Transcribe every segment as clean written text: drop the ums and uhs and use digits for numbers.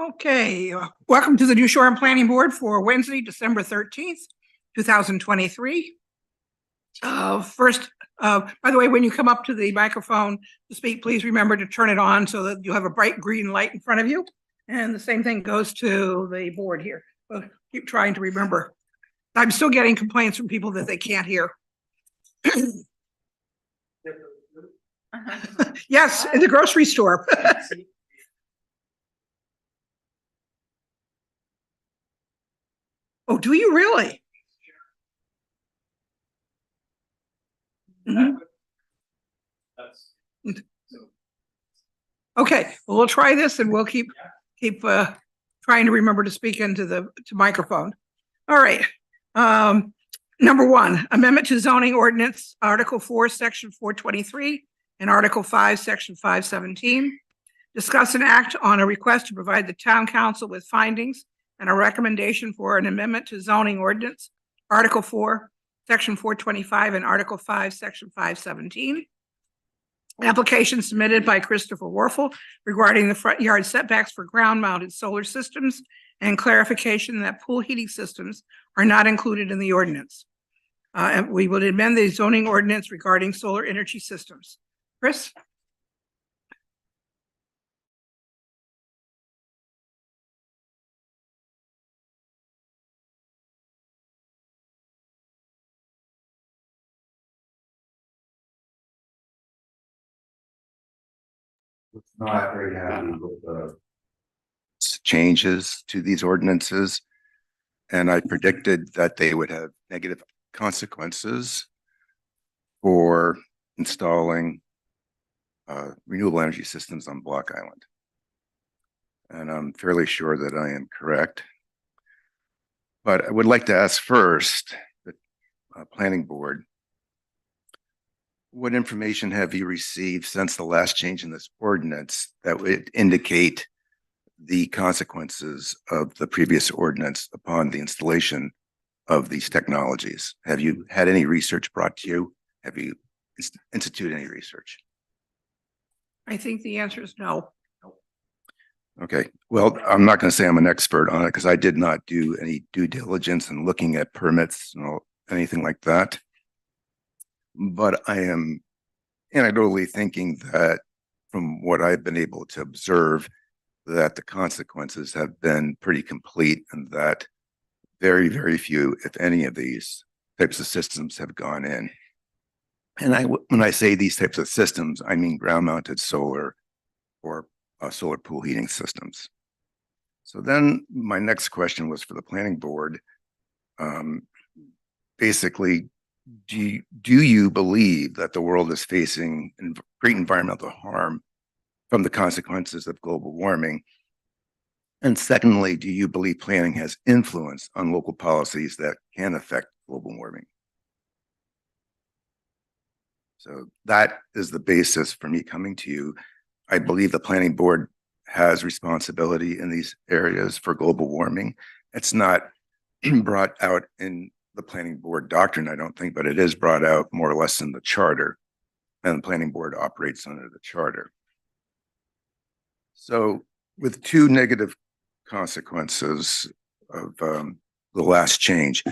Okay, welcome to the New Shore Planning Board for Wednesday, December 13th, 2023. First, by the way, when you come up to the microphone to speak, please remember to turn it on so that you have a bright green light in front of you. And the same thing goes to the board here. So keep trying to remember. I'm still getting complaints from people that they can't hear. Yes, in the grocery store. Oh, do you really? Mhm. Okay, well, we'll try this and we'll keep trying to remember to speak into the microphone. All right. Number one, amendment to zoning ordinance, Article 4, Section 423, and Article 5, Section 517. Discuss and act on a request to provide the town council with findings and a recommendation for an amendment to zoning ordinance, Article 4, Section 425, and Article 5, Section 517. Application submitted by Christopher Warfel regarding the front yard setbacks for ground-mounted solar systems and clarification that pool heating systems are not included in the ordinance. And we will amend the zoning ordinance regarding solar energy systems. Chris? Not very happy with the changes to these ordinances. And I predicted that they would have negative consequences for installing renewable energy systems on Block Island. And I'm fairly sure that I am correct. But I would like to ask first, the planning board, what information have you received since the last change in this ordinance that would indicate the consequences of the previous ordinance upon the installation of these technologies? Have you had any research brought to you? Have you instituted any research? I think the answer is no. Okay, well, I'm not going to say I'm an expert on it because I did not do any due diligence in looking at permits and anything like that. But I am anecdotally thinking that from what I've been able to observe, that the consequences have been pretty complete and that very, very few, if any, of these types of systems have gone in. And when I say these types of systems, I mean ground-mounted solar or solar pool heating systems. So then my next question was for the planning board. Basically, do you believe that the world is facing great environmental harm from the consequences of global warming? And secondly, do you believe planning has influence on local policies that can affect global warming? So that is the basis for me coming to you. I believe the planning board has responsibility in these areas for global warming. It's not brought out in the planning board doctrine, I don't think, but it is brought out more or less in the charter, and the planning board operates under the charter. So with two negative consequences of the last change,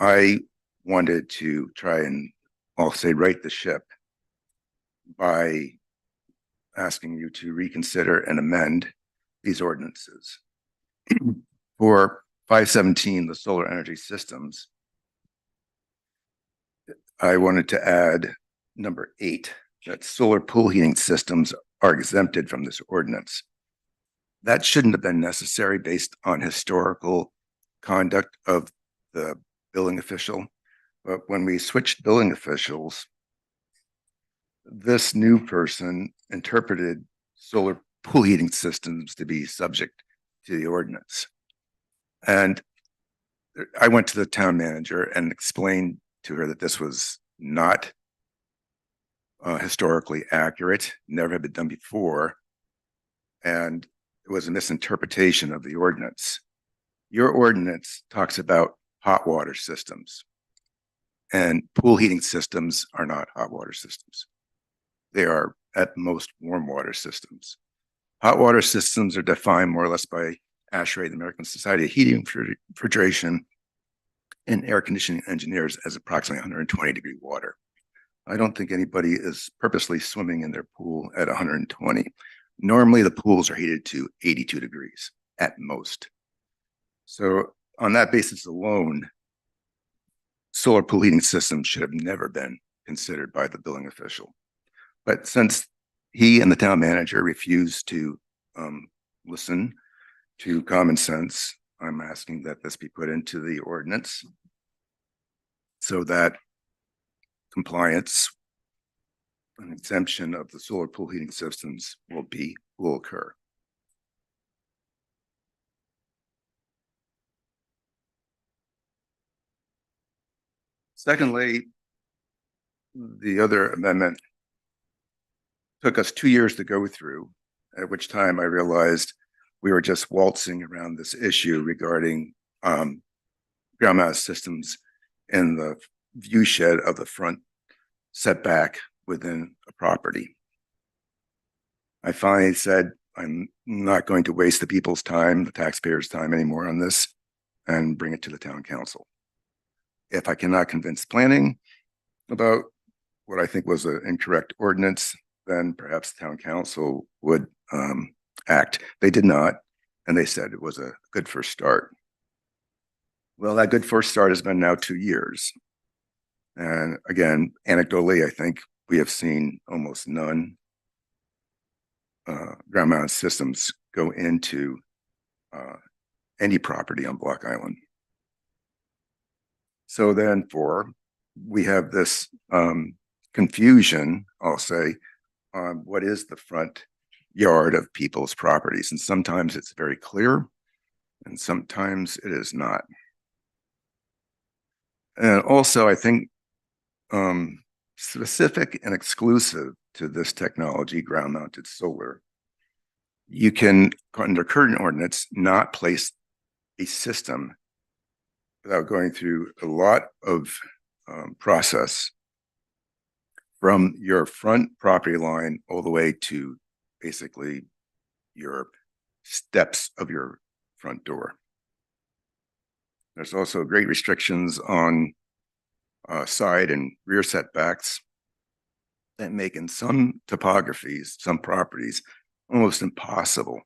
I wanted to try and, I'll say, right the ship by asking you to reconsider and amend these ordinances. For 517, the solar energy systems, I wanted to add number 8, that solar pool heating systems are exempted from this ordinance. That shouldn't have been necessary based on historical conduct of the billing official. But when we switched billing officials, this new person interpreted solar pool heating systems to be subject to the ordinance. And I went to the town manager and explained to her that this was not historically accurate, never had been done before, and it was a misinterpretation of the ordinance. Your ordinance talks about hot water systems, and pool heating systems are not hot water systems. They are at most warm water systems. Hot water systems are defined more or less by ASHRAE, the American Society of Heating, Refrigeration, and Air Conditioning Engineers, as approximately 120-degree water. I don't think anybody is purposely swimming in their pool at 120. Normally, the pools are heated to 82 degrees at most. So on that basis alone, solar pool heating systems should have never been considered by the building official. But since he and the town manager refused to listen to common sense, I'm asking that this be put into the ordinance so that compliance and exemption of the solar pool heating systems will occur. Secondly, the other amendment took us 2 years to go through, at which time I realized we were just waltzing around this issue regarding ground mount systems in the view shed of the front setback within a property. I finally said, I'm not going to waste the people's time, the taxpayers' time anymore on this, and bring it to the town council. If I cannot convince planning about what I think was an incorrect ordinance, then perhaps the town council would act. They did not, and they said it was a good first start. Well, that good first start has been now 2 years. And again, anecdotally, I think we have seen almost none ground mounted systems go into any property on Block Island. So then we have this confusion, I'll say, on what is the front yard of people's properties. And sometimes it's very clear and sometimes it is not. And also, I think specific and exclusive to this technology, ground mounted solar, you can, under current ordinance, not place a system without going through a lot of process from your front property line all the way to basically your steps of your front door. There's also great restrictions on side and rear setbacks that make in some topographies, some properties, almost impossible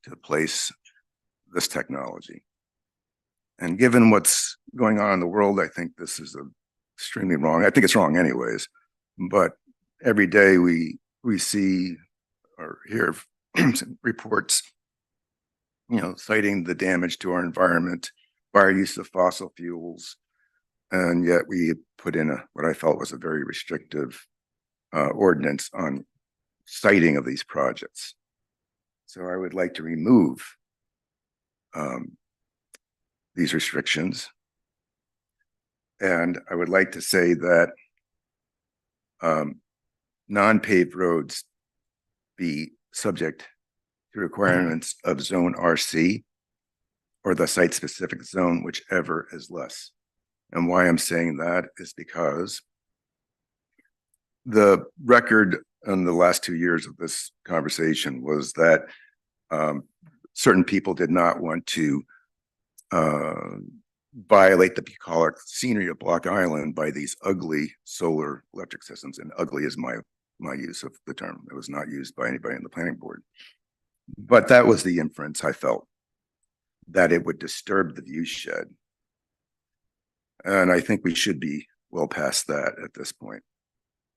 to place this technology. And given what's going on in the world, I think this is extremely wrong. I think it's wrong anyways, but every day we see or hear reports, citing the damage to our environment by our use of fossil fuels. And yet we put in what I felt was a very restrictive ordinance on siting of these projects. So I would like to remove these restrictions. And I would like to say that non-paved roads be subject to requirements of zone RC or the site-specific zone, whichever is less. And why I'm saying that is because the record in the last 2 years of this conversation was that certain people did not want to violate the bucolic scenery of Block Island by these ugly solar electric systems. And ugly is my use of the term. It was not used by anybody in the planning board. But that was the inference I felt, that it would disturb the view shed. And I think we should be well past that at this point.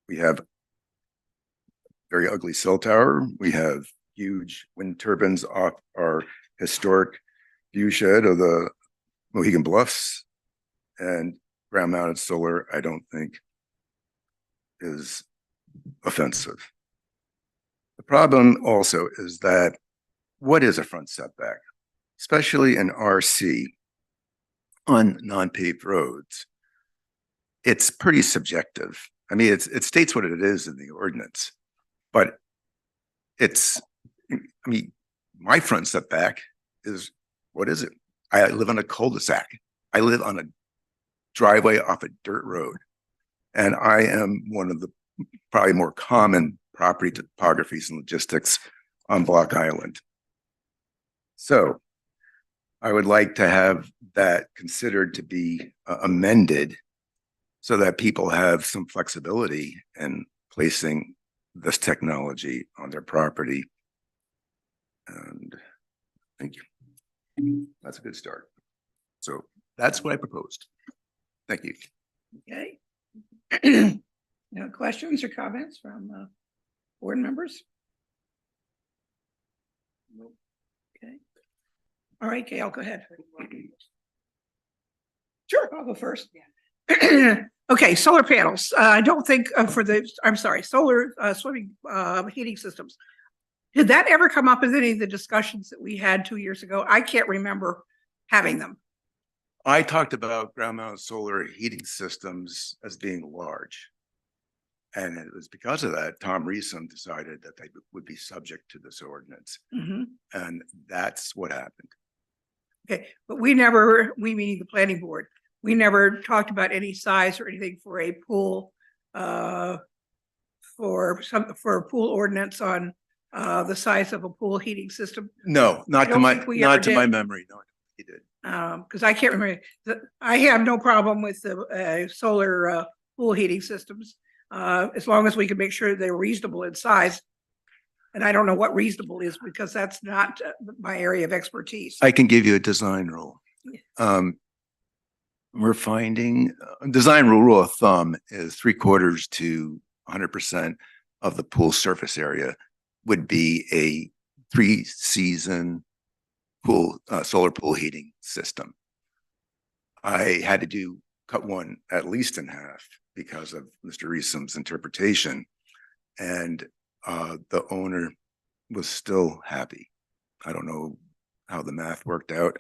We have very ugly cell tower. We have huge wind turbines off our historic view shed of the Mohegan Bluffs, and ground mounted solar, I don't think is offensive. The problem also is that what is a front setback, especially in RC on non-paved roads? It's pretty subjective. I mean, it states what it is in the ordinance, but my front setback is, what is it? I live on a cul-de-sac. I live on a driveway off a dirt road. And I am one of the probably more common property topographies and logistics on Block Island. So I would like to have that considered to be amended so that people have some flexibility in placing this technology on their property. And thank you. That's a good start. So that's what I proposed. Thank you. Okay. No questions or comments from board members? Okay. All right, Gail, go ahead. Sure, I'll go first. Okay, solar panels. I don't think solar swimming heating systems. Did that ever come up in any of the discussions that we had 2 years ago? I can't remember having them. I talked about ground mounted solar heating systems as being large. And it was because of that, Tom Reesum decided that they would be subject to this ordinance. Mhm. And that's what happened. Okay, but we meaning the planning board, we never talked about any size or anything for a pool, for a pool ordinance on the size of a pool heating system. No, not to don't my, think we ever not to my did. memory. No, he did. Because I can't remember. I have no problem with the solar pool heating systems, as long as we can make sure they're reasonable in size. And I don't know what reasonable is because that's not my area of expertise. I can give you a design rule. We're finding design rule of thumb is 3/4 to 100% of the pool surface area would be a 3-season pool, solar pool heating system. I had to cut one at least in half because of Mr. Reesum's interpretation. And the owner was still happy. I don't know how the math worked out.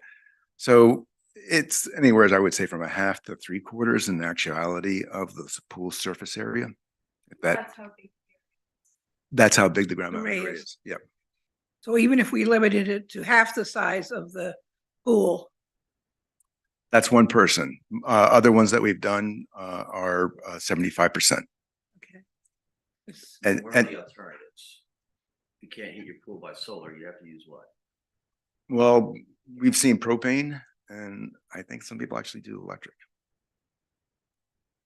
So it's anywhere, I would say, from a half to 3/4 in actuality of the pool surface area. If that's how big the ground mounted array is. Yep. So even if we limited it to half the size of the pool, That's one person. Other ones that we've done are 75%. okay. And, What are and the alternatives? You can't heat your pool by solar, you have to use what? well, we've seen propane, and I think some people actually do electric.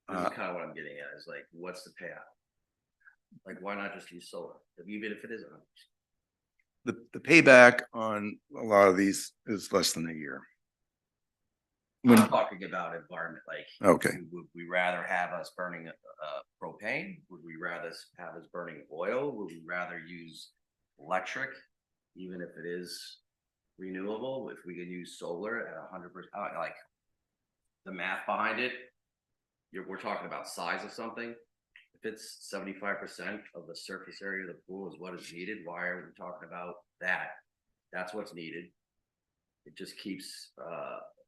This is kind of what I'm getting at, is like, what's the payout? Like, why not just use solar, even if it is 100%? The payback on a lot of these is less than a year. I'm talking about environment, like. Okay. Would we rather have us burning propane? Would we rather have us burning oil? Would we rather use electric, even if it is renewable? If we could use solar at 100%, like the math behind it, we're talking about size of something. If it's 75% of the surface area of the pool is what is needed, why are we talking about that? That's what's needed. It just keeps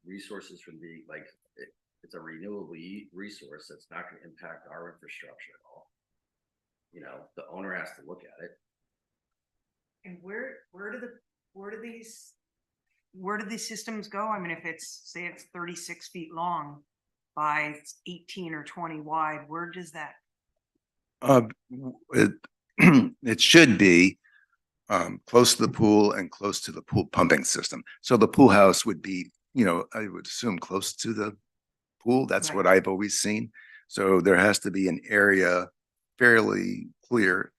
resources from being like, it's a renewable resource that's not going to impact our infrastructure at all. You know, the owner has to look at it. And where do these systems go? I mean, if say it's 36 feet long by 18 or 20 wide, where does that? It should be close to the pool and close to the pool pumping system. So the pool house would be, I would assume close to the pool. That's what Right. I've always seen. So there has to be an area fairly clear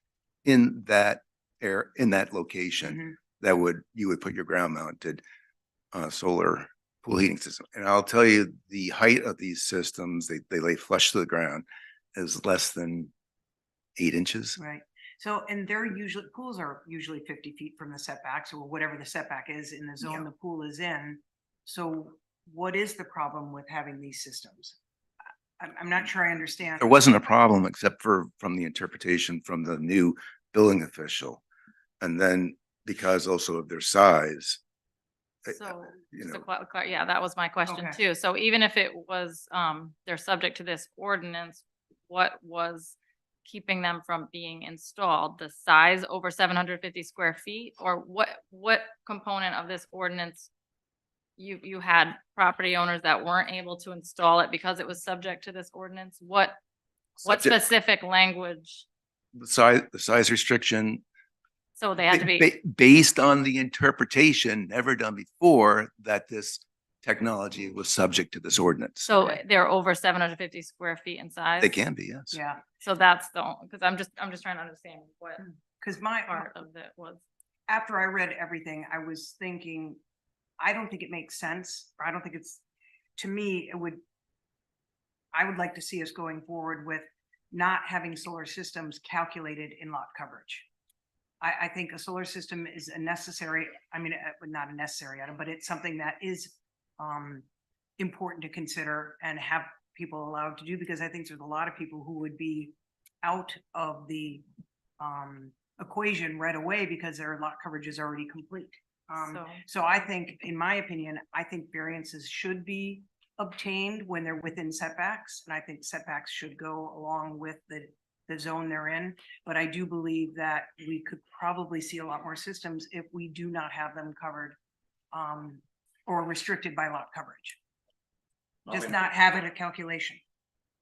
in that location Mhm. that you would put your ground mounted solar pool heating system. And I'll tell you, the height of these systems, they lay flush to the ground, is less than 8 inches. Right. So, and pools are usually 50 feet from the setbacks or whatever the setback is in the zone the pool is in. So what is the problem with having these systems? I'm not sure I understand. There wasn't a problem except from the interpretation from the new building official. And then because also of their size. So, you just to know, yeah, that was my question Okay. too. So even if it was, they're subject to this ordinance, what was keeping them from being installed? The size over 750 square feet? Or what component of this ordinance you had property owners that weren't able to install it because it was subject to this ordinance? What subject- specific language? the size restriction So they had to be, Based on the interpretation never done before that this technology was subject to this ordinance. so they're over 750 square feet in size? They can be, yes. Yeah, So that's the, because I'm just trying to understand what because my, part of it was. after I read everything, I was thinking, I don't think it makes sense. Or I don't think it's, to me, I would like to see us going forward with not having solar systems calculated in lot coverage. I think a solar system is a necessary, I mean, not a necessary item, but it's something that is important to consider and have people allowed to do, because I think there's a lot of people who would be out of the equation right away because their lot coverage is already complete. So- So I think, in my opinion, I think variances should be obtained when they're within setbacks. And I think setbacks should go along with the zone they're in. But I do believe that we could probably see a lot more systems if we do not have them covered or restricted by lot coverage. Just not have it a calculation.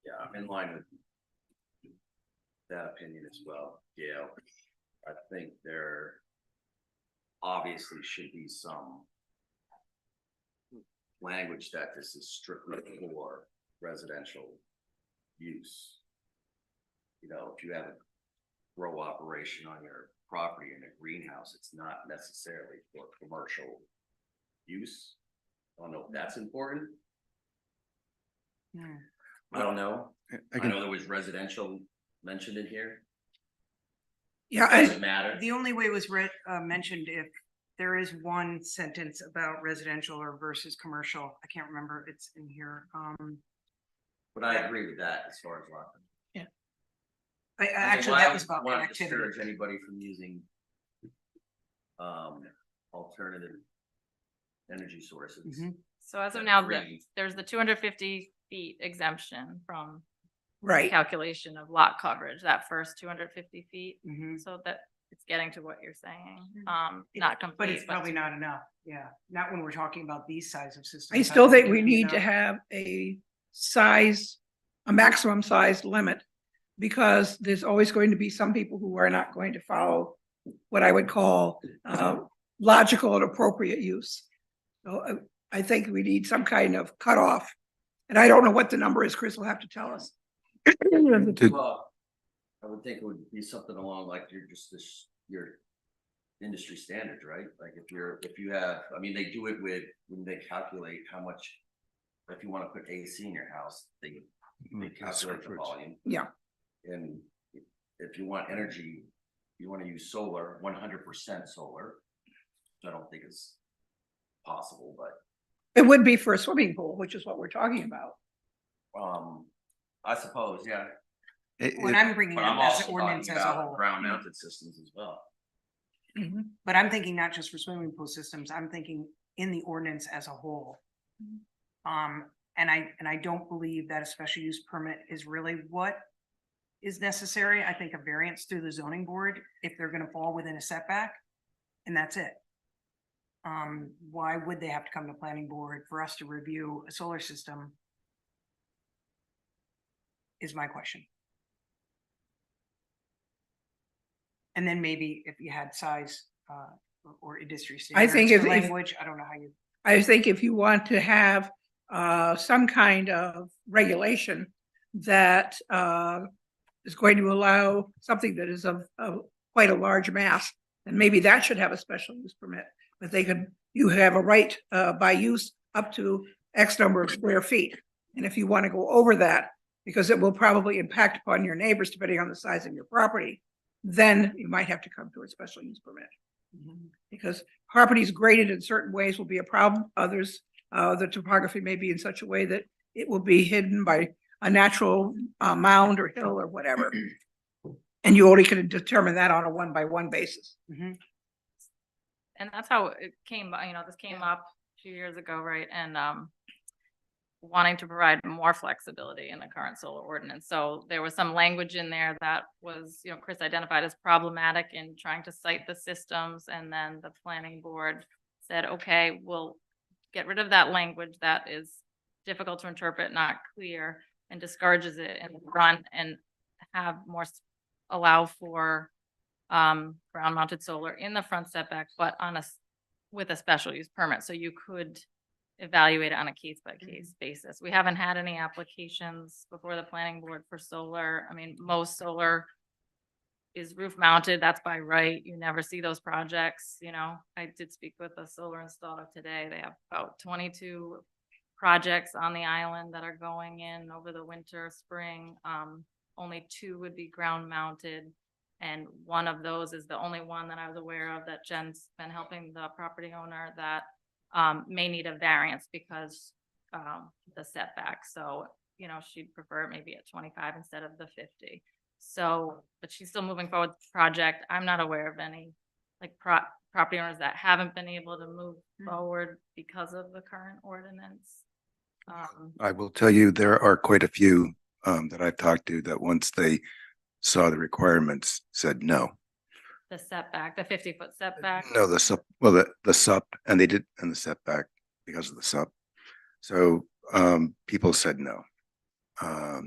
Yeah, I'm in line with that opinion as well, Gail. I think there obviously should be some language that this is strictly for residential use. You know, if you have a grow operation on your property in a greenhouse, it's not necessarily for commercial use. I don't know if that's important. Hmm. I don't know. I I can, know there was residential mentioned in here. Yeah, Doesn't matter. The only way it was mentioned if there is one sentence about residential or versus commercial. I can't remember. It's in here. But I agree with that as far as lot. Actually, that was about Want to connectivity. discourage anybody from using alternative energy sources. Mhm. So as of That's now, green. there's the 250 feet exemption from right. calculation of lot coverage, that first 250 feet. Mhm. So that it's getting to what you're saying, It- not But complete. it's probably not enough. Yeah, not when we're talking about these size of systems. I still don't think we it'd be need to enough. have a size, a maximum size limit. Because there's always going to be some people who are not going to follow what I would call logical and appropriate use. So I think we need some kind of cutoff. And I don't know what the number is. Chris will have to tell us. Well, I would think it would be something along like your industry standards, right? Like if you have, I mean, they do it with, when they calculate how much, if you want to put AC in your house, they calculate the volume. Yeah. And if you want energy, you want to use solar, 100% solar. I don't think it's possible, but It would be for a swimming pool, which is what we're talking about. I suppose, yeah. When I'm bringing But up I'm as also an ordinance talking as a about whole, ground mounted systems as well. Mhm. but I'm thinking not just for swimming pool systems, I'm thinking in the ordinance as a whole. And I don't believe that a special use permit is really what is necessary. I think a variance through the zoning board, if they're gonna fall within a setback, and that's it. Why would they have to come to planning board for us to review a solar system? Is my question. And then maybe if you had size, or industry I think standards, if- or if- language, I don't know how you. I think if you want to have some kind of regulation that is going to allow something that is of quite a large mass, then maybe that should have a special use permit. But you have a right by use up to X number of square feet. And if you want to go over that, because it will probably impact upon your neighbors depending on the size of your property, then you might have to come to a special use permit. Because properties graded in certain ways will be a problem. Others, the topography may be in such a way that it will be hidden by a natural mound or hill or whatever. And you only can determine that on a 1-by-1 basis. Mhm. And that's how it came, this came up a few years ago, right? And wanting to provide more flexibility in the current solar ordinance. So there was some language in there that was, Chris identified as problematic in trying to cite the systems. And then the planning board said, okay, we'll get rid of that language that is difficult to interpret, not clear, and discourages it and run and have more, allow for ground mounted solar in the front setback, but with a special use permit. So you could evaluate it on a case by case basis. We haven't had any applications before the planning board for solar. I mean, most solar is roof mounted. That's by right. You never see those projects, you know. I did speak with a solar installer today. They have about 22 projects on the island that are going in over the winter, spring. Only 2 would be ground mounted. And one of those is the only one that I was aware of that Jen's been helping the property owner that may need a variance because the setback. So, you know, she'd prefer it maybe at 25 instead of the 50. So, but she's still moving forward with the project. I'm not aware of any like property owners that haven't been able to move forward because of the current ordinance. I will tell you, there are quite a few that I've talked to that once they saw the requirements said no. The setback, the 50-foot setback. No, the SUP, well, the SUP, and they did, and the setback because of the SUP. So people said no.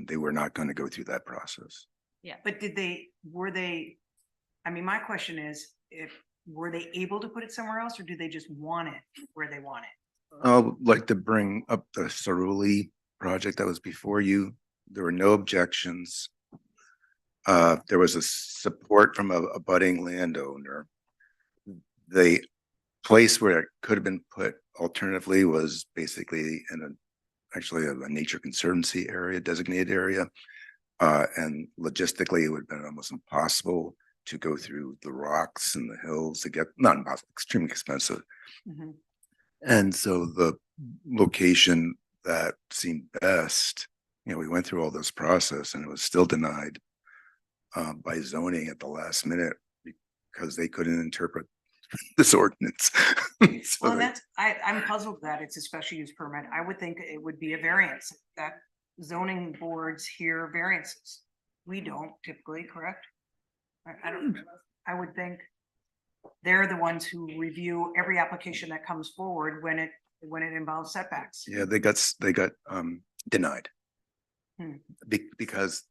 They were not going to go through that process. Yeah. But I mean, my question is, were they able to put it somewhere else or do they just want it where they want it? I'd like to bring up the Cerulli project that was before you. There were no objections. There was a support from a budding landowner. The place where it could have been put alternatively was basically in actually a nature conservancy area, designated area. And logistically, it would have been almost impossible to go through the rocks and the hills to get, not impossible, extremely expensive. Mhm. And so the location that seemed best, you know, we went through all this process and it was still denied by zoning at the last minute because they couldn't interpret this ordinance. So Well, I'm puzzled that it's a special use permit. I would think it would be a variance, that zoning boards hear variances. We don't typically, correct? I would think they're the ones who review every application that comes forward when it involves setbacks. yeah, they got denied. Because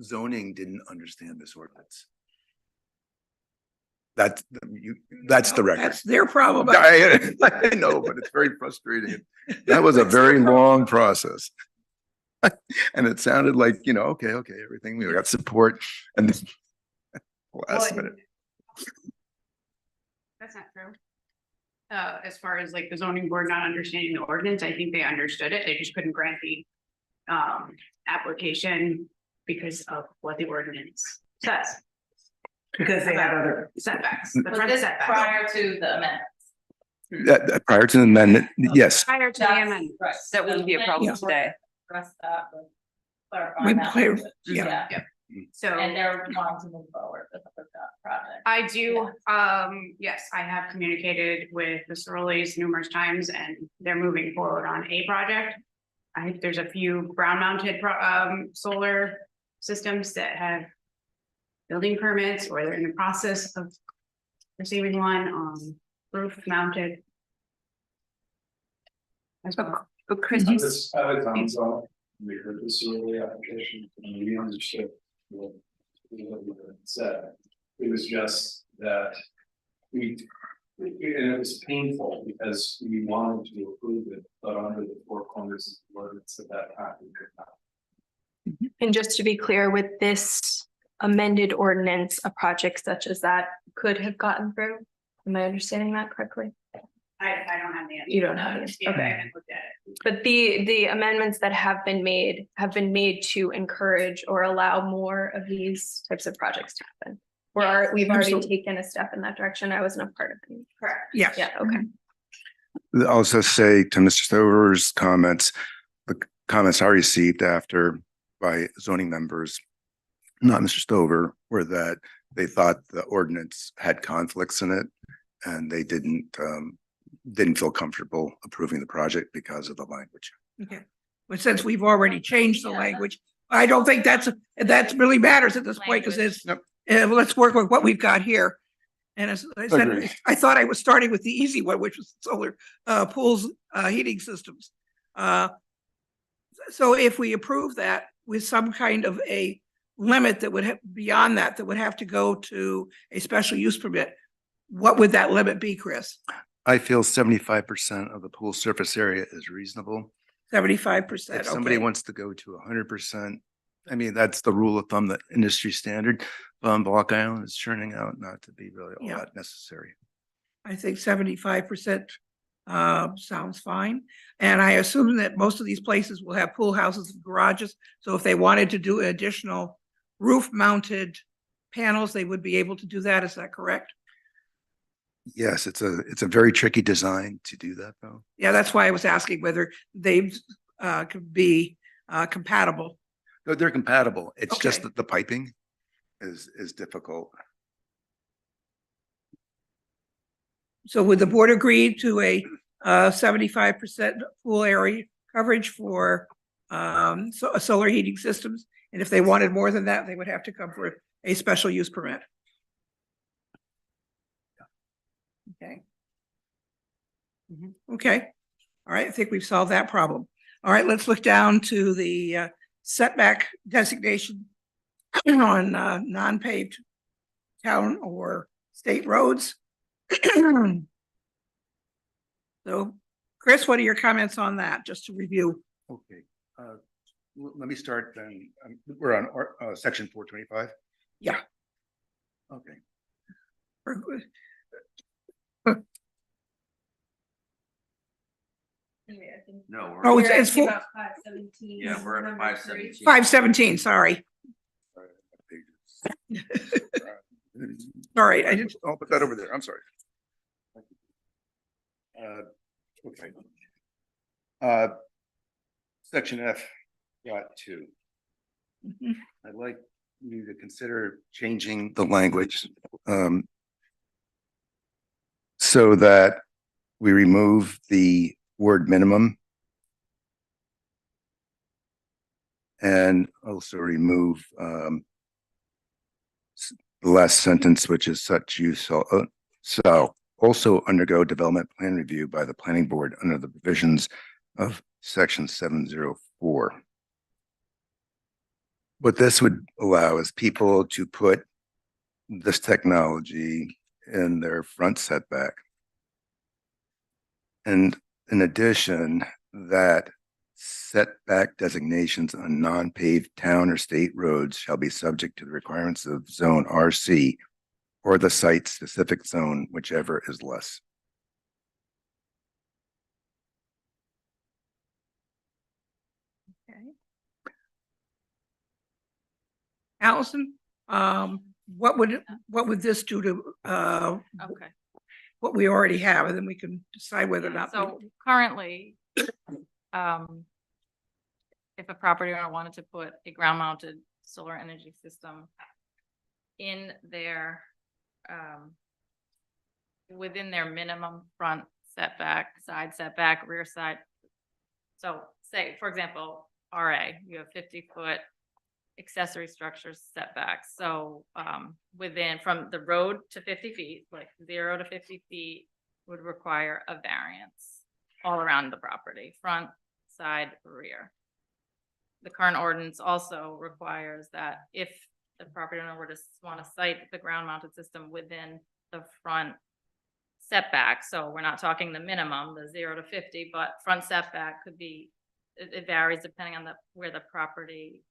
zoning didn't understand this ordinance. That's the record. That's their problem. I know, but it's very frustrating. That was a very long process. And it sounded like, you know, okay, everything, we got support and then last minute. That's not true. As far as like the zoning board not understanding the ordinance, I think they understood it. They just couldn't grant the application because of what the ordinance says. Because they had other Setbacks. The Was front this setback. prior to the amendment? Prior to the amendment, yes. Prior to the That's amendment. right. That wouldn't be a problem Yeah. today. Address that, but clarify We that. clear- Yeah, So and they're wanting to move forward with the project. I do, yes, I have communicated with the Cerullis numerous times and they're moving forward on a project. I think there's a few ground mounted solar systems that have building permits or they're in the process of receiving one roof mounted. As well. But Chris, I was on zone, we heard this early application, and we understood what you had said. It was just that and it was painful because we wanted to approve it, but under the four corners of the ordinance at that time, we could not. And just to be clear, with this amended ordinance, a project such as that could have gotten through? Am I understanding that correctly? I don't have the answer. You don't have the answer, Yeah, I okay. haven't looked at it. But the amendments that have been made to encourage or allow more of these types of projects to happen. We've already Absolutely. taken a step in that direction. I wasn't a part of it. Correct. Yes. Yeah, okay. I'll also say to Mr. Stover's comments, the comments I received by zoning members, not Mr. Stover, were that they thought the ordinance had conflicts in it and they didn't feel comfortable approving the project because of the language. Okay. But since we've already changed the Yeah, language, I don't think that really matters at this point because it's, Yep. let's work with what we've got here. And as I said, Agreed. I thought I was starting with the easy one, which was solar pools, heating systems. So if we approve that with some kind of a limit that would have, beyond that, that would have to go to a special use permit, what would that limit be, Chris? I feel 75% of the pool surface area is reasonable. 75%, If somebody okay. wants to go to 100%, I mean, that's the rule of thumb, the industry standard. Block Island is turning out not to be really all Yeah. that necessary. I think 75% sounds fine. And I assume that most of these places will have pool houses and garages. So if they wanted to do additional roof mounted panels, they would be able to do that. Is that correct? Yes, it's a very tricky design to do that though. Yeah, that's why I was asking whether they could be compatible. No, they're compatible. It's just Okay. that the piping is difficult. So would the board agree to a 75% pool area coverage for solar heating systems? And if they wanted more than that, they would have to come for a special use permit. Okay. Okay, all right, I think we've solved that problem. All right, let's look down to the setback designation on non-paved town or state roads. So, Chris, what are your comments on that, just to review? Okay, let me start then. We're on section 425. Yeah. Okay. No, Oh, we're, it's for 517. yeah, we're at 517. 517, sorry. Sorry, I didn't, I'll put that over there. I'm sorry. Okay. Section F, dot 2. Mhm. I'd like you to consider changing the language so that we remove the word minimum and also remove the last sentence, which is such use so also undergo development plan review by the planning board under the provisions of section 704. What this would allow is people to put this technology in their front setback. And in addition, that setback designations on non-paved town or state roads shall be subject to the requirements of zone RC or the site-specific zone, whichever is less. Okay. Allison, what would this do to Okay. what we already have, and then we can decide whether or not. So currently, if a property owner wanted to put a ground mounted solar energy system in their, within their minimum front setback, side setback, rear side. So say, for example, RA, you have 50-foot accessory structures setbacks. So within, from the road to 50 feet, like 0 to 50 feet would require a variance all around the property, front, side, rear. The current ordinance also requires that if the property owner were to want to site the ground mounted system within the front setback, so we're not talking the minimum, the 0 to 50, but front setback could be, it varies depending on where the property,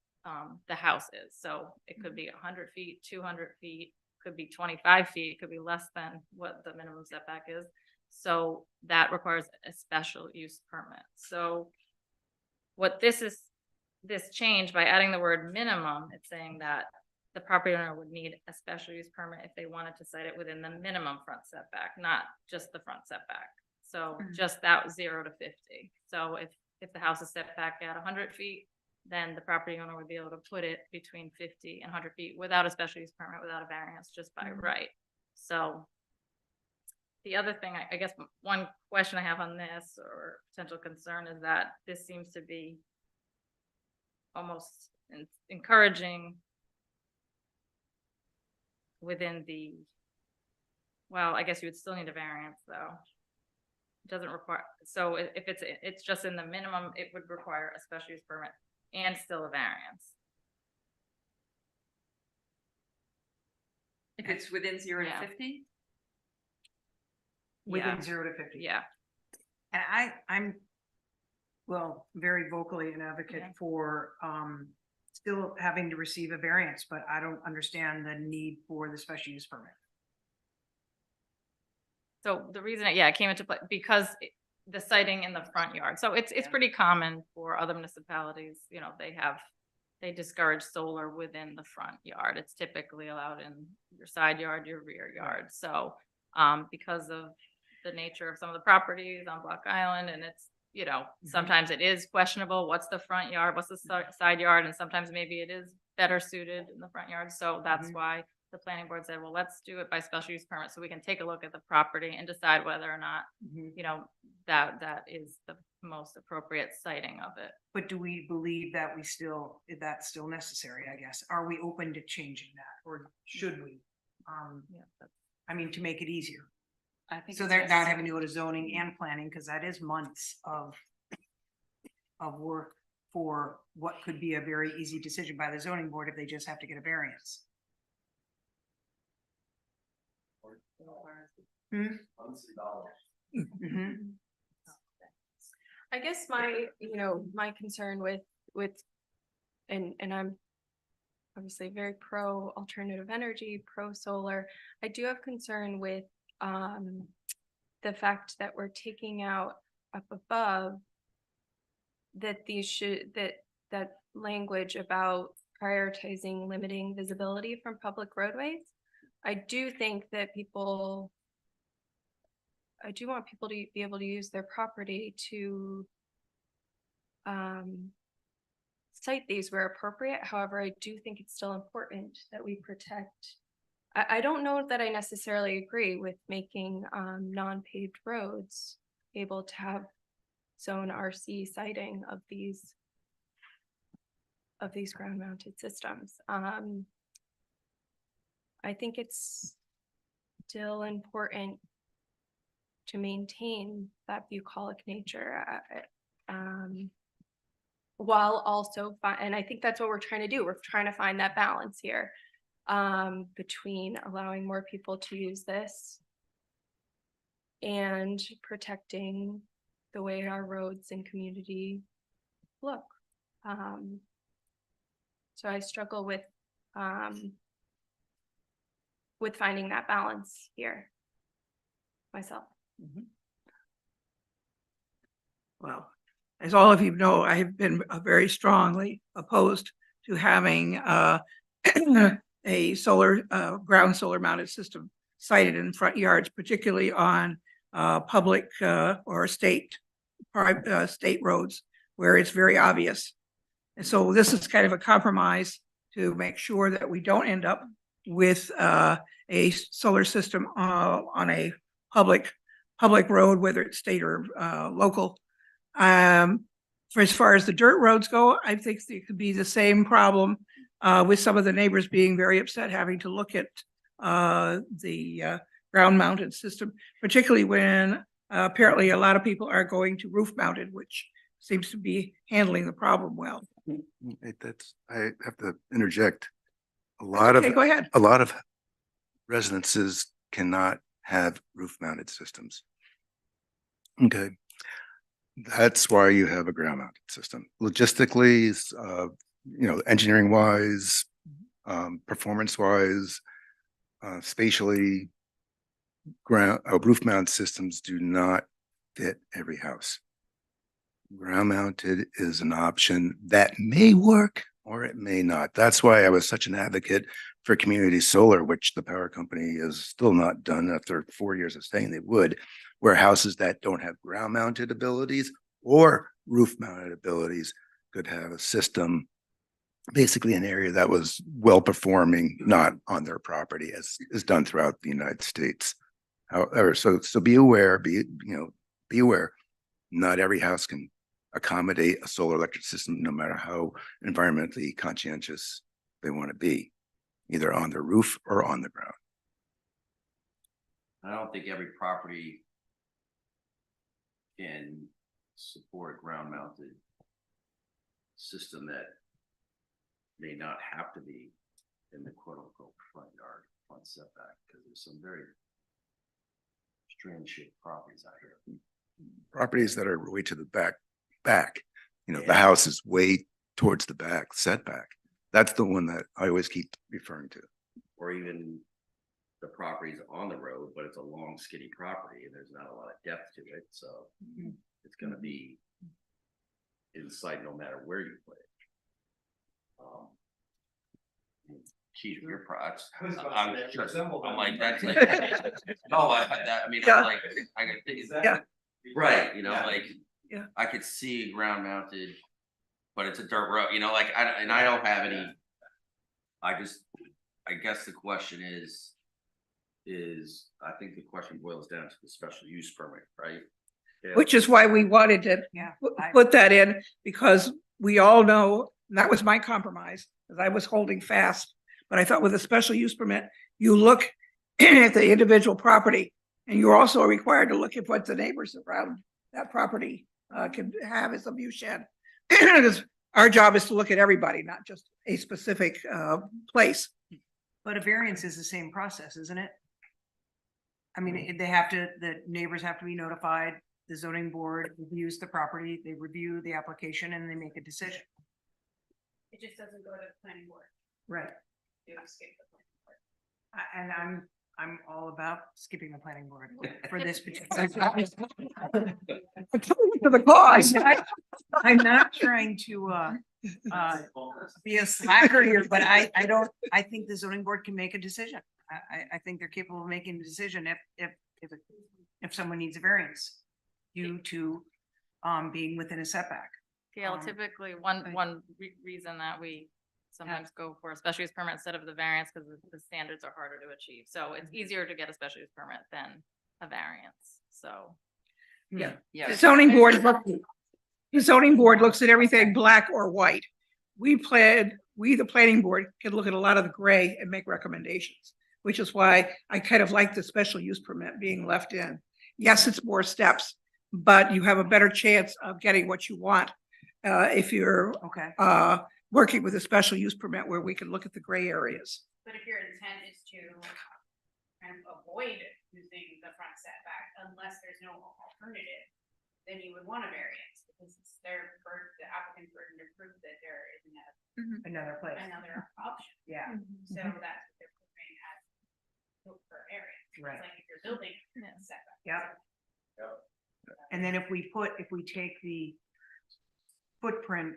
the house is. So it could be 100 feet, 200 feet, could be 25 feet, could be less than what the minimum setback is. So that requires a special use permit. So what this change by adding the word minimum, it's saying that the property owner would need a special use permit if they wanted to site it within the minimum front setback, not just the front setback. So just that 0 to 50. So if the house is set back at 100 feet, then the property owner would be able to put it between 50 and 100 feet without a special use permit, without a variance, just by right. So the other thing, I guess one question I have on this or potential concern is that this seems to be almost encouraging within the, well, I guess you would still need a variance though. It doesn't require, so if it's just in the minimum, it would require a special use permit and still a variance. If it's within 0 to Yeah. 50? within Yeah. 0 to 50. Yeah, And I'm, well, very vocally an advocate Yeah. for, still having to receive a variance, but I don't understand the need for the special use permit. so the reason, it came into play because the siting in the front yard. So it's Yeah. pretty common for other municipalities, they discourage solar within the front yard. It's typically allowed in your side yard, your rear yard. So, because of the nature of some of the properties on Block Island, and it's, sometimes it is questionable, what's the front yard, what's the side yard, and sometimes maybe it is better suited in the front yard. So that's Mhm. why the planning board said, well, let's do it by special use permit, so we can take a look at the property and decide whether or not, Mhm. that is the most appropriate siting of it. But do we believe that that's still necessary, I guess? Are we open to changing that, or should we? Yeah, that's- I mean, to make it easier. I think So it's they're not necessary. having to go to zoning and planning, because that is months of work for what could be a very easy decision by the zoning board if they just have to get a variance. Mhm. I guess my concern and I'm obviously very pro alternative energy, pro solar. I do have concern with the fact that we're taking out up above that that language about prioritizing limiting visibility from public roadways. I do think that I do want people to be able to use their property to cite these where appropriate. However, I do think it's still important that we protect. I don't know that I necessarily agree with making non-paved roads able to have zone RC siting of these ground mounted systems. I think it's still important to maintain that bucolic nature, while also and I think that's what we're trying to do. We're trying to find that balance here, between allowing more people to use this and protecting the way our roads and community look. So I struggle with finding that balance here myself. Well, as all of you know, I have been very strongly opposed to having a solar, ground solar mounted system sited in front yards, particularly on public or state roads where it's very obvious. And so this is kind of a compromise to make sure that we don't end up with a solar system on a public road, whether it's state or local. For as far as the dirt roads go, I think it could be the same problem with some of the neighbors being very upset having to look at the ground mounted system, particularly when apparently a lot of people are going to roof mounted, which seems to be handling the problem well. I have to interject. A lot of Okay, go ahead. a lot of residences cannot have roof mounted systems. Okay. That's why you have a ground mounted system. Logistically, engineering wise, performance wise, spatially, roof mount systems do not fit every house. Ground mounted is an option that may work or it may not. That's why I was such an advocate for community solar, which the power company has still not done after 4 years of saying they would, where houses that don't have ground mounted abilities or roof mounted abilities could have a system, basically an area that was well performing, not on their property, as is done throughout the United States. However, so be aware, be aware, not every house can accommodate a solar electric system, no matter how environmentally conscientious they want to be, either on the roof or on the ground. I don't think every property can support a ground mounted system that may not have to be in the quote unquote front yard. front setback, because there's some very strange shaped properties out here. Properties that are way to the back, you know, the Yeah. house is way towards the back setback. That's the one that I always keep referring to. Or even the properties on the road, but it's a long skinny property and there's not a lot of depth to it, so it's gonna be in sight no matter where you put it. Chief, your products, I'm just, I'm like, that's like, no, I mean, Yeah. I'm like, I could think, Yeah. right, you know, Yeah. like. Yeah. I could see ground mounted, but it's a dirt road, you know, like, I don't have any. I guess the question is, I think the question boils down to the special use permit, right? Yeah. Which is why we wanted to Yeah. put that in, because we all know, and that was my compromise, because I was holding fast. But I thought with a special use permit, you look at the individual property, and you're also required to look at what the neighbors around that property can have as a view shed. Because our job is to look at everybody, not just a specific place. But a variance is the same process, isn't it? I mean, they have to, the neighbors have to be notified, the zoning board reviews the property, they review the application and they make a decision. It just doesn't go to the planning board. Right. You skip the planning board. And I'm all about skipping the planning board for this particular. To the cause. I'm not trying to be a slacker here, but I think the zoning board can make a decision. I think they're capable of making a decision if someone needs a variance due to being within a setback. Gail, Um, typically, right. one reason that we sometimes go for a special use permit instead of the variance, because the standards are harder to achieve. So it's easier to get a special use permit than a variance, so. Yeah. Yeah. The zoning board looks at everything black or white. We, the planning board, can look at a lot of the gray and make recommendations, which is why I kind of like the special use permit being left in. Yes, it's more steps, but you have a better chance of getting what you want if you're Okay. working with a special use permit where we can look at the gray areas. But if your intent is to kind of avoid using the front setback unless there's no alternative, then you would want a variance because it's the applicant's burden to prove that there isn't Another place. another option. Yeah. So that's what they're proving as hope for area. Right. It's like if you're building Yeah. a setback. Yeah. And then if we take the footprint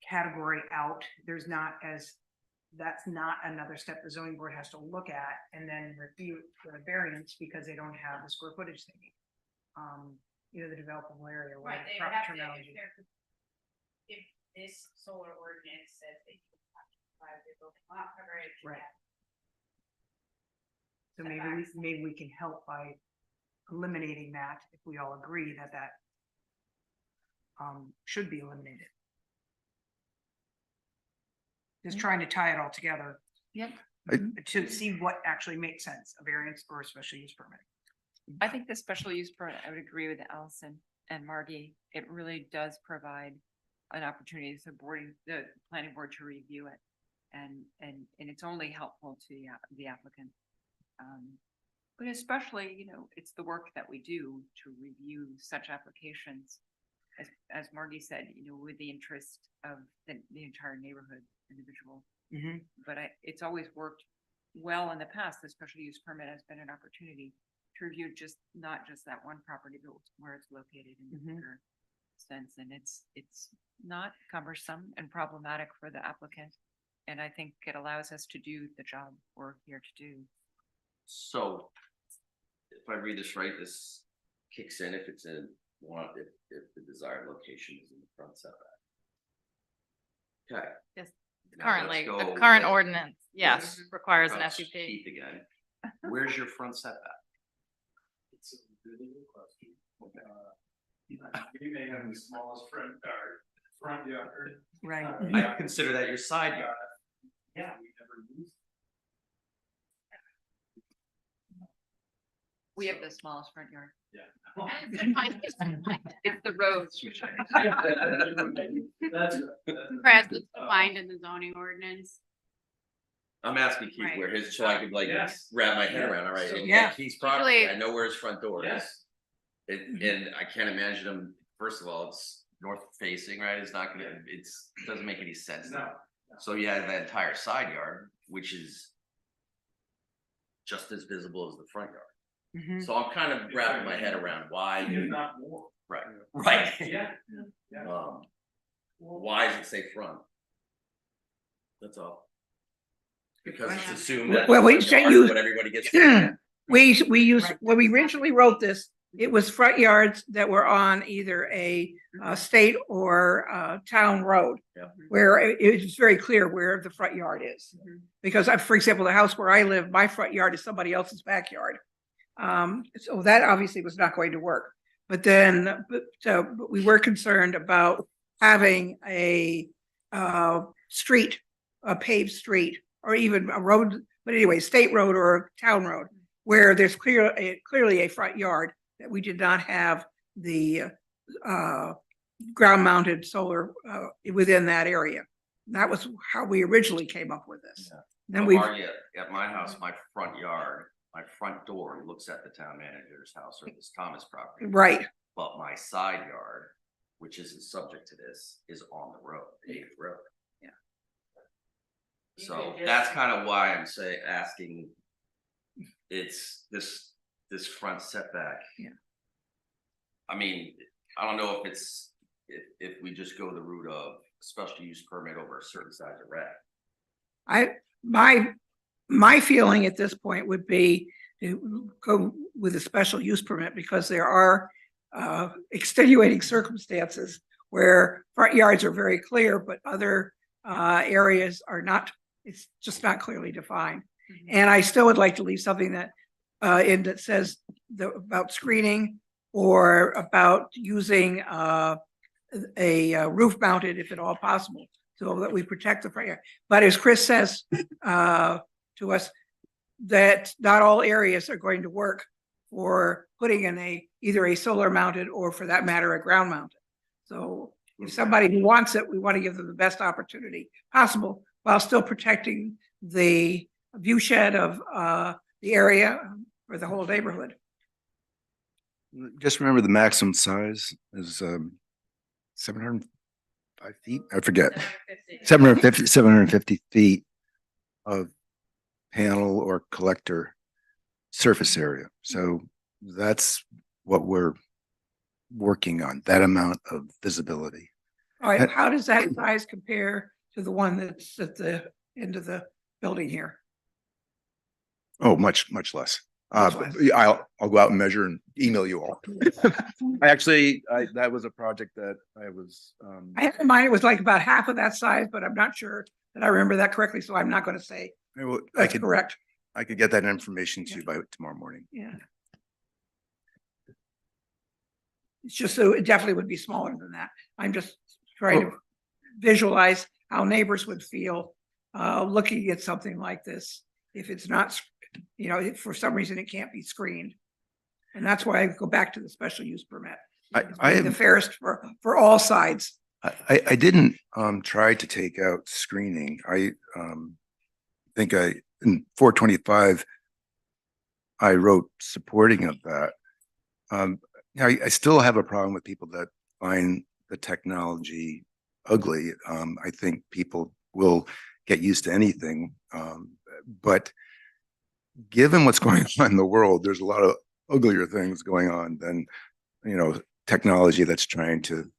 category out, that's not another step the zoning board has to look at and then review for a variance because they don't have the square footage they need. The developable area. Right, whatever they proper have to, terminology. if this solar ordinance says that you have to provide your building lot coverage. Right. and So maybe we can help by eliminating that if we all agree that should be eliminated. Just trying to tie it all together. Yep. To see what actually makes sense, a variance or a special use permit. I think the special use permit, I would agree with Allison and Margie. It really does provide an opportunity for the planning board to review it. And it's only helpful to the applicant. But especially, it's the work that we do to review such applications. As Margie said, with the interest of the entire neighborhood individual. But it's always worked well in the past. The special use permit has been an opportunity to review not just that one property, but where it's located in a bigger sense. And it's not cumbersome and problematic for the applicant. And I think it allows us to do the job we're here to do. So if I read this right, this kicks in if it's in if the desired location is in the front setback. Okay. Yes, Now currently, let's the go current with- ordinance, yes, requires an Let's SUP. keep again. Where's your front setback? It's a really good question. We may have the smallest front yard. Right. I consider that your side yard. Yeah, we never used. We have the smallest front yard. Yeah. It's the road. That's. Perhaps it's defined in the zoning ordinance. I'm asking Keith Right. where his, so I could like Yes. wrap my head Yeah. around, all right, So- and Yeah. Keith's property, Usually- I know where his front door is. Yes. And I can't imagine him, first of all, it's north facing, right, it's not gonna, it doesn't make any sense. No. So you have that entire side yard, which is just as visible as the front yard. Mhm. So I'm kind of wrapping my head around why, If not more. right, right. Yeah. Yeah. Why does it say front? That's all. Because it's assumed that. Well, we front sent yard is you- What everybody gets. We used, when we originally wrote this, it was front yards that were on either a state or town road. Yeah. Where it was very clear where the front yard is. Because for example, the house where I live, my front yard is somebody else's backyard. So that obviously was not going to work. But then, but we were concerned about having a street, a paved street, or even a road, but anyway, state road or a town road, where there's clearly a front yard that we did not have the ground mounted solar within that area. That was how we originally came up with this. Yeah. Then But we, Margie, at my house, my front yard, my front door looks at the town manager's house or this Thomas property. right, But my side yard, which isn't subject to this, is on the road, paved road. Yeah. So that's kind of why I'm asking. It's this front setback. Yeah. I mean, I don't know if it's, if we just go the route of special use permit over a certain size of rec. my feeling at this point would be to go with a special use permit because there are extenuating circumstances where front yards are very clear, but other areas are not, it's just not clearly defined. And I still would like to leave something that in that says about screening or about using a roof mounted, if at all possible, so that we protect the front yard. But as Chris says to us, that not all areas are going to work for putting in either a solar mounted or for that matter, a ground mounted. So if somebody who wants it, we want to give them the best opportunity possible while still protecting the view shed of the area for the whole neighborhood. Just remember the maximum size is 705 feet, I forget, 750 feet of panel or collector surface area. So that's what we're working on, that amount of visibility. All right, how does that size compare to the one that's at the end of the building here? Oh, much less. Much less. I'll go out and measure and email you all. That was a project that I was, I have in mind it was like about half of that size, but I'm not sure that I remember that correctly, so I'm not going to say I that's could, correct. I could get that information to you by tomorrow morning. Yeah. It's just so it definitely would be smaller than that. I'm just trying to visualize how neighbors would feel looking at something like this. If it's not, if for some reason it can't be screened. And that's why I go back to the special use permit. I The fairest for all sides. I didn't try to take out screening. I think in 425 I wrote supporting of that. I still have a problem with people that find the technology ugly. I think people will get used to anything. But given what's going on in the world, there's a lot of uglier things going on than, technology that's trying to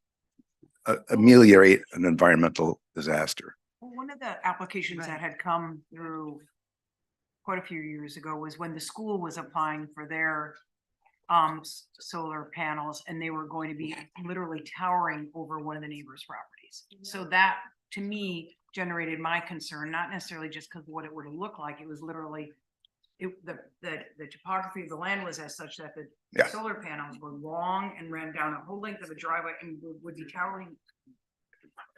ameliorate an environmental disaster. Well, one of the applications that had come through quite a few years ago was when the school was applying for their solar panels and they were going to be literally towering over one of the neighbors' properties. So that, to me, generated my concern, not necessarily just because what it would look like, it was literally the topography of the land was as such that the Yeah. solar panels were long and ran down the whole length of a driveway and would be towering.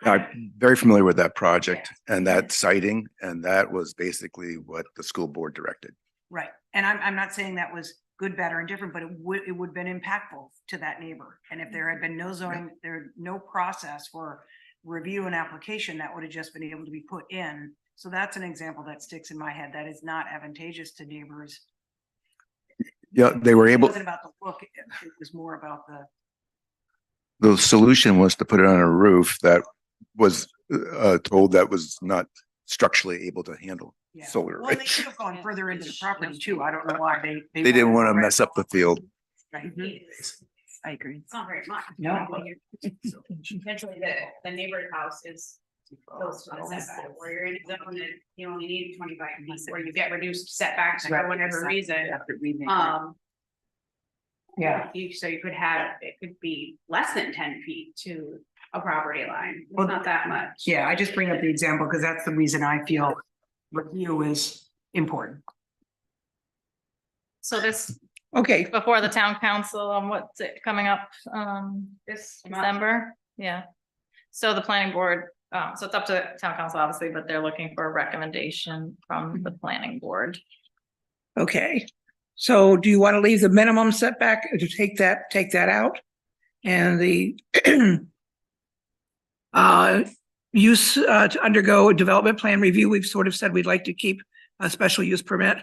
I'm very familiar with that project and that siting, and that was basically what the school board directed. Right, and I'm not saying that was good, bad, or indifferent, but it would have been impactful to that neighbor. And if there had been no zoning, no process for review and application, that would have just been able to be put in So that's an example that sticks in my head. That is not advantageous to neighbors. Yeah, they were It able, wasn't about the look, it was more about the solution was to put it on a roof that was told that was not structurally able to handle yeah. solar. Well, they could have gone further into the property too. I don't know why they. They didn't want to wanted mess up the field. Right. I agree. It's not very much. No. Potentially the neighbor's house is close to the setback, where you're in a zone that you only need 25 feet, where you get reduced setbacks for whatever reason. Yeah. So you could have, it could be less than 10 feet to a property line, Well, it's not that much. Yeah, I just bring up the example because that's the reason I feel review is important. So this, Okay, before the town council, what's it coming up, This month. December? Yeah. So the planning board, so it's up to town council, obviously, but they're looking for a recommendation from the planning board. okay. So do you want to leave the minimum setback to take that out? And the use to undergo a development plan review, we've sort of said we'd like to keep a special use permit.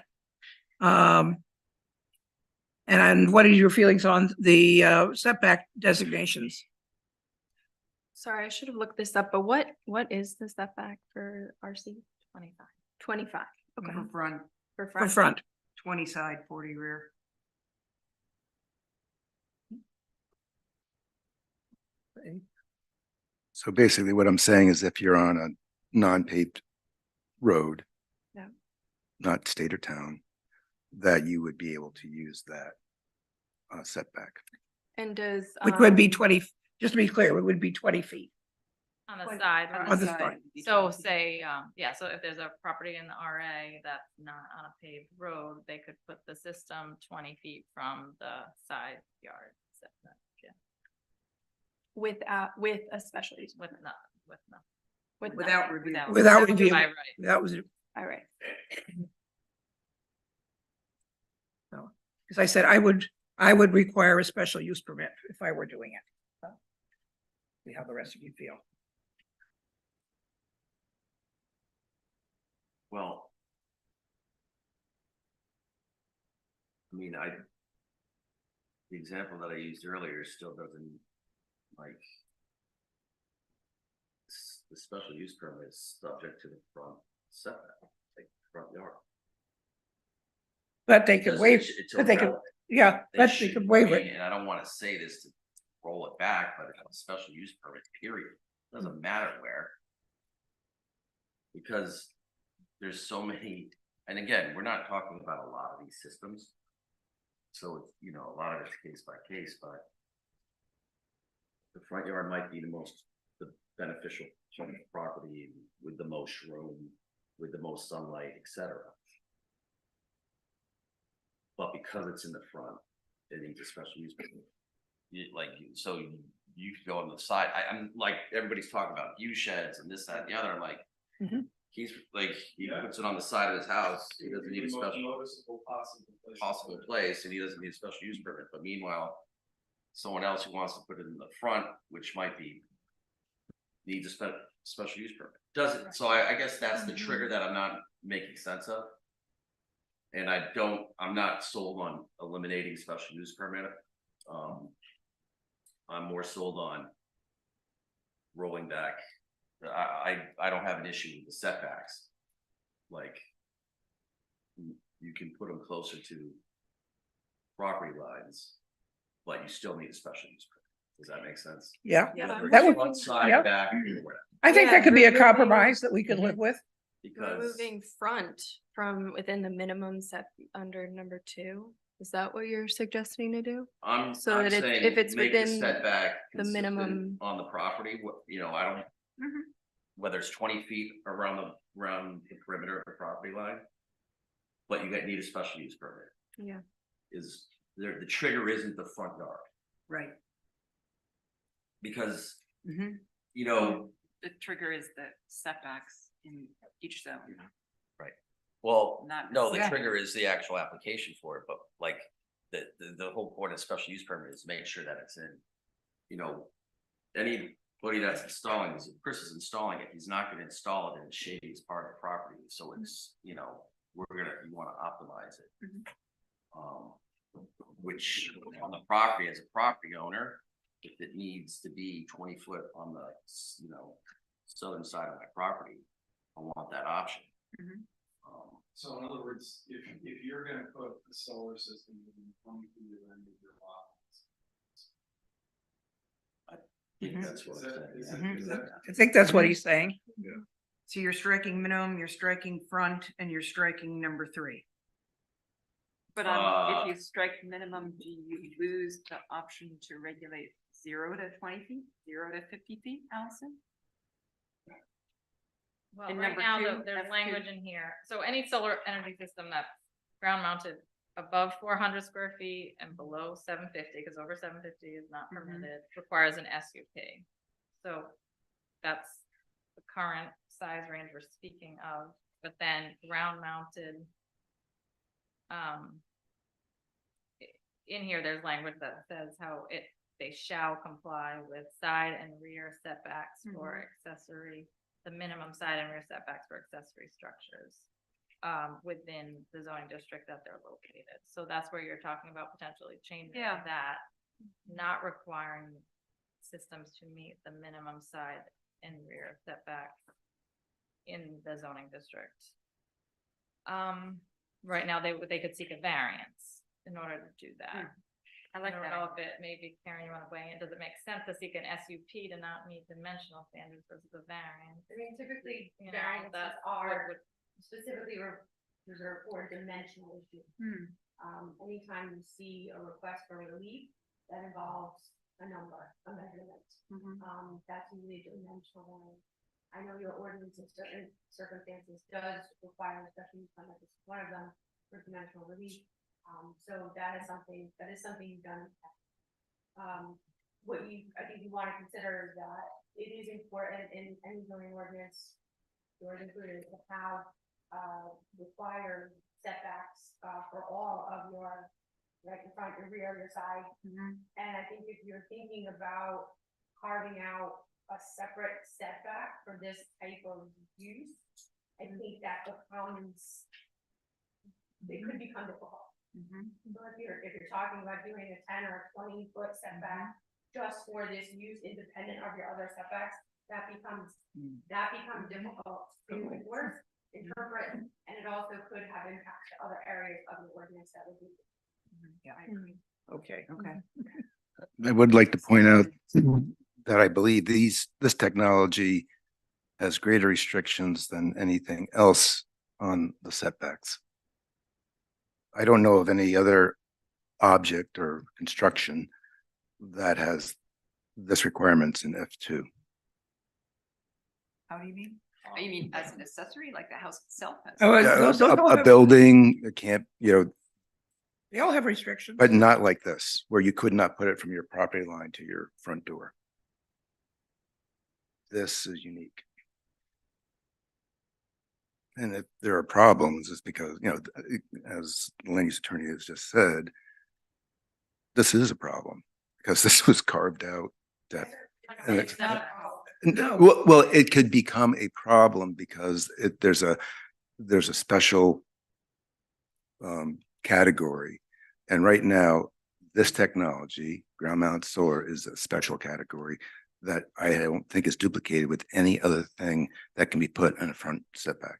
And what are your feelings on the setback designations? Sorry, I should have looked this up, but what is the setback for RC? 25. 25, okay, For front, for For front. front, 20 side, 40 rear. So basically what I'm saying is if you're on a non-paved road, Yeah. not state or town, that you would be able to use that setback. And does. which would be um, 20, just to be clear, it would be 20 feet. On the Twenty- side. On the side. So say, yeah, so if there's a property in the RA that's not on a paved road, they could put the system 20 feet from the side yard setback, yeah, With a special use, with not, with no. Without review. Without review. By right. That was, all right. as I said, I would require a special use permit if I were doing it. See how the rest of you feel. Well. I mean, the example that I used earlier still doesn't, like. The special use permit is subject to the front setback, like front yard. But they could Because waive, it's but they could, irrelevant. yeah, but they should could waive be, it. And I don't wanna say this to roll it back, but a special use permit, period, doesn't matter where. Because there's so many, and again, we're not talking about a lot of these systems. So, it's, you know, a lot of it's case by case, but. The front yard might be the beneficial part of the property with the most room, with the most sunlight, etc. But because it's in the front, it needs a special use permit. So you could go on the side, I'm like, everybody's talking about view sheds and this, that, and the other, I'm like. Mhm. He's like, he Yeah. puts it on the side of his house, he doesn't need a The most special noticeable possible place, and he doesn't need a special use permit, but meanwhile. Someone else who wants to put it in the front, which might be. Needs a special use permit, doesn't, so I guess that's the trigger that I'm not making sense of. And I'm not sold on eliminating special use permit. I'm more sold on. Rolling back, I don't have an issue with the setbacks. Like. You can put them closer to. Property lines. But you still need a special use permit, does that make sense? Yeah, Yeah. Whether That it's would- front, side, yeah. back, or whatever, I think Yeah, that could be a removing- compromise that we could live with. because. Removing front from within the minimum set under number 2, is that what you're suggesting to do? I'm So that if saying it's make the within setback the consistent minimum- on the property, I don't. Mhm. Whether it's 20 feet around the perimeter of the property line. But need a special use permit, Yeah, is the trigger isn't the front yard, Right. because, Mhm. The trigger is the setbacks in each zone. well, Not no, the necessarily. trigger is the actual application for it, but like. The whole point of special use permit is making sure that it's in, any What that's installing is, if Chris is installing it, he's not gonna install it in the shadiest part of the property, so it's, you wanna optimize it. Which on the property, as a property owner, if it needs to be 20 foot on the, southern side of my property, I want that option. So in other words, if you're gonna put a solar system within 20 feet of any of your lot. I think that's what I'm saying. Is that? I think that's what he's saying. So you're striking minimum, you're striking front, and you're striking number 3. But Uh, if you strike minimum, do you lose the option to regulate 0 to 20 feet, 0 to 50 feet, Allison? Well, And right number now, two, there's F2. language in here. So any solar energy system that's ground mounted above 400 square feet and below 750, because over 750 is not permitted, requires an SUP. So that's the current size range we're speaking of, but then ground mounted. In here, there's language that says how they shall comply with side and rear setbacks for accessory, the minimum side and rear setbacks for accessory structures within the zoning district that they're located. So that's where you're talking about potentially changing Yeah. that, not requiring systems to meet the minimum side and rear setbacks in the zoning district. Right now, they could seek a variance in order to do that. I like don't that. know if it, maybe Karen, you wanna weigh in, does it make sense to seek an SUP to not meet dimensional standards versus a variance? I mean, typically, You know, variances that's are would- specifically reserved for dimensional issues. Anytime you see a request for relief that involves a number, a measurement, that's usually dimensional variance. I know your ordinance in certain circumstances does require, especially some of this, one of them, for dimensional relief. So that is something you've done. What I think you want to consider is that it is important in any zoning ordinance, yours included, to have required setbacks for all of your, right, in front, your rear, your side. And I think if you're thinking about carving out a separate setback for this type of use, I think that becomes, it could become difficult. So if you're talking about doing a 10 or 20 foot setback just for this use independent of your other setbacks, that becomes difficult to enforce, interpret, and it also could have impact to other areas of the ordinance that would be. Yeah, I agree. Okay. I would like to point out that I believe this technology has greater restrictions than anything else on the setbacks. I don't know of any other object or construction that has this requirements in F2. How do you mean? Oh, you mean as an accessory, like the house itself has? Oh, Yeah, those all a have- building, a camp, They all have restrictions. but not like this, where you could not put it from your property line to your front door. This is unique. And if there are problems, it's because, as the land use attorney has just said, this is a problem because this was carved out. And it's- No. Well, it could become a problem because there's a special category. And right now, this technology, ground mount solar, is a special category that I don't think is duplicated with any other thing that can be put in a front setback.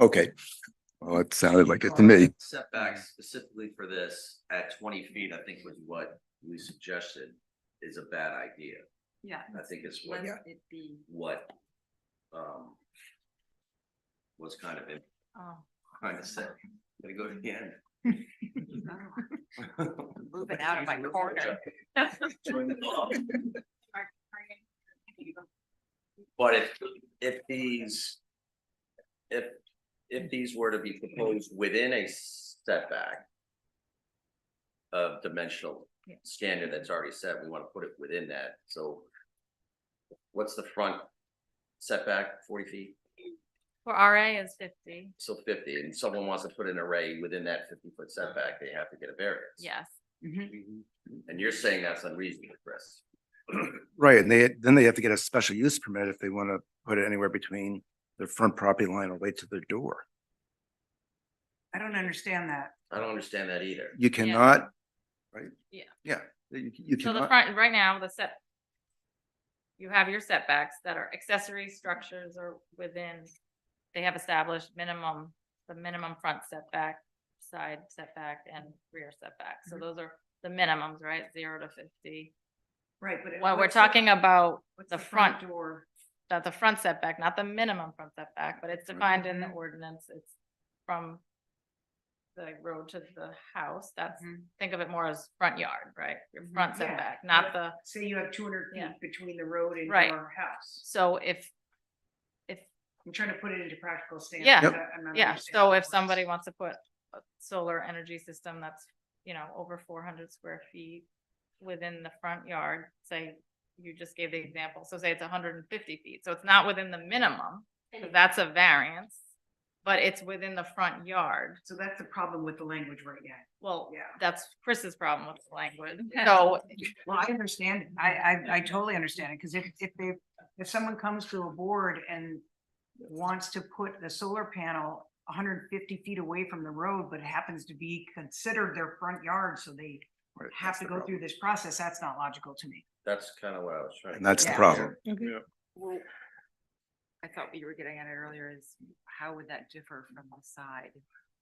Okay, well, it sounded like it to me. Setbacks specifically for this at 20 feet, I think was what we suggested is a bad idea. Yeah. I think it's what, Let it be. Was kind of Oh. trying to say. Gonna go to the end. Moving out of my corner. But if these were to be proposed within a setback of dimensional standard that's already set, we want to put it within that, so what's the front setback, 40 feet? For RA is 50, So 50, and someone wants to put an array within that 50-foot setback, they have to get a variance. yes. And you're saying that's unreasonable, Chris? Right, and then they have to get a special use permit if they want to put it anywhere between their front property line all the way to their door. I don't understand that. I don't understand that either. You cannot, right? Yeah. Yeah, you So the cannot, front, right now, you have your setbacks that are accessory structures or within, they have established the minimum front setback, side setback and rear setback. So those are the minimums, right? 0 to 50. Right, but. Well, we're what's the- talking about what's the front door? the front setback, not the minimum front setback, but it's defined in the ordinance. It's from the road to the house. That's, think of it more as front yard, right? Your front Yeah. setback, not the, Say you have 200 Yeah. feet between the road and Right. your house. so if, I'm trying to put it into practical standards. Yeah. Yep. I'm not yeah, understanding so how it if works. somebody wants to put a solar energy system that's, over 400 square feet within the front yard, say, you just gave the example, so say it's 150 feet, so it's not within the minimum, because that's a variance, but it's within the front yard. So that's the problem with the language right now. Well, Yeah. that's Chris's problem with the language. So, Well, I understand it. I totally understand it, because if someone comes to a board and wants to put the solar panel 150 feet away from the road, but it happens to be considered their front yard, so they Right, have that's to the go problem. through this process, that's not logical to me. That's kind of what I was trying. And that's to the get problem. here. Well, I thought what you were getting at it earlier is how would that differ from the side?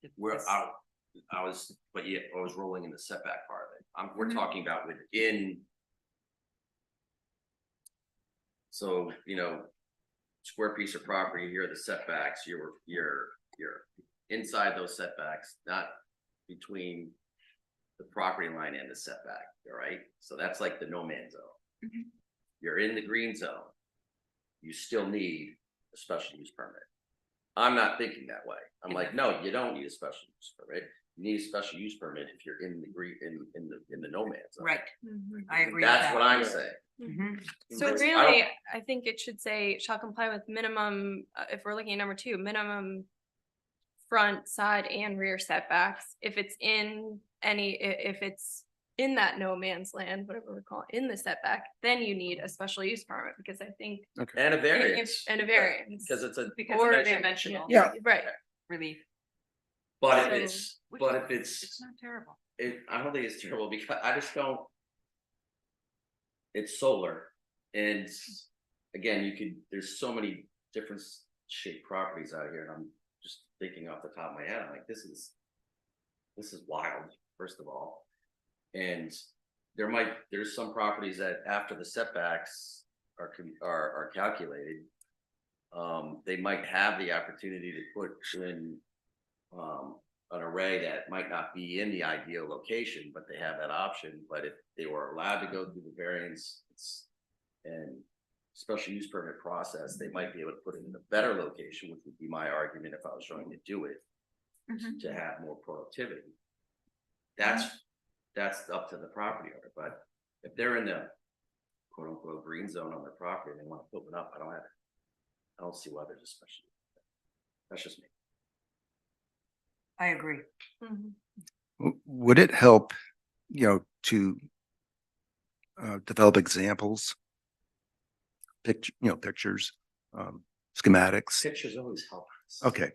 If Where this- I was, but yeah, I was rolling in the setback part of it. We're talking about within. So, square piece of property, here are the setbacks, you're inside those setbacks, not between the property line and the setback, all right? So that's like the no man zone. You're in the green zone. You still need a special use permit. I'm not thinking that way. I'm like, no, you don't need a special use permit. You need a special use permit if you're in the green, in the no man zone. Right, I agree with That's that. what I'm saying. Mhm. So It's- I really, don't- I think it should say shall comply with minimum, if we're looking at number 2, minimum front, side and rear setbacks. If it's in if it's in that no man's land, whatever we call it, in the setback, then you need a special use permit, because I think. And a variance. And a variance. Because it's a, Because Or of they- dimensional. Yeah. Right. Relief. but So- if It's not terrible. I don't think it's terrible because I just don't. It's solar and again, there's so many different shaped properties out here and I'm just thinking off the top of my head, I'm like, this is wild, first of all. And there's some properties that after the setbacks are calculated, they might have the opportunity to put in, an array that might not be in the ideal location, but they have that option. But if they were allowed to go through the variance and special use permit process, they might be able to put it in a better location, which would be my argument if I was trying to do it to have more productivity. That's up to the property owner, but if they're in the quote unquote green zone on their property and they want to put one up, I don't see why there's a special. That's just me. I agree. Would it help, to develop examples? Pictures, schematics? Pictures always help. Okay.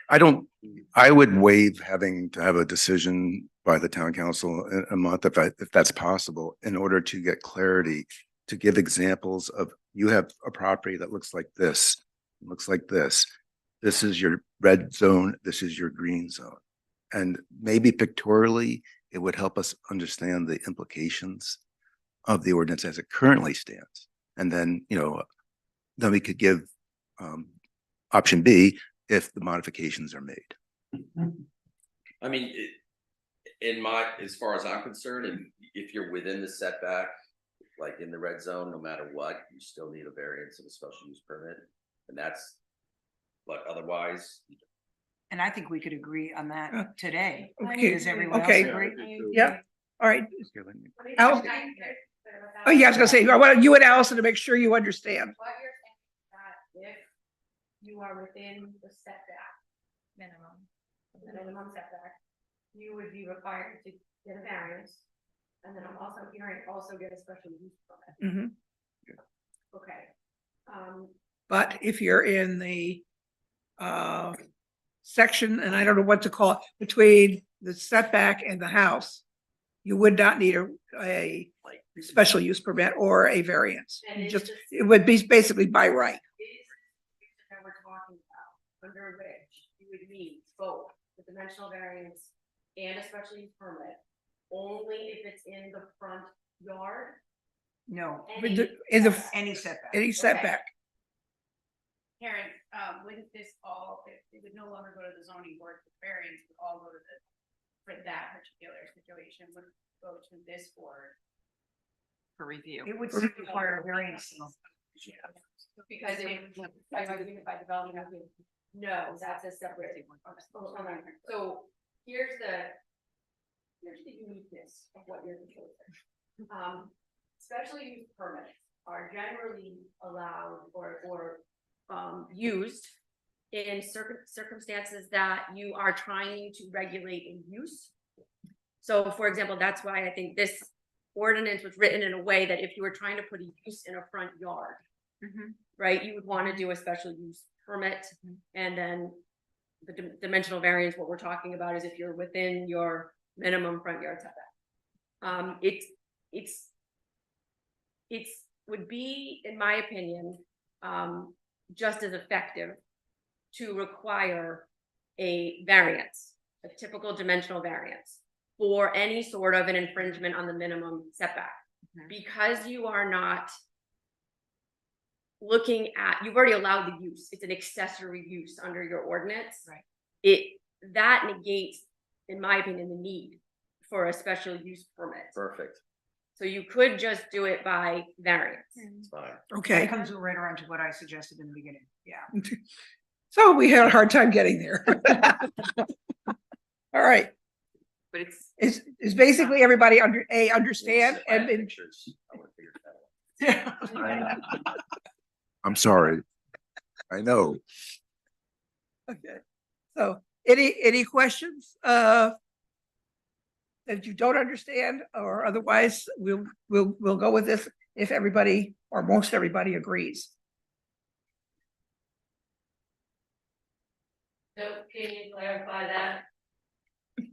I would waive having to have a decision by the town council in a month if that's possible, in order to get clarity, to give examples of, you have a property that looks like this, looks like this. This is your red zone, this is your green zone. And maybe pictorially, it would help us understand the implications of the ordinance as it currently stands. And then, then we could give option B if the modifications are made. I mean, as far as I'm concerned, and if you're within the setback, like in the red zone, no matter what, you still need a variance and a special use permit. And but otherwise, And I think we could agree on that today. Okay, Does everyone else okay. agree? Yeah, all right. What Al- is that? Oh, yeah, I was gonna say, I want you and Allison to make sure you understand. What you're saying is that if you are within the setback, the minimum setback, you would be required to get a variance. And then I'm also hearing also get a special use permit. Mhm. Okay. But if you're in the section, and I don't know what to call it, between the setback and the house, you would not need a special use permit or a variance. And You it's just, just- it would be basically by right. It is the restriction that we're talking about, under which you would need both the dimensional variance and a special use permit, only if it's in the front yard. No, In the, any setback. any setback. Karen, wouldn't this all, it would no longer go to the zoning board for variance, would all go to the, for that particular situation, would go to this board. For review. It would still require a variance. though. Because it would, by development, no, that's a separate. Hold on. So here's the uniqueness of what you're proposing. Special use permits are generally allowed or used in circumstances that you are trying to regulate a use. So for example, that's why I think this ordinance was written in a way that if you were trying to put a use in a front yard, right, you would want to do a special use permit. And then the dimensional variance, what we're talking about is if you're within your minimum front yard setback. It's would be, in my opinion, just as effective to require a variance, a typical dimensional variance for any sort of an infringement on the minimum setback. Because you are not looking at, you've already allowed the use, it's an accessory use under your ordinance. Right. That negates, in my opinion, the need for a special use permit. Perfect. So you could just do it by variance. It's fine. Okay. That comes right around to what I suggested in the beginning, yeah. So we had a hard time getting there. All right. But it's, Is basically everybody understand and been. Pictures, I would've figured that out. I'm sorry. I know. Okay, so any questions that you don't understand, or otherwise we'll go with this if everybody or most everybody agrees. So can you clarify that?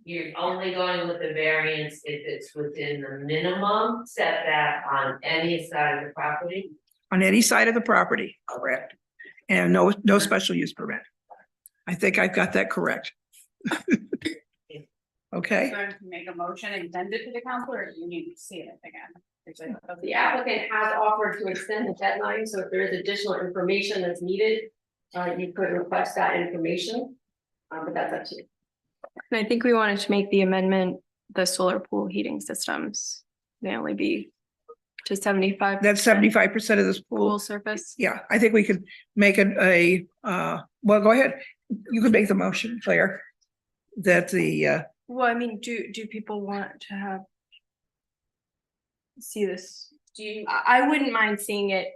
You're only going with the variance if it's within the minimum setback on any side of the property? On any side of the property, correct? And no special use permit. I think I've got that correct. Okay, Going to make a motion and send it to the council, or do you need to see it again? The applicant has offered to extend the deadline, so if there is additional information that's needed, you could request that information. But that's up to you. And I think we wanted to make the amendment, the solar pool heating systems may only be to 75. that's 75% of this Pool pool. surface. Yeah, I think we could make it well, go ahead. You could make the motion, Claire. That the, Well, I mean, do people want to have see this? Do you, I wouldn't mind seeing it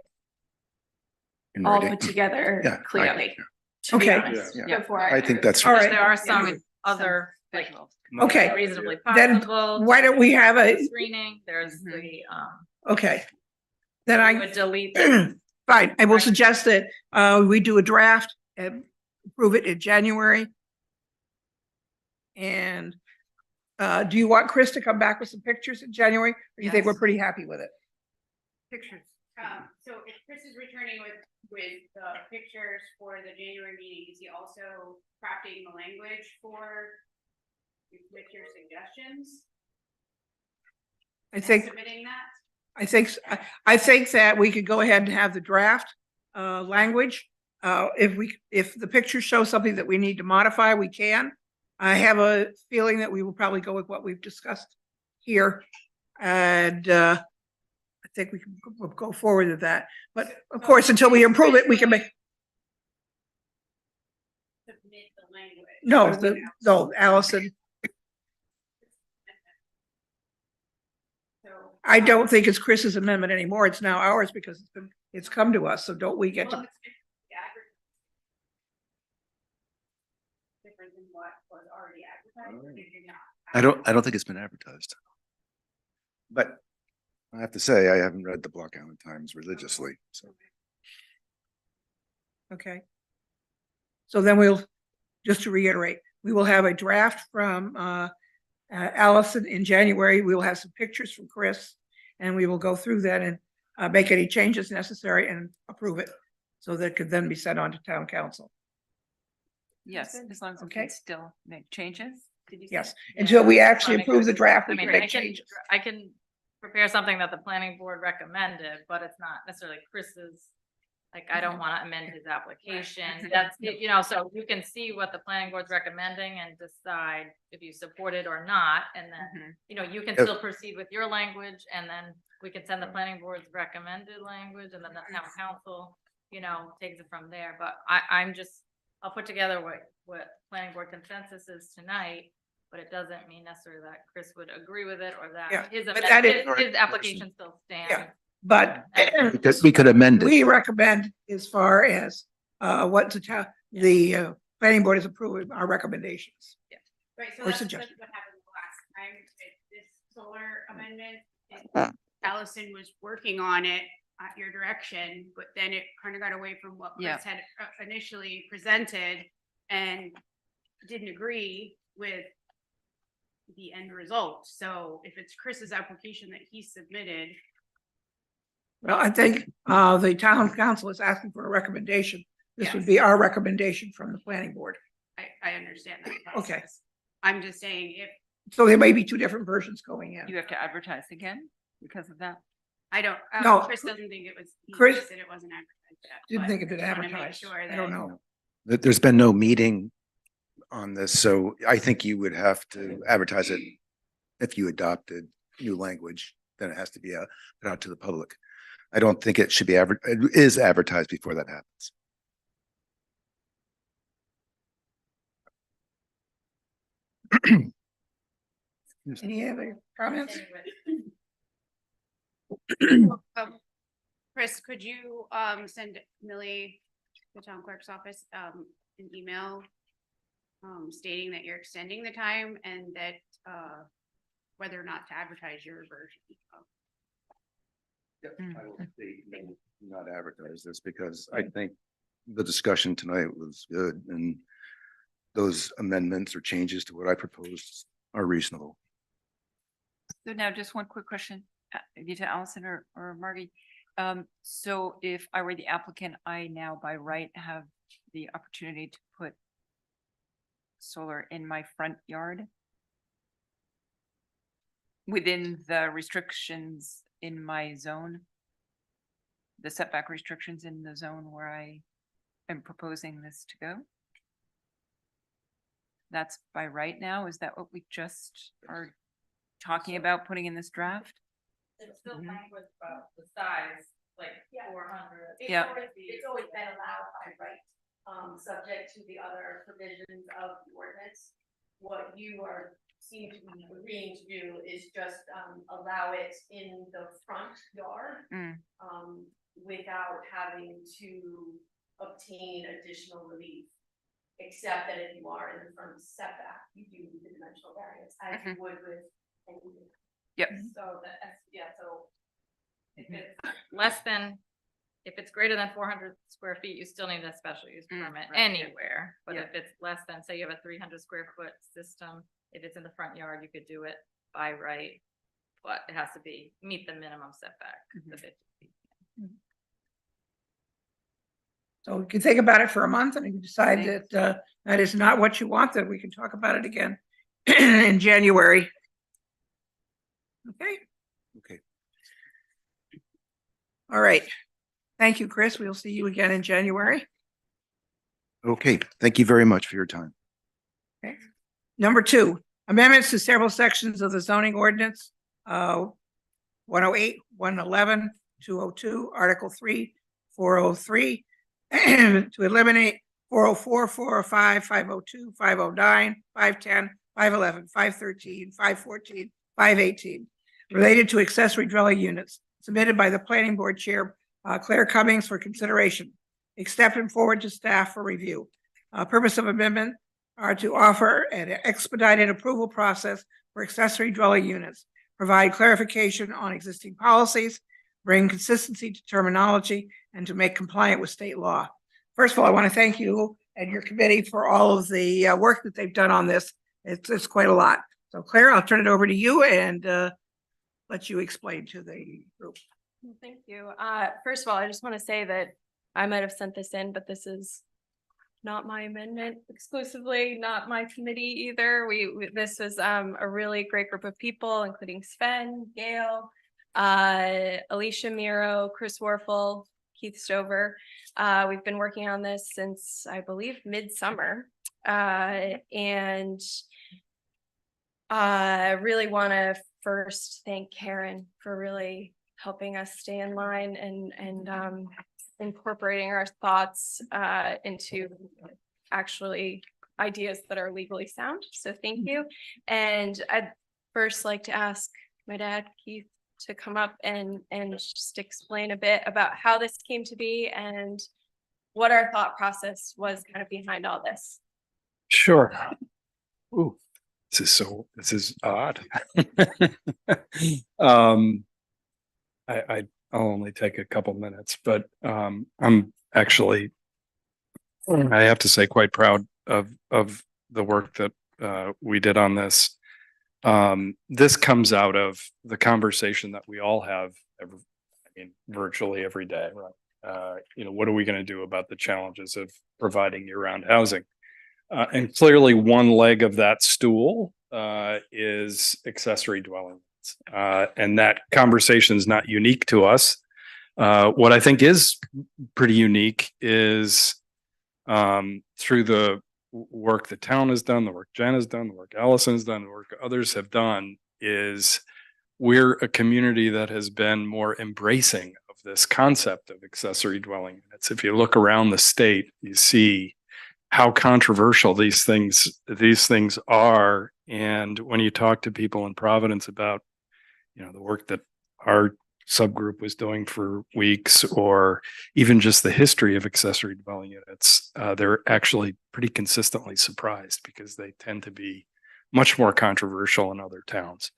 in all writing. put together Yeah, clearly. To be Okay. honest, Yeah. before I think that's. all right. There are some other, like, Okay, reasonably then possible. why don't we have a, Screening, there's the, okay. Then I I, would delete the fine, I will suggest that we do a draft and approve it in January. And do you want Chris to come back with some pictures in January? Or you think we're Yes. pretty happy with it? Pictures. So if Chris is returning with the pictures for the January meeting, is he also crafting the language with your suggestions? I and think, Submitting that? I think that we could go ahead and have the draft language. If the pictures show something that we need to modify, we can. I have a feeling that we will probably go with what we've discussed here. And I think we can go forward with that. But of course, until we improve it, we can make, Submit the language. no, Allison, So, I don't think it's Chris's amendment anymore. It's now ours because it's come to us. So don't we get well, to, it's the different than what was already advertised, or did you not? I don't think it's been advertised. But I have to say, I haven't read the Block Island Times religiously, so. Okay. So then we'll, just to reiterate, we will have a draft from Allison in January. We will have some pictures from Chris, and we will go through that and make any changes necessary and approve it. So that could then be sent on to town council. Yes, as long as we Okay. can still make changes. Did you say? Yes, until we actually Make approve the sure- draft, I we mean, can make changes. I can prepare something that the planning board recommended, but it's not necessarily Chris's. Like, I don't want to amend his application. That's, you know, so you can see what the planning board's recommending and decide if you support it or not. And then, you know, you can Yep. still proceed with your language, and then we can send the planning board's recommended language, and then the town council, you know, takes it from there. But I'm just, I'll put together what planning board consensus is tonight, but it doesn't mean necessarily that Chris would agree with it or Yeah, that his, but that is- his application still stands. But We could amend it. we recommend as far as what the planning board is approving our recommendations. Right, so Or that's suggestion. what happened last time, with this solar amendment. Allison was working on it at your direction, but then it kind of got away from what Yeah. Chris had initially presented and didn't agree with the end result. So if it's Chris's application that he submitted, Well, I think the town council is asking for a recommendation. This would Yes. be our recommendation from the planning board. I understand that Okay. process. I'm just saying if, So there may be two different versions going in. You have to advertise again because of that? I don't, No. Chris doesn't think it was, he Chris just said it wasn't advertised yet. Didn't but think it I had just wanna make advertised. sure I don't that- know. There's been no meeting on this, so I think you would have to advertise it. If you adopted new language, then it has to be put out to the public. I don't think it should be it is advertised before that happens. Any other comments? Chris, could you send Millie, the town clerk's office, an email stating that you're extending the time and that whether or not to advertise your version of. I will state, not advertise this because I think the discussion tonight was good and those amendments or changes to what I proposed are reasonable. So now just one quick question, either to Allison or Margie. So if I were the applicant, I now by right have the opportunity to put solar in my front yard within the restrictions in my zone, the setback restrictions in the zone where I am proposing this to go? That's by right now? Is that what we just are talking about putting in this draft? It's still language about the size, like Yeah. 400. Yeah. It's always been allowed by right, subject to the other provisions of the ordinance. What you seem to be agreeing to do is just, allow it in the front yard. Mm. Without having to obtain additional relief. Except that if you are in the front setback, you do need the dimensional variance as you would with anything. Yep. So that's, yeah, so. If it's Less than, if it's greater than 400 square feet, you still need a special use Mm, permit right, yeah. anywhere. But Yeah. if it's less than, say you have a 300 square foot system, if it's in the front yard, you could do it by right. But it has to meet the minimum setback, the 50 feet. So you can think about it for a month and if you decide Thanks. that that is not what you want, then we can talk about it again in January. Okay, Okay. all right. Thank you, Chris. We'll see you again in January. Okay, thank you very much for your time. Number 2, amendments to several sections of the zoning ordinance. 108, 111, 202, Article 3, 403, to eliminate 404, 405, 502, 509, 510, 511, 513, 514, 518, related to accessory dwelling units, submitted by the planning board chair, Claire Cummings, for consideration. Accept and forward to staff for review. Purpose of amendment are to offer an expedited approval process for accessory dwelling units, provide clarification on existing policies, bring consistency to terminology, and to make compliant with state law. First of all, I want to thank you and your committee for all of the work that they've done on this. It's quite a lot. So Claire, I'll turn it over to you and let you explain to the group. Well, thank you. First of all, I just want to say that I might have sent this in, but this is not my amendment exclusively, not my committee either. This was a really great group of people, including Sven, Gail, Alicia Miro, Chris Warfel, Keith Stover. We've been working on this since, I believe, midsummer. And I really want to first thank Karen for really helping us stay in line and incorporating our thoughts into actually ideas that are legally sound. So thank you. And I'd first like to ask my dad, Keith, to come up and just explain a bit about how this came to be and what our thought process was kind of behind all this. Sure. Ooh, this is odd. I'll only take a couple minutes, but I'm actually, I have to say, quite proud of the work that we did on this. This comes out of the conversation that we all have virtually every day, right? What are we going to do about the challenges of providing year-round housing? And clearly one leg of that stool is accessory dwelling units. And that conversation is not unique to us. What I think is pretty unique is through the work the town has done, the work Jen has done, the work Allison's done, the work others have done, is we're a community that has been more embracing of this concept of accessory dwelling units. If you look around the state, you see how controversial these things are. And when you talk to people in Providence about, the work that our subgroup was doing for weeks, or even just the history of accessory dwelling units, they're actually pretty consistently surprised because they tend to be much more controversial in other towns.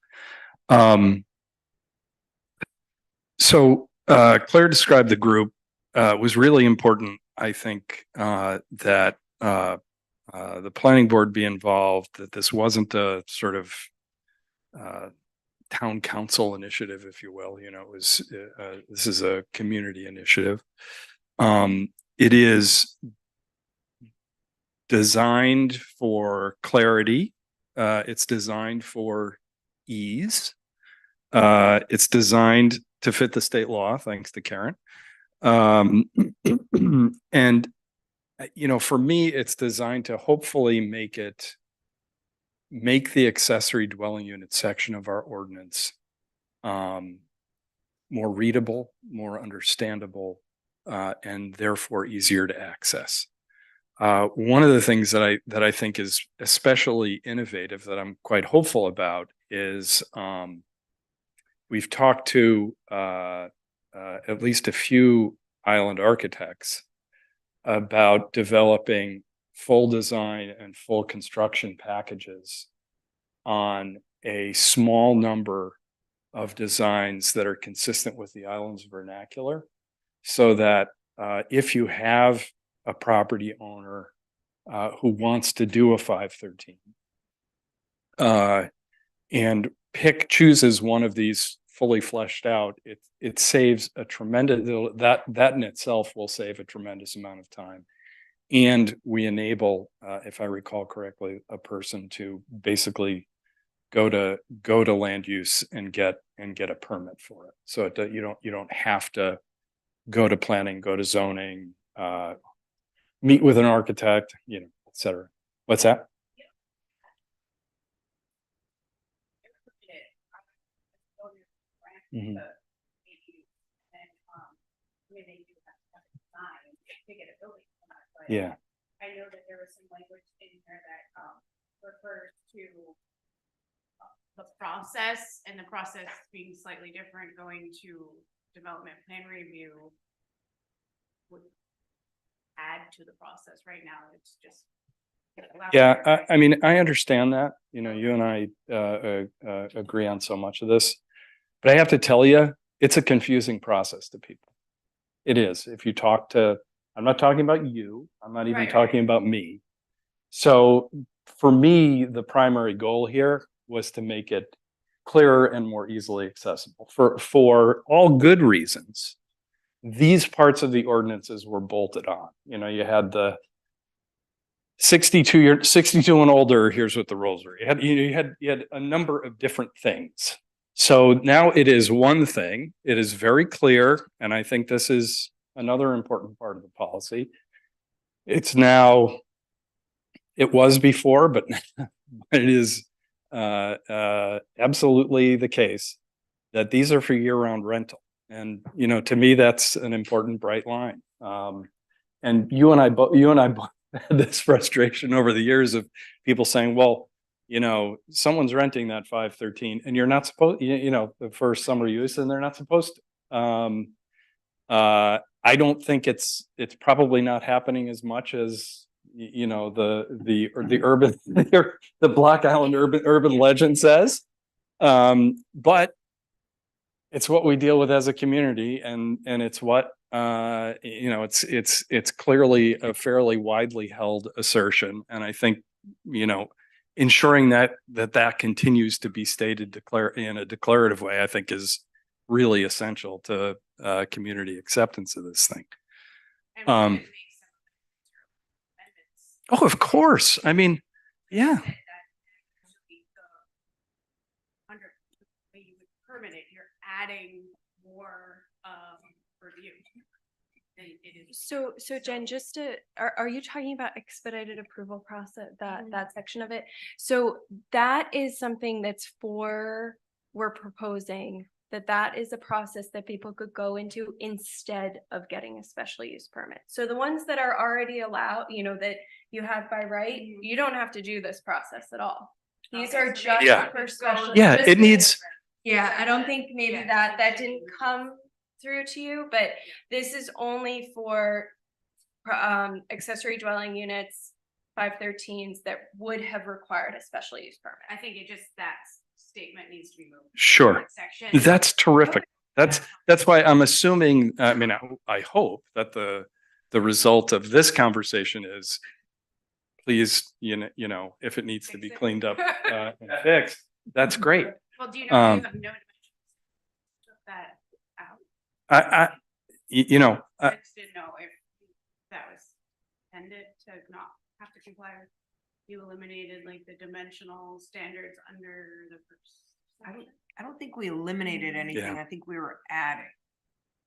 So Claire described the group. It was really important, I think, that the planning board be involved, that this wasn't a sort of town council initiative, if you will. It was this is a community initiative. It is designed for clarity. It's designed for ease. It's designed to fit the state law, thanks to Karen. And for me, it's designed to hopefully make the accessory dwelling unit section of our ordinance more readable, more understandable, and therefore easier to access. One of the things that I think is especially innovative, that I'm quite hopeful about, is we've talked to at least a few island architects about developing full design and full construction packages on a small number of designs that are consistent with the island's vernacular, so that if you have a property owner who wants to do a 513 and chooses one of these fully fleshed out, it saves a tremendous, that in itself will save a tremendous amount of time. And we enable, if I recall correctly, a person to basically go to land use and get a permit for it. So you don't have to go to planning, go to zoning, meet with an architect, et cetera. What's that? Mm-hmm. Yeah. I know that there was some language in here that refers to the process, and the process being slightly different, going to development plan review would add to the process. Right now, it's just Yeah, I mean, I understand that, you know, you and I agree on so much of this. But I have to tell you, it's a confusing process to people. It is. If you talk to, I'm not talking about you, I'm not even Right, talking about me. So for me, the primary goal here was to make it clearer and more easily accessible for all good reasons. These parts of the ordinances were bolted on. You know, you had the 62 and older, here's what the rules were. You had a number of different things. So now it is one thing. It is very clear, and I think this is another important part of the policy. It's now, it was before, but it is absolutely the case that these are for year-round rental. And, you know, to me, that's an important bright line. And you and I both had this frustration over the years of people saying, well, you know, someone's renting that 513 and you're not supposed, you know, for summer use, and they're not supposed to. I don't think it's probably not happening as much as, you know, the urban, the Block Island urban legend says. But it's what we deal with as a community, and it's what, you know, it's clearly a fairly widely held assertion. And I think, you know, ensuring that continues to be stated in a declarative way, I think is really essential to community acceptance of this thing. Oh, of course. I mean, yeah. Under the way you would permit it, you're adding more review. So Jen, just to, are you talking about expedited approval process, that section of it? So that is something that's we're proposing that is a process that people could go into instead of getting a special use permit. So the ones that are already allowed, you know, that you have by right, you don't have to do this process at all. These are just Yeah. for special. Yeah, just- it needs, Yeah, I don't think maybe that didn't come through to you, but this is only for accessory dwelling units, 513s that would have required a special use permit. I think it just, that statement needs to be moved. Sure. That section. That's terrific. That's why I'm assuming, I mean, I hope that the result of this conversation is, please, you know, if it needs to be cleaned up and fixed, that's great. Well, do you know, you have no dimensions? Took that out. You know, I just didn't know if that was intended to not have to comply with. You eliminated like the dimensional standards under the first. I don't think we eliminated anything. Yeah. I think we were adding.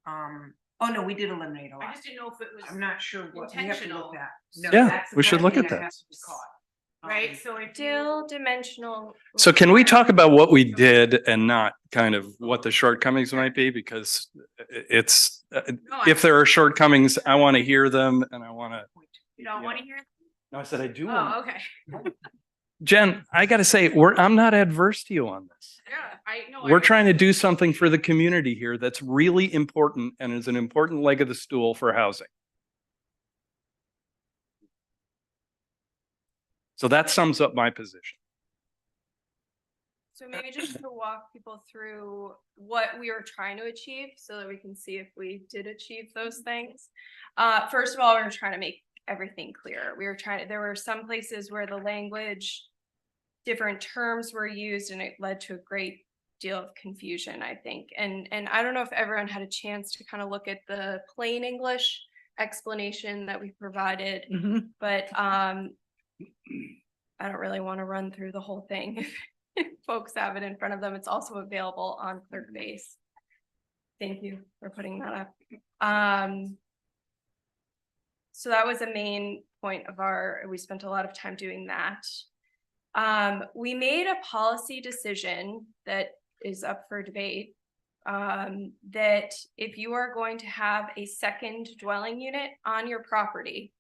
Oh no, we did eliminate a I lot. just didn't know if it was. I'm not sure what we have to look at. No, Yeah, that's the we should kind of look thing at that. has to be caught. Right, so if Still dimensional. so can we talk about what we did and not kind of what the shortcomings might be? Because it's, if there are shortcomings, I want to hear them, and I want to. you don't want to hear. No, I said I do. Oh, okay. Jen, I got to say, I'm not adverse to you on this. Yeah, I know. We're trying to do something for the community here that's really important and is an important leg of the stool for housing. So that sums up my position. So maybe just to walk people through what we were trying to achieve so that we can see if we did achieve those things. First of all, we were trying to make everything clear. There were some places where the language, different terms were used, and it led to a great deal of confusion, I think. And I don't know if everyone had a chance to kind of look at the plain English explanation that we provided, but I don't really want to run through the whole thing. If folks have it in front of them, it's also available on ClerkBase. Thank you for putting that up. So that was a main point of we spent a lot of time doing that. We made a policy decision that is up for debate, that if you are going to have a second dwelling unit on your property,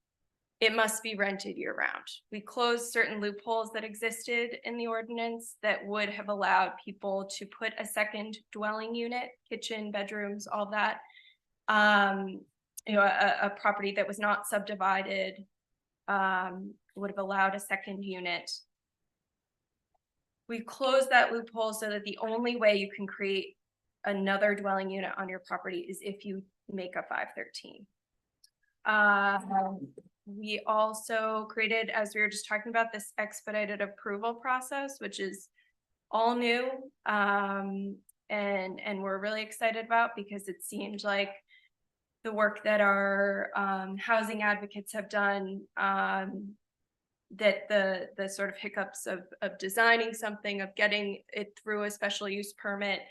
it must be rented year round. We closed certain loopholes that existed in the ordinance that would have allowed people to put a second dwelling unit, kitchen, bedrooms, all that. You know, a property that was not subdivided would have allowed a second unit. We closed that loophole so that the only way you can create another dwelling unit on your property is if you make a 513. We also created, as we were just talking about, this expedited approval process, which is all new. And we're really excited about, because it seemed like the work that our housing advocates have done, that the sort of hiccups of designing something, of getting it through a special use permit,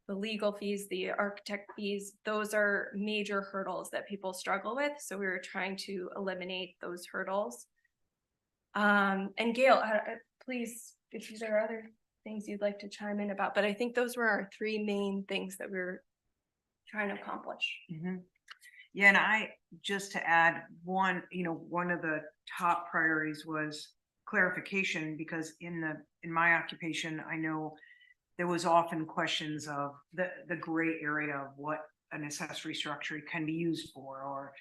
the legal fees, the architect fees, those are major hurdles that people struggle with. So we were trying to eliminate those hurdles. And Gail, please, if there are other things you'd like to chime in about, but I think those were our three main things that we were trying to accomplish. Yeah, and I, just to add one, one of the top priorities was clarification, because in my occupation, I know there was often questions of the gray area of what an accessory structure can be used for, or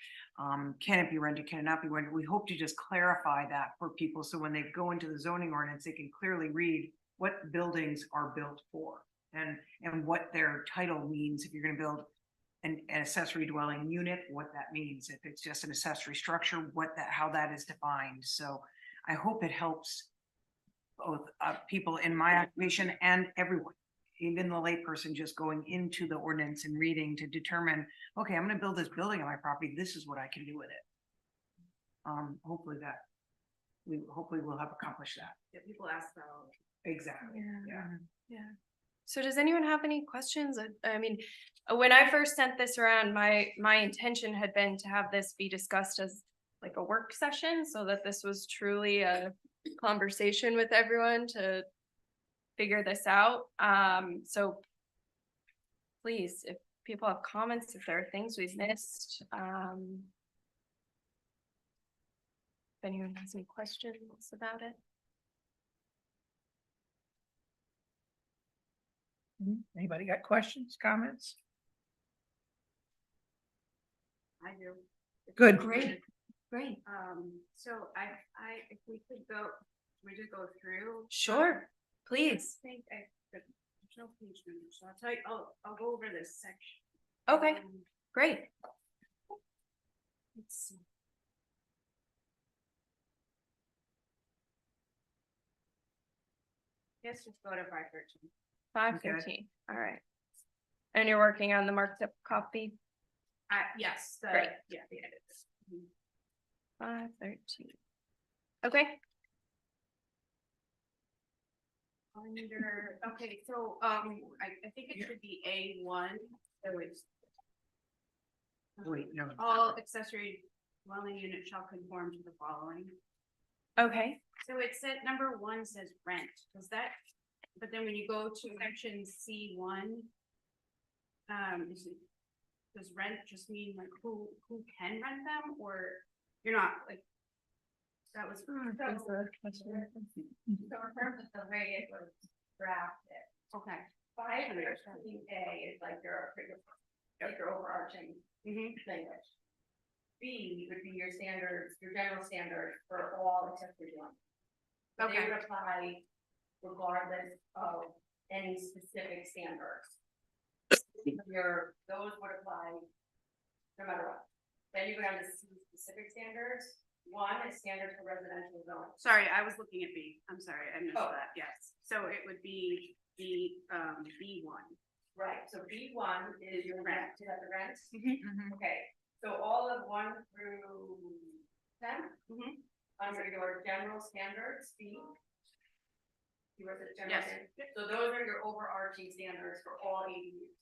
can it be rented, can it not be rented? We hope to just clarify that for people, so when they go into the zoning ordinance, they can clearly read what buildings are built for, and what their title means. If you're going to build an accessory dwelling unit, what that means. If it's just an accessory structure, how that is defined. So I hope it helps both people in my occupation and everyone, even the layperson just going into the ordinance and reading to determine, okay, I'm going to build this building on my property. This is what I can do with it. Hopefully we'll have accomplished that. Yeah, people ask about. Exactly. Yeah. So does anyone have any questions? I mean, when I first sent this around, my intention had been to have this be discussed as like a work session, so that this was truly a conversation with everyone to figure this out. So please, if people have comments, if there are things we've missed, if anyone has any questions about it. Anybody got questions, comments? I do. Good. Great. So if we could go, we just go through. Sure, please. I think there's no page number, so I'll tell you, I'll go over this section. Okay, great. Let's see. Let's just go to 513. 5:13, all right. And you're working on the marked up copy? Yes, Great. yeah, the edits. 5:13. Okay. Okay, so, I think it should be A1, so it's. Wait, no. All accessory dwelling units shall conform to the following. Okay. So it said, number 1 says rent, does that, but then when you go to section C1. Does rent just mean like who can rent them, or you're not like? That was. So in terms of the way it was drafted, Okay. 513A is like your overarching language. B would be your standards, your general standards for all accessory dwellings. So they Okay. would apply regardless of any specific standards. Those would apply no matter what. Then you go down to C specific standards. 1 is standards for residential zoning. Sorry, I was looking at B. I'm sorry, I missed Oh. that. Yes. So it would be the B1. Right, so B1 is your rent, is that the rent? Mm-hmm. Okay, so all of 1 through 10? Under your general standards, B. You were the general Yes. standards. So those are your overarching standards for all ADUs.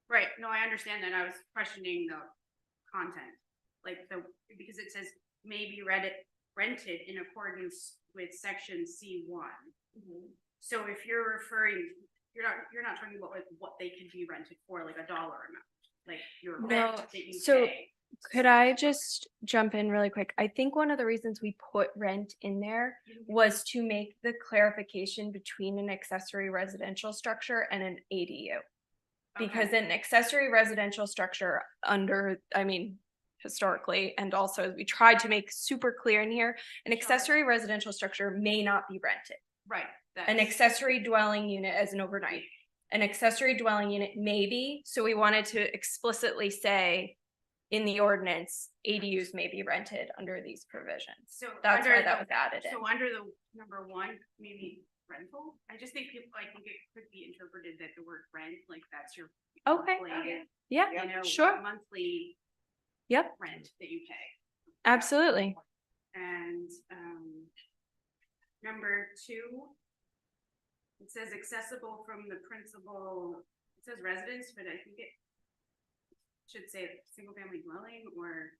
Right. No, I understand that. I was questioning the content, like because it says may be rented in accordance with section C1. So if you're referring, you're not talking about like what they can be rented for, like a dollar amount, like your No, rent that you so pay. could I just jump in really quick? I think one of the reasons we put rent in there was to make the clarification between an accessory residential structure and an ADU. Because Okay. an accessory residential structure historically, and also we tried to make super clear in here, an accessory residential structure may not be rented. Right. An that's- accessory dwelling unit as an overnight. An accessory dwelling unit may be, so we wanted to explicitly say in the ordinance, ADUs may be rented under these provisions. So That's under why that the- was added in. So under the number one, maybe rental, I just think people, I think it could be interpreted that the word rent, like that's your. Okay. monthly, Yeah, You know, sure. monthly Yep, rent that you pay. absolutely. And, number two. It says accessible from the principal, it says residence, but I think it. Should say single family dwelling or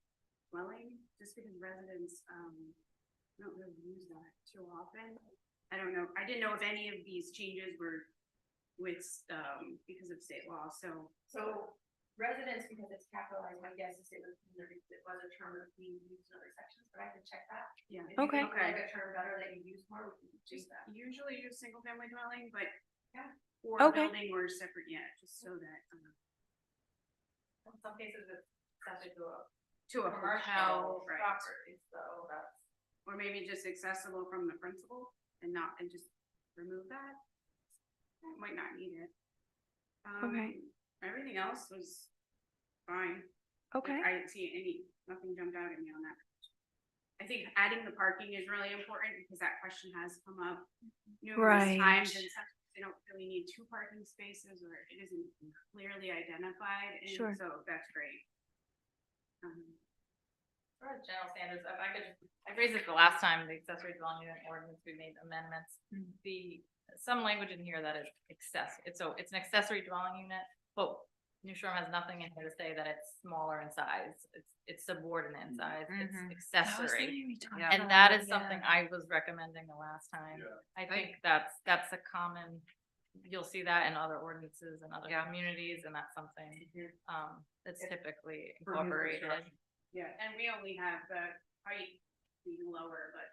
dwelling, just because residents, don't really use that too often. I don't know, I didn't know if any of these changes were with, because of state law, so. So residence, because it's capitalized, my guess is it was a term that's being used in other sections, but I can check that. Yeah. If you Okay. think like a term better that you use more, we can choose that. Usually use single family dwelling, but. Yeah. Or Okay. building or separate, yeah, just so that, In some cases, it's subject to a to a hotel, commercial right? property, so that's. Or maybe just accessible from the principal and not, and just remove that. Might not need it. Okay. Everything else was fine. Okay. I didn't see nothing jumped out at me on that. I think adding the parking is really important because that question has come up numerous Right. times and sometimes they don't really need two parking spaces or it isn't clearly identified. And Sure. so that's great. For general standards, if I could, I raised it the last time, the accessory dwelling unit ordinance, we made amendments. Some language in here that is it's an accessory dwelling unit, but New Shore has nothing in here to say that it's smaller in size. It's subordinate in size, it's accessory. Yeah. And that is something I was recommending the last time. Yeah. I think that's a common, you'll see that in other ordinances and other Yeah. communities, and that's something, that's typically For new incorporated. construction. Yeah, and we only have the height being lower, but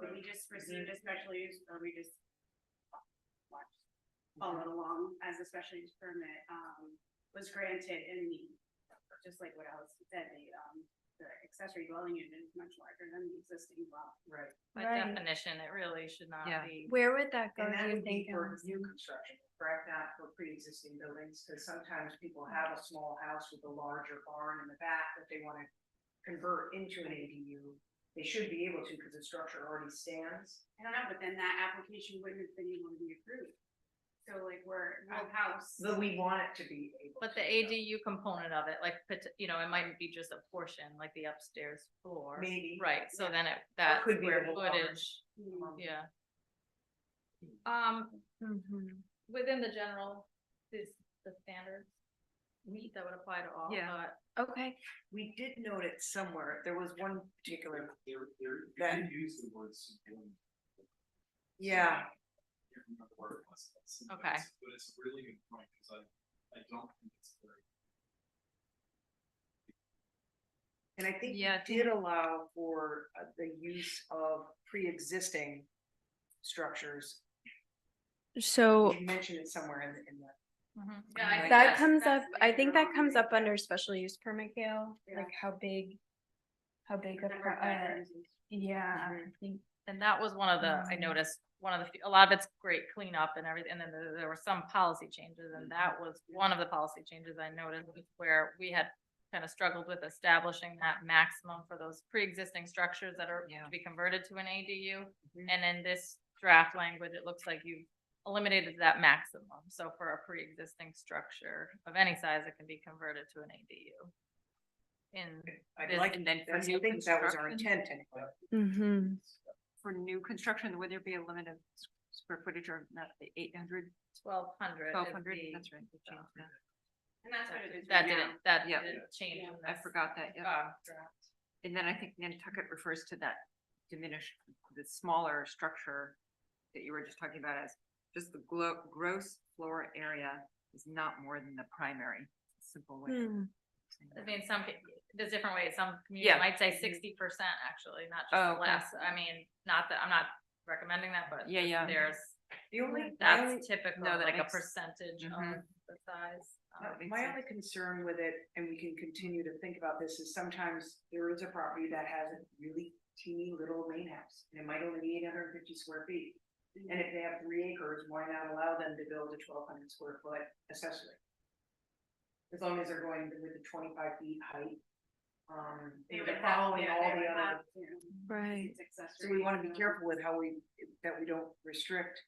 did we just received a special use or we just followed along as a special use permit, was granted in the, just like what Alice said, the accessory dwelling unit is much larger than the existing lot. Right. By Right. definition, it really should not Yeah. be. Where would that go, And that do you would be think? for Allison? new construction, correct, not for pre-existing buildings, because sometimes people have a small house with a larger barn in the back that they wanna convert into an ADU. They should be able to, because the structure already stands. I don't know, but then that application wouldn't have been able to be approved. So like we're, no house. But we want it to be able. But the to, ADU component of it, like, it might be just a portion, like the upstairs floor. Maybe. Right, so then that could be the square whole barn. footage, Hmm. yeah. Mhm. Within the general, the standards, that would apply to all, Yeah. but Okay, We did note it somewhere, there was one particular, They're, That- they use the word supporting. yeah, I can't remember where it was. Okay. But it's a really good point, because I don't think it's very. and I think Yeah, I we did allow for the use of pre-existing structures. so You mentioned it somewhere in the. Yeah, I think that comes up, that's I think that maybe comes up under special use permit, Gail, Yeah. like how big a, Number of bedrooms and- yeah, I think, And that was one of the, I noticed, a lot of it's great cleanup and everything, and then there were some policy changes, and that was one of the policy changes I noticed, where we had kind of struggled with establishing that maximum for those pre-existing structures that are Yeah. to be converted to an ADU. And in this draft language, it looks like you eliminated that maximum, so for a pre-existing structure of any size, it can be converted to an ADU. I'd This- like, and then for I new think that was our construction? intent anyway. mhm. For new construction, would there be a limit of square footage or not the 800, 1200. 1200? That's right. we changed that. And that's what it is. That right now. didn't, that Yeah. didn't change. Yeah. in I this, forgot that, yeah. draft. And then I think Nantucket refers to that diminished, the smaller structure that you were just talking about as just the gross floor area is not more than the primary, simple way. of Hmm. saying I that. mean, there's different ways, some communities Yeah. might say 60% actually, not Oh, just okay. less, I mean, not that, I'm not recommending that, but Yeah, yeah. there's, The only, that's typical, No, that like a makes- percentage of Mhm. the size. My only concern with it, and we can continue to think about this, is sometimes there is a property that has a really teeny little main house. And it might only be 850 square feet. And if they have 3 acres, why not allow them to build a 1,200 square foot accessory? As long as they're going with the 25 feet height. They They're would have, following yeah, all they the would other. have to. Right. It's accessory. So we want to be careful with how that we don't restrict.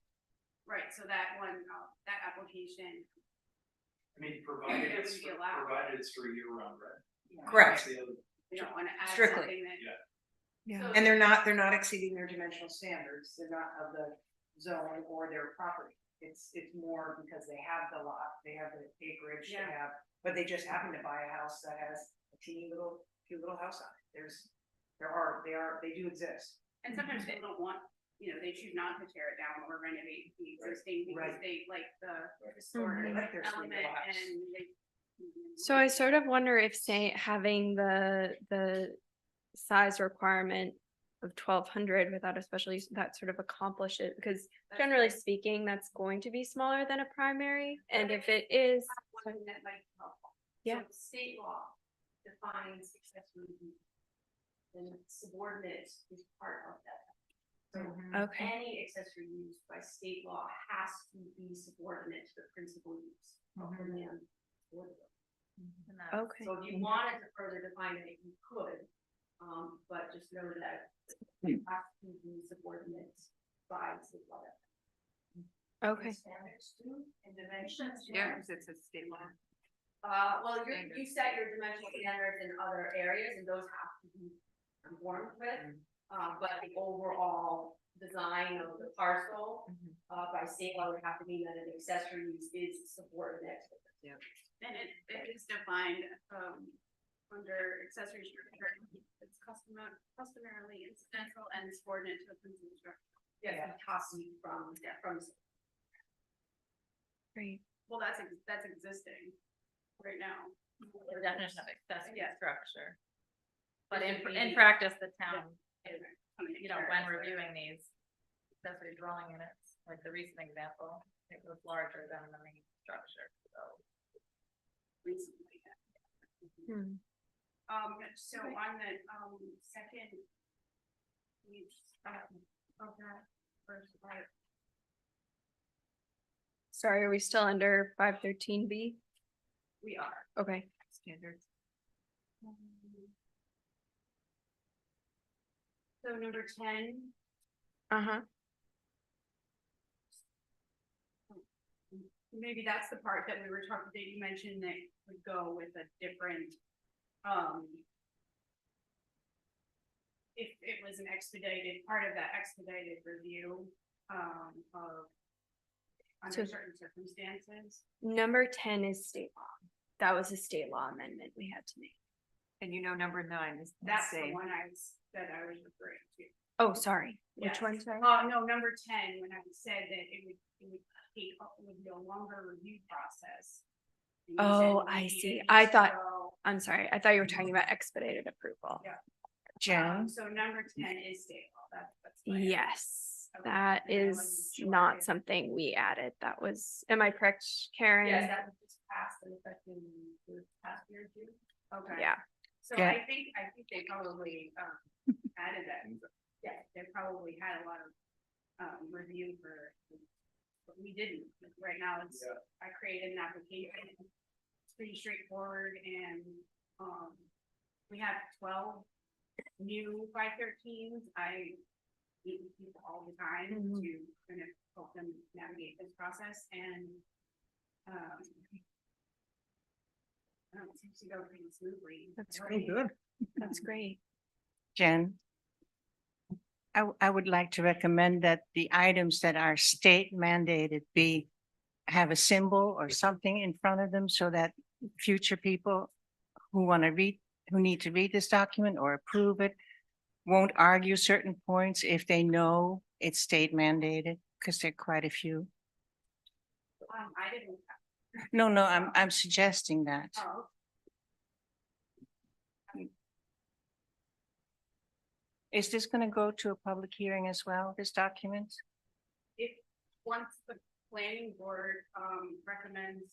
Right, so that one, that application, I mean, provided It it's, would be allowed. provided it's for year-round rent. Correct. That's the other- we don't wanna add Strictly. something that. Yeah. Yeah. And they're not exceeding their dimensional standards. They're not of the zone or their property. It's more because they have the lot, they have the acreage, they Yeah. have, but they just happen to buy a house that has a teeny little, cute little house on it. They do exist. And sometimes people don't want, they choose not to tear it down or renovate the existing because Right. they like the historic They like their sweet element little house. and they. So I sort of wonder if say having the size requirement of 1,200 without a special use, that sort of accomplish it, because generally speaking, that's going to be smaller than a primary, and if it is. One thing that might be helpful. Yeah. So state law defines accessory use. And subordinate is part of that. So Okay. any accessory use by state law has to be subordinate to the principal use of the land. or the building. And that's- Okay. So if you wanted to further define it, you could, but just know that it has to be subordinate by state law. Okay. Standards too, and dimensions. Yeah, because it's a state law. Well, you set your dimensional standards in other areas and those have to be conformed with. But the overall design of the parcel, by state law would have to be that an accessory use is subordinate. And it is defined, under accessory structure, it's customarily incidental and subordinate to the principal structure. Yes, it has to be from. Great. Well, that's existing right now. The definition of accessory Yeah. structure. But It in, would in be- practice, the town, Okay. you know, when reviewing these accessory dwelling units, like the recent example, it was larger than the main structure, so. Recently. Hmm. So on the, second. Page, of that first part. Sorry, are we still under 513B? We are. Okay. Standards. So number 10, Uh-huh. maybe that's the part that we were talking, that you mentioned that would go with a different, if it was an expedited, part of that expedited review, of under So- certain circumstances. Number 10 is state law. That was a state law amendment we had to make. And number 9 is the That's the same. one that I was referring to. Oh, sorry. Which Yes. one, sorry? No, number 10, when I said that it would be a longer review process. And you Oh, said I maybe see. it I needs to thought- go- I'm sorry. I thought you were talking about expedited approval. Yeah. Jen? So number 10 is state law, that's. my- Yes, Okay. that And I wasn't is sure not if- something we added. That was, am I correct, Karen? Yes, that was just passed in effect in the past year or two. Okay. Yeah. So Yeah. I think they probably, added that, yeah, they probably had a lot of, review for, but we didn't. Right now, it's, I created an application, it's pretty straightforward and, we have 12 new 513s. I meet with people all the time Mhm. to kind of help them navigate this process and, it seems to go pretty smoothly. That's Oh, great. good. That's great. Jen. I would like to recommend that the items that are state mandated have a symbol or something in front of them so that future people who need to read this document or approve it won't argue certain points if they know it's state mandated, because there are quite a few. I didn't. No, I'm suggesting that. Oh, Is this going to go to a public hearing as well, this document? if, once the planning board, recommends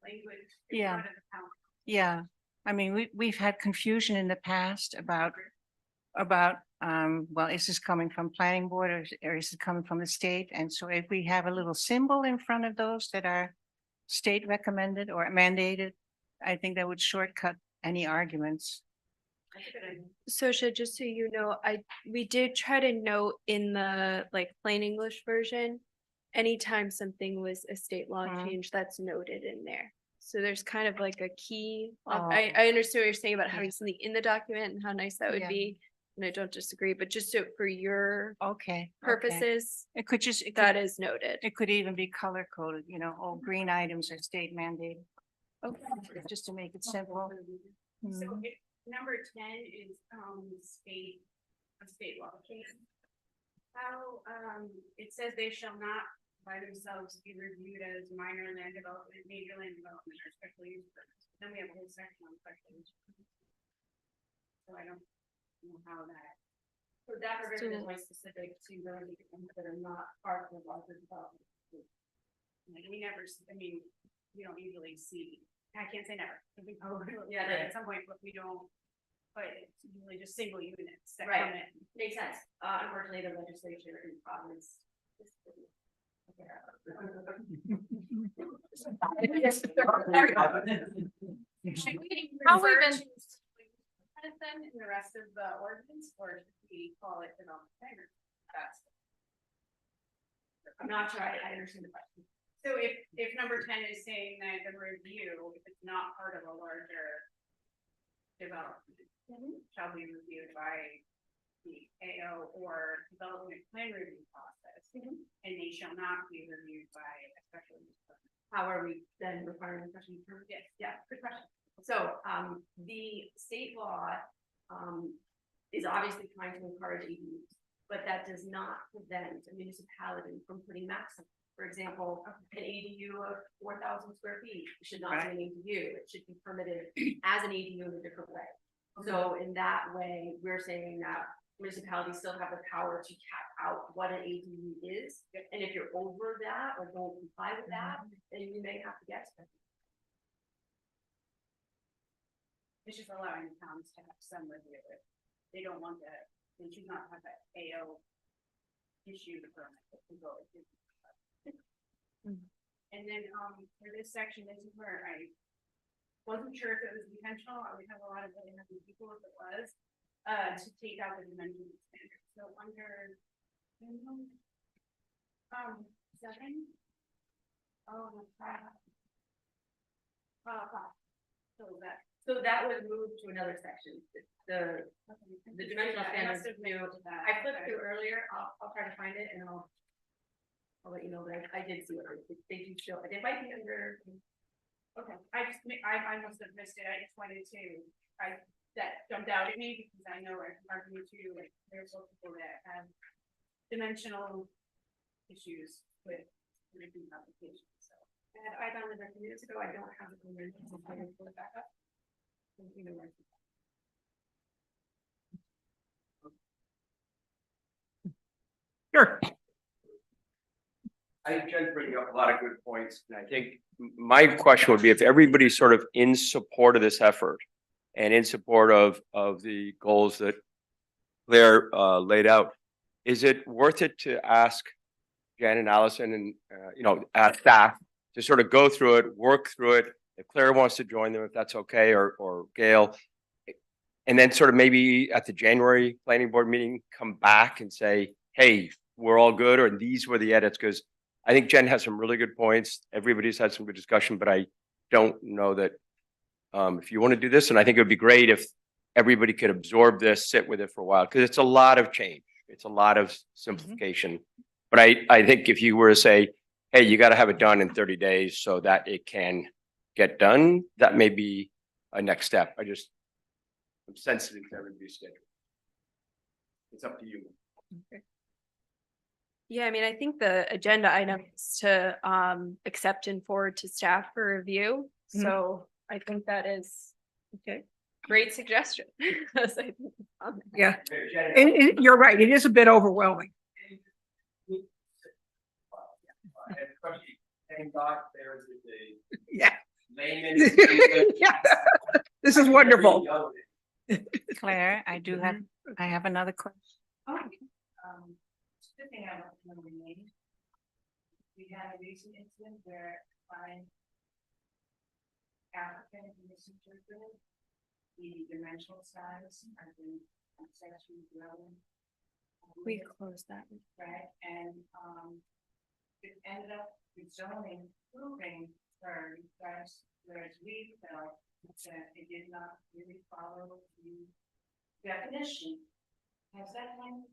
language. in Yeah. front of the town. Yeah, I mean, we've had confusion in the past about, well, is this coming from planning board or is it coming from the state? And so if we have a little symbol in front of those that are state recommended or mandated, I think that would shortcut any arguments. Sosha, just so you know, we did try to note in the like plain English version, anytime something was a state law Mhm. change, that's noted in there. So there's kind of like a key, Oh. I understand what you're saying about Yeah. having something in the document and how nice that would Yeah. be. And I don't disagree, but just so for your Okay. purposes, It could just, it that could, is noted. it could even be color coded, all green items are state mandated, Okay. just to make it simple. So Mhm. if number 10 is, a state law change. How, it says they shall not by themselves be reviewed as minor land development, major land development, or special use permits. Then we have a whole section on special use. permits. So I don't know how that. So that provision is So- more specific to those that are not part of the larger development. Like, we never, I mean, we don't usually see, I can't say never. Yeah, At some point, but we don't, but it's usually just single units that Right. come in. Makes sense. Unfortunately, the legislature in province. Should we How we refer been- to then in the rest of the ordinance, or should we call it development standard? That's. I'm not sure I understand the question. So if number 10 is saying that the review, if it's not part of a larger development, shall be reviewed by the AO or development plan review process, and they shall not be reviewed by a special use permit. How are we then requiring a special use permit? Yes, yeah, good question. So, the state law, is obviously trying to encourage ADUs, but that does not prevent a municipality from putting maximum. For example, an ADU of 4,000 square feet should not be an ADU, it should be permitted as an ADU in a different way. So in that way, we're saying that municipalities still have the power to cap out what an ADU is. And if you're over that or don't comply with that, then you may have to get special. It's just allowing the towns to have some review of it. They don't want that, they should not have that AO issue the permit. And then, for this section, this is where I wasn't sure if it was intentional, I would have a lot of really happy people if it was, to take out the dimension standard. So under. 7. Oh, five. So that was moved to another section, the dimensional standards new. I flipped through earlier, I'll try to find it and I'll let you know that I did see what they do show, it might be under. Okay, I must have missed it, I just wanted to, that jumped out at me because I know I'm arguing too, like, there's some people that have dimensional issues with making applications, so. I found it a few years ago, I don't have it in there, so I'm gonna pull it back up. You know where it's at. Sure. I think Jen's bringing up a lot of good points, and I think my question would be if everybody's sort of in support of this effort and in support of the goals that Claire laid out, is it worth it to ask Jen and Allison and ask staff to sort of go through it, work through it, if Claire wants to join them, if that's okay, or Gail, and then sort of maybe at the January planning board meeting, come back and say, hey, we're all good, or these were the edits, because I think Jen has some really good points. Everybody's had some good discussion, but I don't know that if you want to do this, and I think it would be great if everybody could absorb this, sit with it for a while, because it's a lot of change. It's a lot of simplification. But I think if you were to say, hey, you got to have it done in 30 days so that it can get done, that may be a next step. I'm sensitive to everybody's schedule. It's up to you. Yeah, I mean, I think the agenda item is to accept and forward to staff for review. Mhm. So I think that is okay. Great suggestion. Because I think it's on there. Yeah, you're right. It is a bit overwhelming. Yeah, layman's. Yeah. This is wonderful. Claire, I have another question. Good thing I want to know the name. We had a recent incident where by applicant misinterpreted the dimensional size of the accessory dwelling. We closed that. Right, and it ended up with zoning proving for guys, whereas we felt that it did not really follow the definition. Has that one?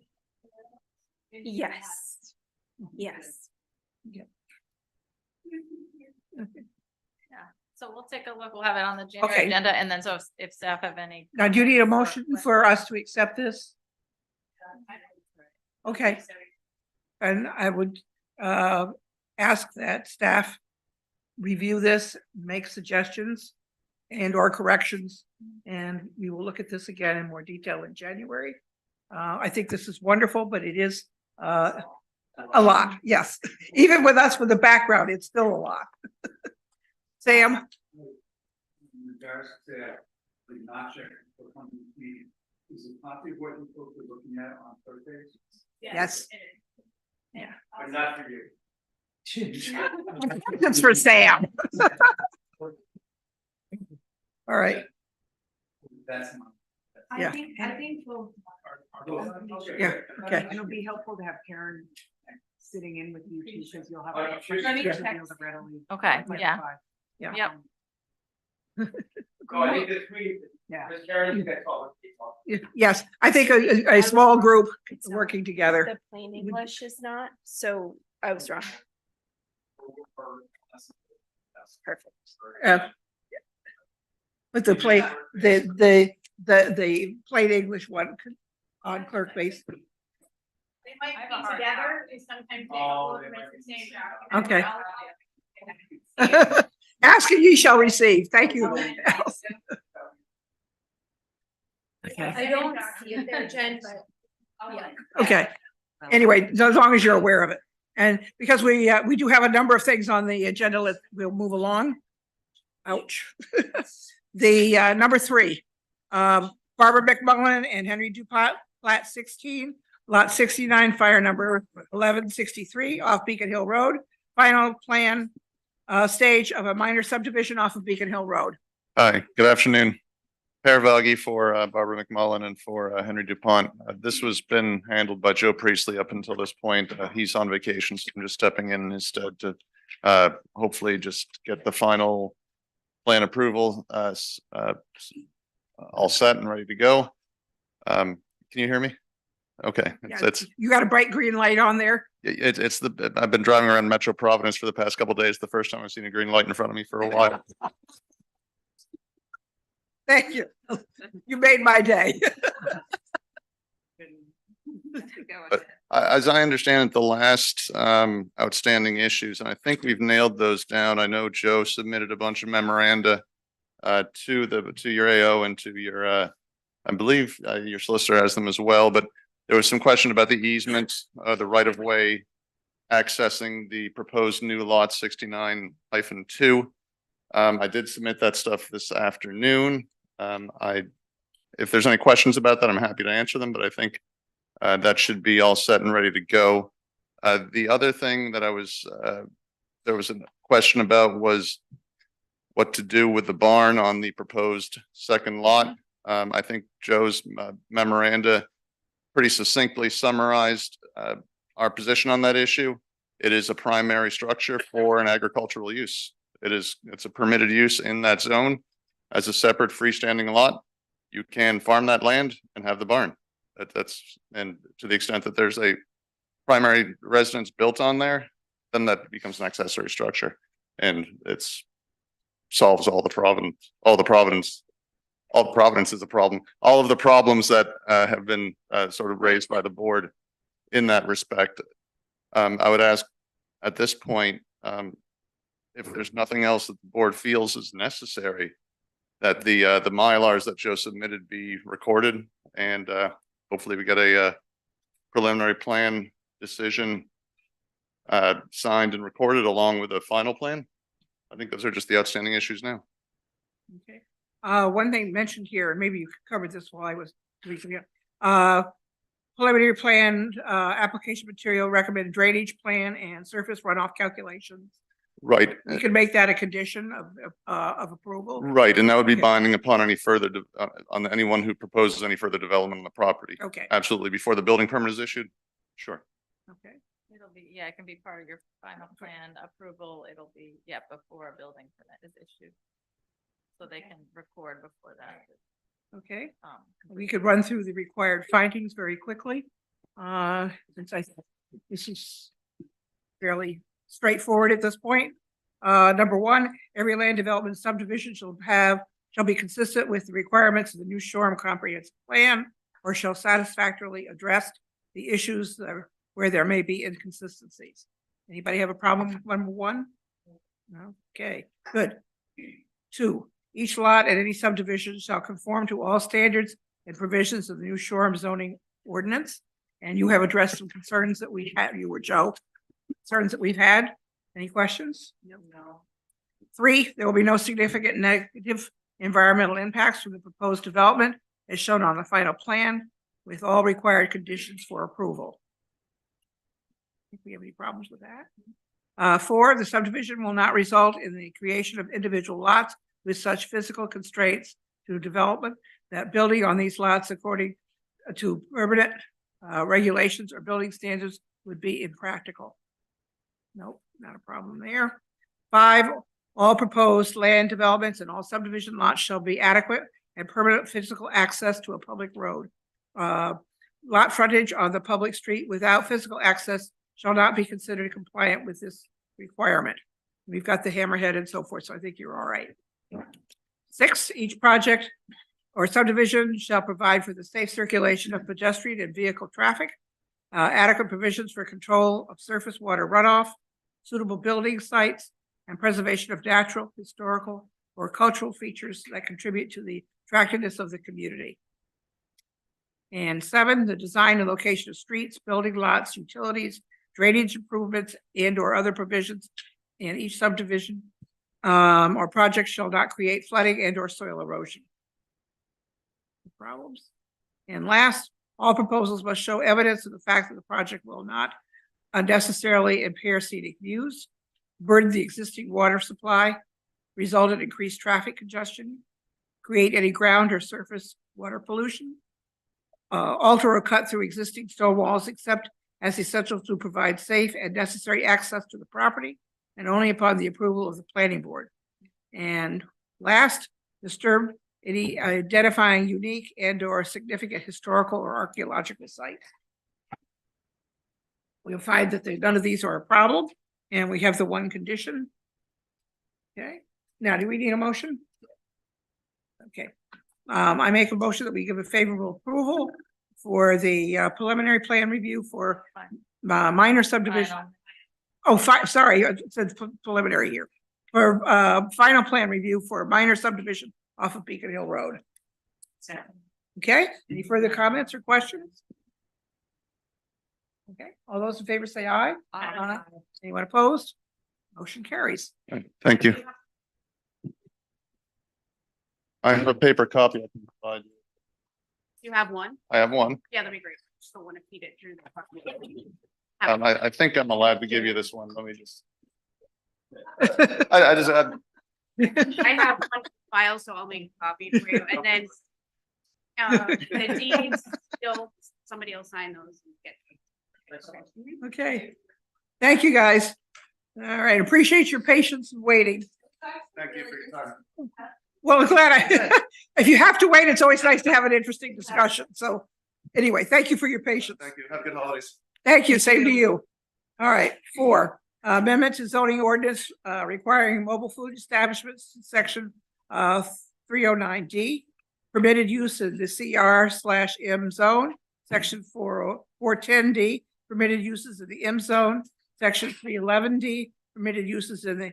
Yes. Yes. So we'll take a look. We'll have it on the January Okay. agenda, and then so if staff have any. Now, do you need a comments or motion for us to accept this? Uh, Okay. And I would ask that staff review this, make suggestions and or corrections, and we will look at this again in more detail in January. I think this is wonderful, but it is a lot, yes. Even with us with the background, it's still a lot. Sam? In regards to the not check for coming meeting, is it copy of what you're supposed to be looking at on Thursdays? Yes. Yeah. But not for you. It's for Sam. All right, That's my. Yeah. I think we'll. Yeah, okay. It'll be helpful to have Karen sitting in with you too, because you'll have. Oh, yeah, sure. She'll be Yeah. able to readily Okay, yeah. identify. Yeah. Yep. Oh, I think this week, Yeah. Ms. Karen, you got called. Yes, I think a small group working together. The plain English is not, so I was wrong. Perfect. With the plain, the plain English one on clerk base. They might I have a be hard together, and sometimes they Oh, both they make might the be same Okay. document. Ask and ye shall receive. Thank you. Okay, I don't see it there, Jen, but. Yeah. okay. Anyway, as long as you're aware of it. And because we do have a number of things on the agenda, we'll move along. Ouch. The number 3, Barbara McMullen and Henry Dupont, plat 16, lot 69, fire number 1163 off Beacon Hill Road. Final plan stage of a minor subdivision off of Beacon Hill Road. Hi, good afternoon. Per Valgi for Barbara McMullen and for Henry Dupont. This was been handled by Joe Priestley up until this point. He's on vacation, so I'm just stepping in instead to hopefully just get the final plan approval all set and ready to go. Can you hear me? Okay, it's You got a bright green light on there? it's the I've been driving around Metro Providence for the past couple of days. The first time I've seen a green light in front of me for a while. Thank you. You made my day. But as I understand it, the last outstanding issues, and I think we've nailed those down. I know Joe submitted a bunch of memoranda to your AO and to your I believe your solicitor has them as well, but there was some question about the easement, the right of way accessing the proposed new lot 69-2. I did submit that stuff this afternoon. If there's any questions about that, I'm happy to answer them, but I think that should be all set and ready to go. The other thing that there was a question about was what to do with the barn on the proposed second lot. I think Joe's memoranda pretty succinctly summarized our position on that issue. It is a primary structure for an agricultural use. It's a permitted use in that zone as a separate freestanding lot. You can farm that land and have the barn. And to the extent that there's a primary residence built on there, then that becomes an accessory structure. And solves all the Providence is a problem. All of the problems that have been sort of raised by the board in that respect. I would ask at this point, if there's nothing else that the board feels is necessary, that the Mylars that Joe submitted be recorded and hopefully we get a preliminary plan decision signed and recorded along with a final plan. I think those are just the outstanding issues now. Okay. One thing mentioned here, and maybe you covered this while I was doing some, preliminary plan, application material, recommended drainage plan and surface runoff calculations. Right. We could make that a condition of approval. Right, and that would be Okay. binding upon any further, on anyone who proposes any further development on the property. Okay, Absolutely, before the building permit is issued? Sure. okay. It'll be, yeah, it can be part of your final plan approval. It'll be, yeah, before a building permit is issued. So they can record before that. Okay, um, we could run through the required findings very quickly. Since this is fairly straightforward at this point. Number one, every land development subdivision shall be consistent with the requirements of the New Shoreham Comprehensive Plan or shall satisfactorily address the issues where there may be inconsistencies. Anybody have a problem with number one? No? Okay, good. Two, each lot at any subdivision shall conform to all standards and provisions of the New Shoreham zoning ordinance. And you have addressed some concerns that we had, you were Joe, concerns that we've had. Any questions? No. Three, there will be no significant negative environmental impacts from the proposed development as shown on the final plan with all required conditions for approval. If we have any problems with that. Four, the subdivision will not result in the creation of individual lots with such physical constraints to development that building on these lots according to permanent regulations or building standards would be impractical. Nope, not a problem there. Five, all proposed land developments and all subdivision lots shall be adequate and permanent physical access to a public road. Lot frontage on the public street without physical access shall not be considered compliant with this requirement. We've got the hammerhead and so forth, so I think you're all right. Six, each project or subdivision shall provide for the safe circulation of pedestrian and vehicle traffic, adequate provisions for control of surface water runoff, suitable building sites, and preservation of natural, historical, or cultural features that contribute to the attractiveness of the community. And seven, the design and location of streets, building lots, utilities, drainage improvements, and or other provisions in each subdivision or project shall not create flooding and or soil erosion. Problems. And last, all proposals must show evidence of the fact that the project will not unnecessarily impair scenic views, burden the existing water supply, result in increased traffic congestion, create any ground or surface water pollution, alter or cut through existing stone walls except as essential to provide safe and necessary access to the property and only upon the approval of the planning board. And last, disturb any identifying unique and or significant historical or archaeological sites. We'll find that none of these are a problem and we have the one condition. Okay, now do we need a motion? Okay, I make a motion that we give a favorable approval for the preliminary plan review for minor subdivision. Final. Oh, sorry, it said preliminary here. For final plan review for minor subdivision off of Beacon Hill Road. Okay, any further comments or questions? Okay, all those in favor say aye. Aye. Anyone opposed? Motion carries. Thank you. I have a paper copy I can provide you. You have one? I have one. Yeah, that'd be great. Still want to feed it through the. I think I'm allowed to give you this one. Let me just. I just, I have one file, so I'll make a copy for you, and then the deeds, somebody will sign those and get. Okay, thank you, guys. All right, appreciate your patience and waiting. Thank you for your time. Well, I'm glad if you have to wait, it's always nice to have an interesting discussion. So anyway, thank you for your patience. Thank you. Have good holidays. Thank you, same to you. All right, 4, amendment to zoning ordinance requiring mobile food establishments, section 309D, permitted use in the CR/M zone, section 410D, permitted uses in the M zone, section 311D, permitted uses in the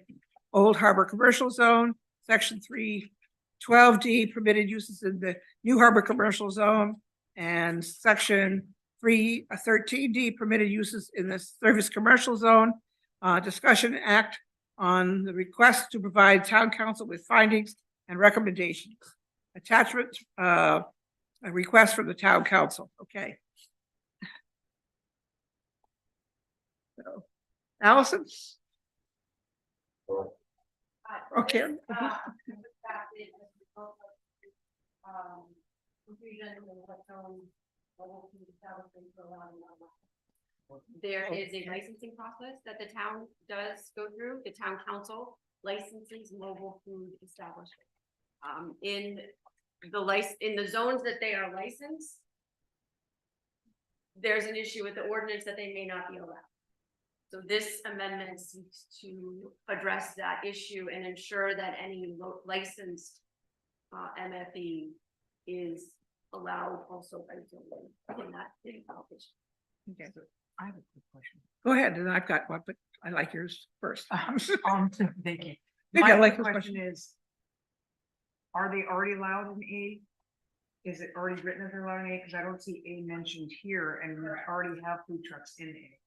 Old Harbor Commercial Zone, section 312D, permitted uses in the New Harbor Commercial Zone, and section 313D, permitted uses in the Service Commercial Zone. Discussion act on the request to provide town council with findings and recommendations. Attachment, a request from the town council, okay. So, Allison? Okay. There is a licensing process that the town does go through. The town council licenses mobile food establishments. In the zones that they are licensed, there's an issue with the ordinance that they may not be allowed. So this amendment seeks to address that issue and ensure that any licensed MFE is allowed also by zoning in that city competition. Okay. I have a quick question. Go ahead, and I've got one, but I like yours first. Thank you. Maybe I My like this question is, are they already allowed in A? Is it already written that they're allowed in A? Because I don't see A mentioned here, and we already have food trucks in A.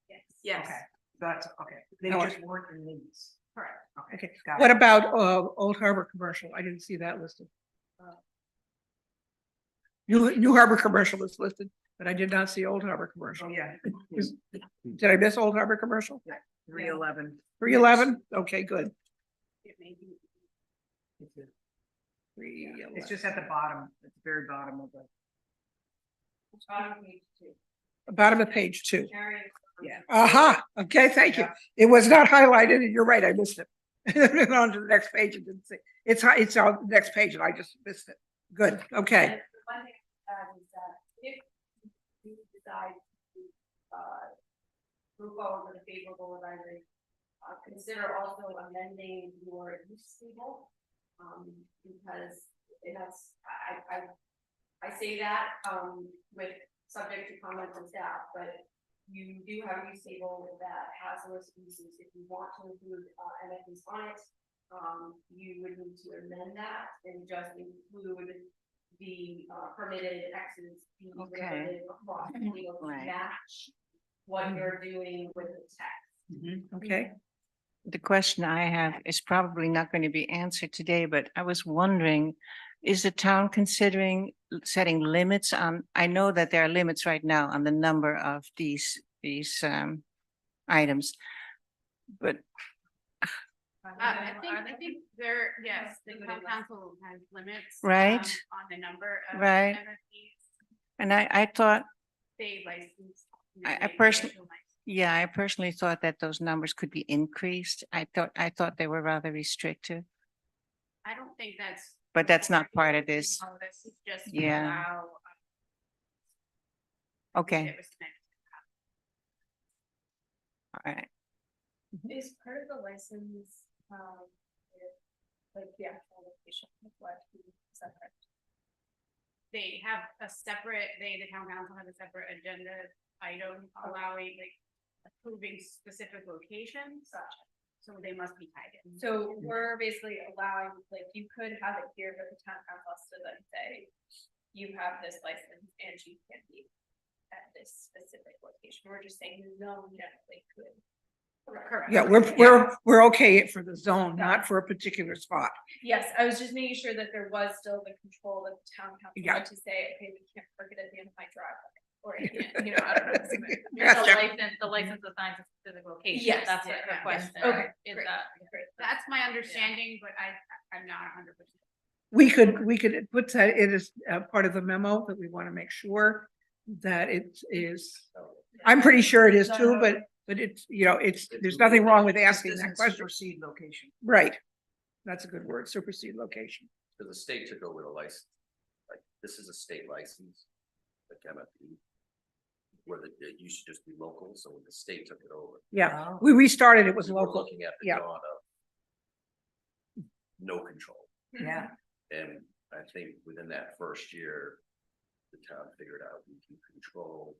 Yes. Okay, that's, okay. They No, just weren't in these. Correct. Okay, Got what it. about Old Harbor commercial? I didn't see that listed. New Harbor commercial is listed, but I did not see Old Harbor commercial. Oh, yeah. Did I miss Old Harbor commercial? 311. 311? Okay, good. It may be. It's just at the bottom, at the very bottom of the. Bottom of page 2. Yeah. Aha, okay, thank you. It was not highlighted, and you're right, I missed it. On to the next page, it didn't say, it's on the next page, and I just missed it. Good, okay. And the one thing is that if you decide to move forward with a favorable advisory, consider also amending your use table. Because that's, I say that with subject to comments and staff, but you do have a use table that has a list of uses. If you want to include MFs on it, you would need to amend that and just include the permitted X's. Okay. Across, you know, to Right. match what you're doing with the text. Okay, The question I have is probably not going to be answered today, but I was wondering, is the town considering setting limits on, I know that there are limits right now on the number of these items. But I think there, yes, the town council has limits. Right. On the number of. Right. MFPs and I thought, they license. I personally thought that those numbers could be increased. I thought they were rather restrictive. I don't think that's. But that's not part of this. No, this is just. to Yeah. allow, Okay, it was meant all right. Is part of the license, like the actual location of what is separate? They have a separate, the town council have a separate agenda item allowing, like, approving specific locations. So they must be tied in. So we're basically allowing, like, you could have it here, but the town council has to then say, you have this license and you can be at this specific location. We're just saying the zone generally could. Correct. yeah, we're okay for the zone, not for a particular spot. Yes, I was just making sure that there was still the control that the town council Yeah. had to say, okay, we can't park it at the end of my driveway. Or, you know, I don't know. The license assigns a specific location. Yes, That's yeah, what her yeah. question Okay, is great, that. great. That's my understanding, but I'm not 100%. We could put that, it is part of the memo that we want to make sure that it is, I'm pretty sure it is too, but it's, you know, there's nothing wrong with asking that question. Supersede location. Right. That's a good word, supersede location. Because the state took over the license. Like, this is a state license, like MFP. Where it used to just be local, so when the state took it over. Yeah, we restarted, it was we were local. Looking at the Yeah. dawn of no control. Yeah. And I think within that first year, the town figured out we can control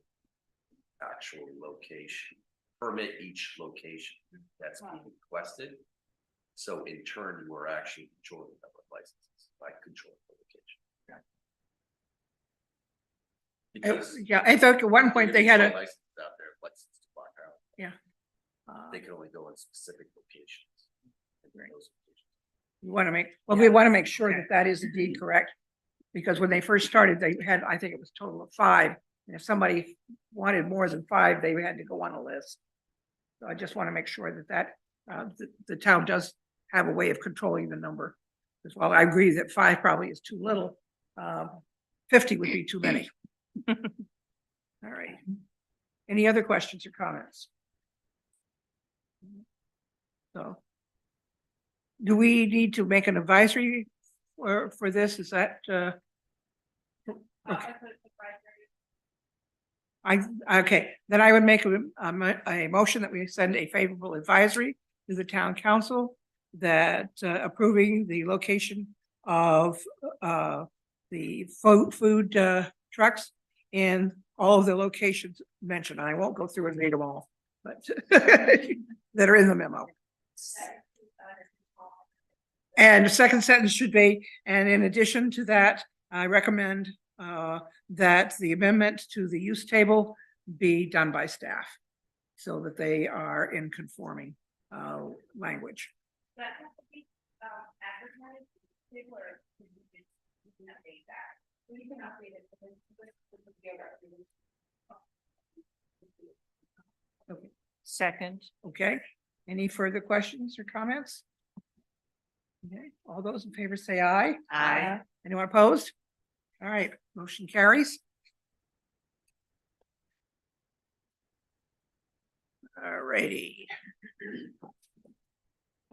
actual location, permit each location that's being requested. So in turn, you were actually controlling the number of licenses by controlling the location. Because Yeah, I thought at one point they had a, license out there, license to block out. yeah. They can only go in specific locations. You want to make, well, we want to make sure that that is indeed correct. Because when they first started, they had, I think it was a total of 5. And if somebody wanted more than 5, they had to go on a list. So I just want to make sure that the town does have a way of controlling the number. As well, I agree that 5 probably is too little. 50 would be too many. All right. Any other questions or comments? So, do we need to make an advisory for this? Is that, okay, then I would make a motion that we send a favorable advisory to the town council that approving the location of the food trucks in all of the locations mentioned. I won't go through and read them all, but that are in the memo. And the second sentence should be, and in addition to that, I recommend that the amendment to the use table be done by staff so that they are in conforming language. Okay. Second. Okay, any further questions or comments? Okay, all those in favor say aye. Aye. Anyone opposed? All right, motion carries. All righty.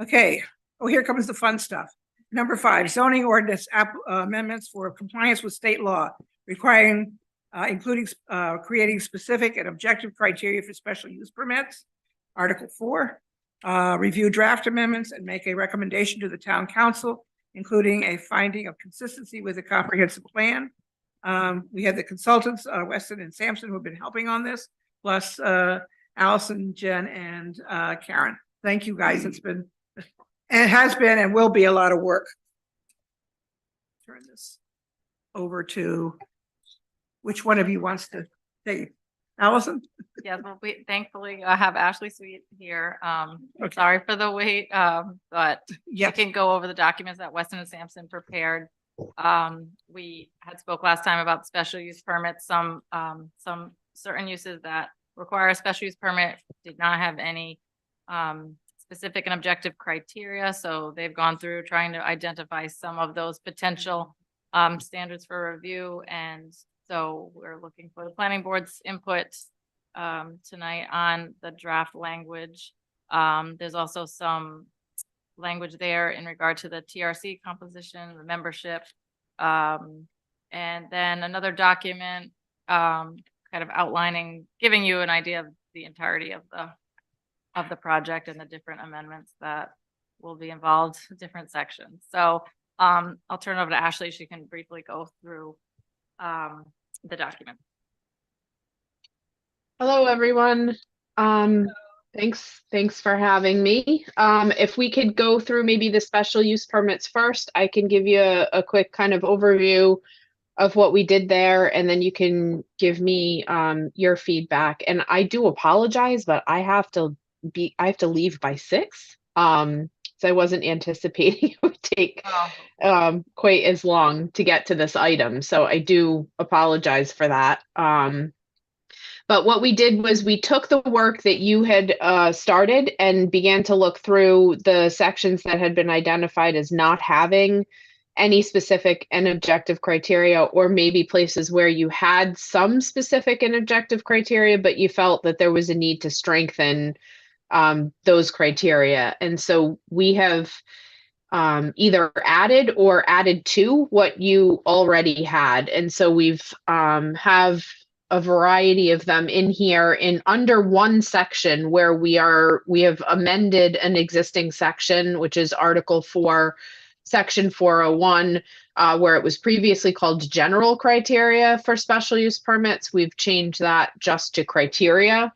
Okay, oh, here comes the fun stuff. Number 5, zoning ordinance amendments for compliance with state law requiring, including creating specific and objective criteria for special use permits. Article 4, review draft amendments and make a recommendation to the town council, including a finding of consistency with a comprehensive plan. We had the consultants, Weston and Sampson, who have been helping on this, plus Allison, Jen, and Karen. Thank you, guys. It's been, and it has been and will be a lot of work. Turn this over to which one of you wants to take? Allison? Yes, well, we thankfully have Ashley Sweet here. Okay. Sorry for the wait, but Yes. we can go over the documents that Weston and Sampson prepared. We had spoke last time about special use permits. Some certain uses that require a special use permit did not have any specific and objective criteria. So they've gone through trying to identify some of those potential standards for review. And so we're looking for the planning board's input tonight on the draft language. There's also some language there in regard to the TRC composition, the membership. And then another document kind of outlining, giving you an idea of the entirety of the project and the different amendments that will be involved, different sections. So I'll turn it over to Ashley. She can briefly go through the document. Hello, everyone. Thanks for having me. If we could go through maybe the special use permits first, I can give you a quick kind of overview of what we did there, and then you can give me your feedback. And I do apologize, but I have to leave by 6. So I wasn't anticipating it would take quite as long to get to this item. So I do apologize for that. But what we did was we took the work that you had started and began to look through the sections that had been identified as not having any specific and objective criteria, or maybe places where you had some specific and objective criteria, but you felt that there was a need to strengthen those criteria. And so we have either added or added to what you already had. And so we've have a variety of them in here in under one section where we have amended an existing section, which is Article 4, Section 401, where it was previously called general criteria for special use permits. We've changed that just to criteria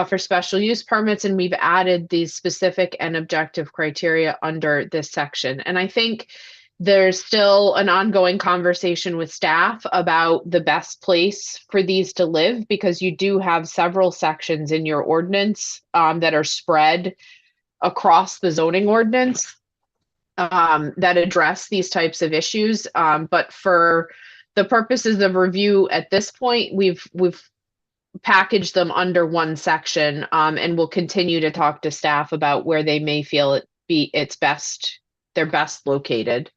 for special use permits, and we've added these specific and objective criteria under this section. And I think there's still an ongoing conversation with staff about the best place for these to live, because you do have several sections in your ordinance that are spread across the zoning ordinance that address these types of issues. But for the purposes of review at this point, we've packaged them under one section, and we'll continue to talk to staff about where they may feel they're best located.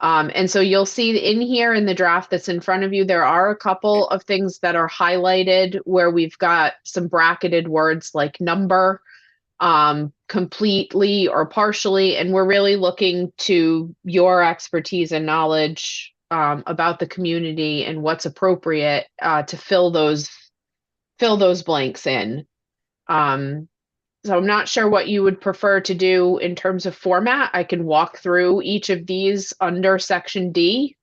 And so you'll see in here in the draft that's in front of you, there are a couple of things that are highlighted where we've got some bracketed words like number, completely or partially, and we're really looking to your expertise and knowledge about the community and what's appropriate to fill those blanks in. So I'm not sure what you would prefer to do in terms of format. I can walk through each of these under section D.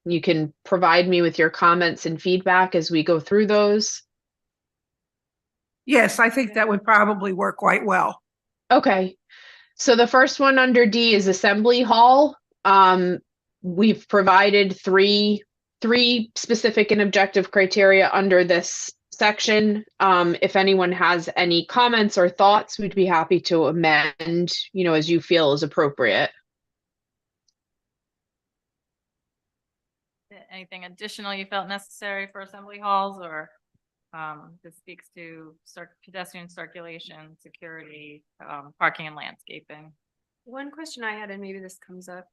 You can provide me with your comments and feedback as we go through those. Yes, I think that would probably work quite well. Okay. So the first one under D is Assembly Hall. We've provided three specific and objective criteria under this section. If anyone has any comments or thoughts, we'd be happy to amend, as you feel is appropriate. Anything additional you felt necessary for assembly halls, or this speaks to pedestrian circulation, security, parking and landscaping? One question I had, and maybe this comes up,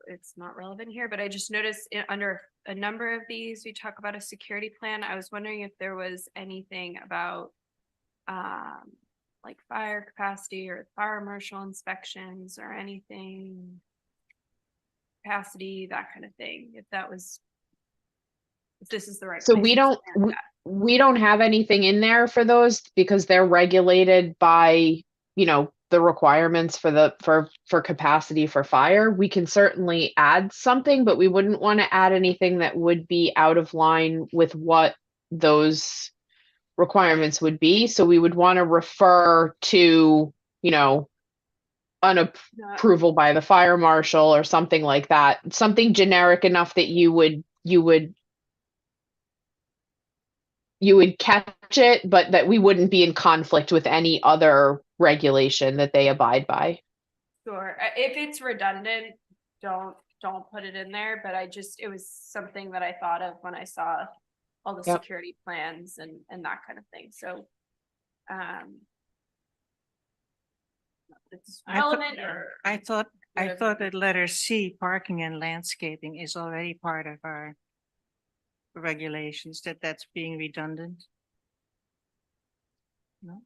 it's not relevant here, but I just noticed under a number of these, we talk about a security plan. I was wondering if there was anything about like fire capacity or fire marshal inspections or anything, capacity, that kind of thing, if this is the right. So place we to don't, expand that. we don't have anything in there for those because they're regulated by, the requirements for capacity for fire. We can certainly add something, but we wouldn't want to add anything that would be out of line with what those requirements would be. So we would want to refer to, an approval by the fire marshal or something like that. Something generic enough that you would catch it, but that we wouldn't be in conflict with any other regulation that they abide by. Sure. If it's redundant, don't put it in there, but it was something that I thought of when I saw all the Yep. security plans and that kind of thing. So, it's relevant I thought whatever. that letter C, parking and landscaping, is already part of our regulations, that's being redundant. No.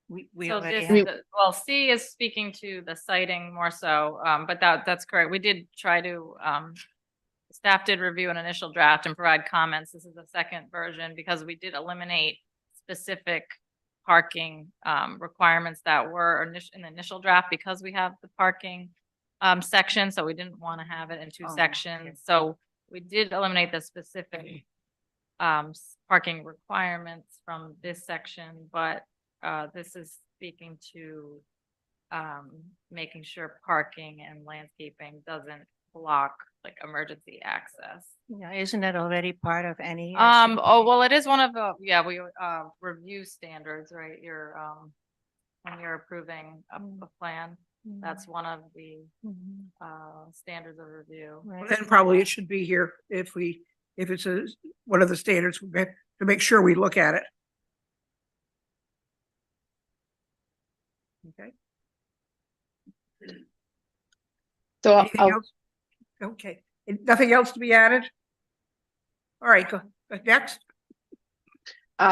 We So already this, have. well, C is speaking to the siting more so, but that's correct. We did try to, staff did review an initial draft and provide comments. This is the second version because we did eliminate specific parking requirements that were in the initial draft because we have the parking section, so we didn't want to have it in two sections. So we did eliminate the specific parking requirements from this section, but this is speaking to making sure parking and landscaping doesn't block like emergency access. Yeah, isn't that already part of any? Oh, well, it is one of the, we review standards, right? When you're approving a plan, that's one of the standards of review. Then probably it should be here if it's one of the standards to make sure we look at it. Okay. So Anything else? Okay, nothing else to be added? All right, go next.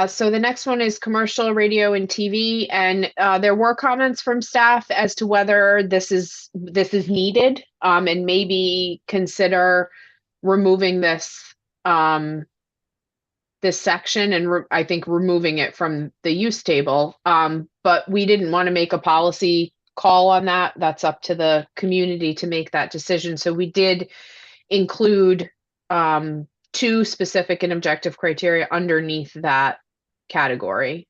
So the next one is commercial radio and TV, and there were comments from staff as to whether this is needed, and maybe consider removing this this section and I think removing it from the use table. But we didn't want to make a policy call on that. That's up to the community to make that decision. So we did include two specific and objective criteria underneath that category.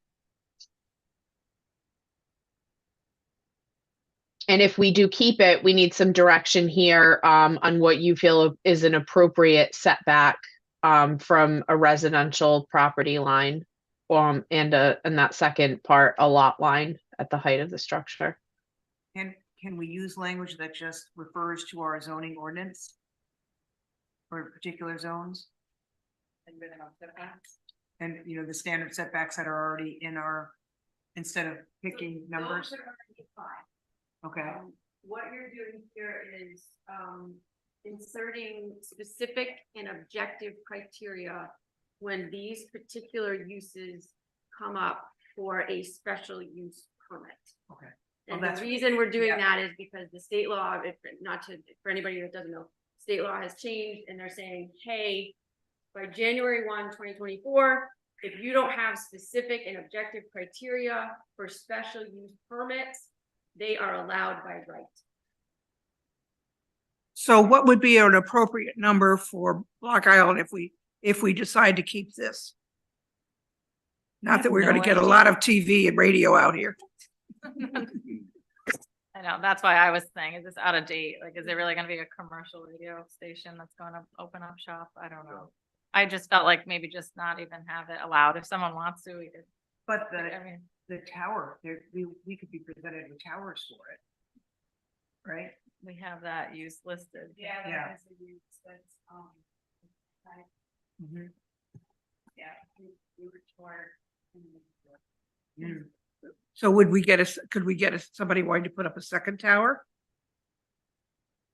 And if we do keep it, we need some direction here on what you feel is an appropriate setback from a residential property line. and that second part, a lot line at the height of the structure. Can we use language that just refers to our zoning ordinance? For particular zones? And minimum setbacks. And, you know, the standard setbacks that are already in our, instead of picking numbers? Those are already fine. Okay, What you're doing here is, inserting specific and objective criteria when these particular uses come up for a special use permit. okay. And Well, the that's- reason we're doing yeah. that is because the state law, if, not to, for anybody that doesn't know, state law has changed and they're saying, hey, by January 1, 2024, if you don't have specific and objective criteria for special use permits, they are allowed by right. So what would be an appropriate number for Block Island if we decide to keep this? Not that we're no gonna get a lot of TV and radio out here. I know, that's why I was saying, is this out of date? Like, is it really gonna be a commercial radio station that's gonna open up shop? I don't know. I just felt like maybe just not even have it allowed. If someone wants to, we could, But I mean, the tower, there, we could be presented with towers for it. Right? we have that use listed. Yeah, Yeah. that is a use that's, right, Mhm. yeah, we were toward. Mm. So could we get somebody wanting to put up a second tower?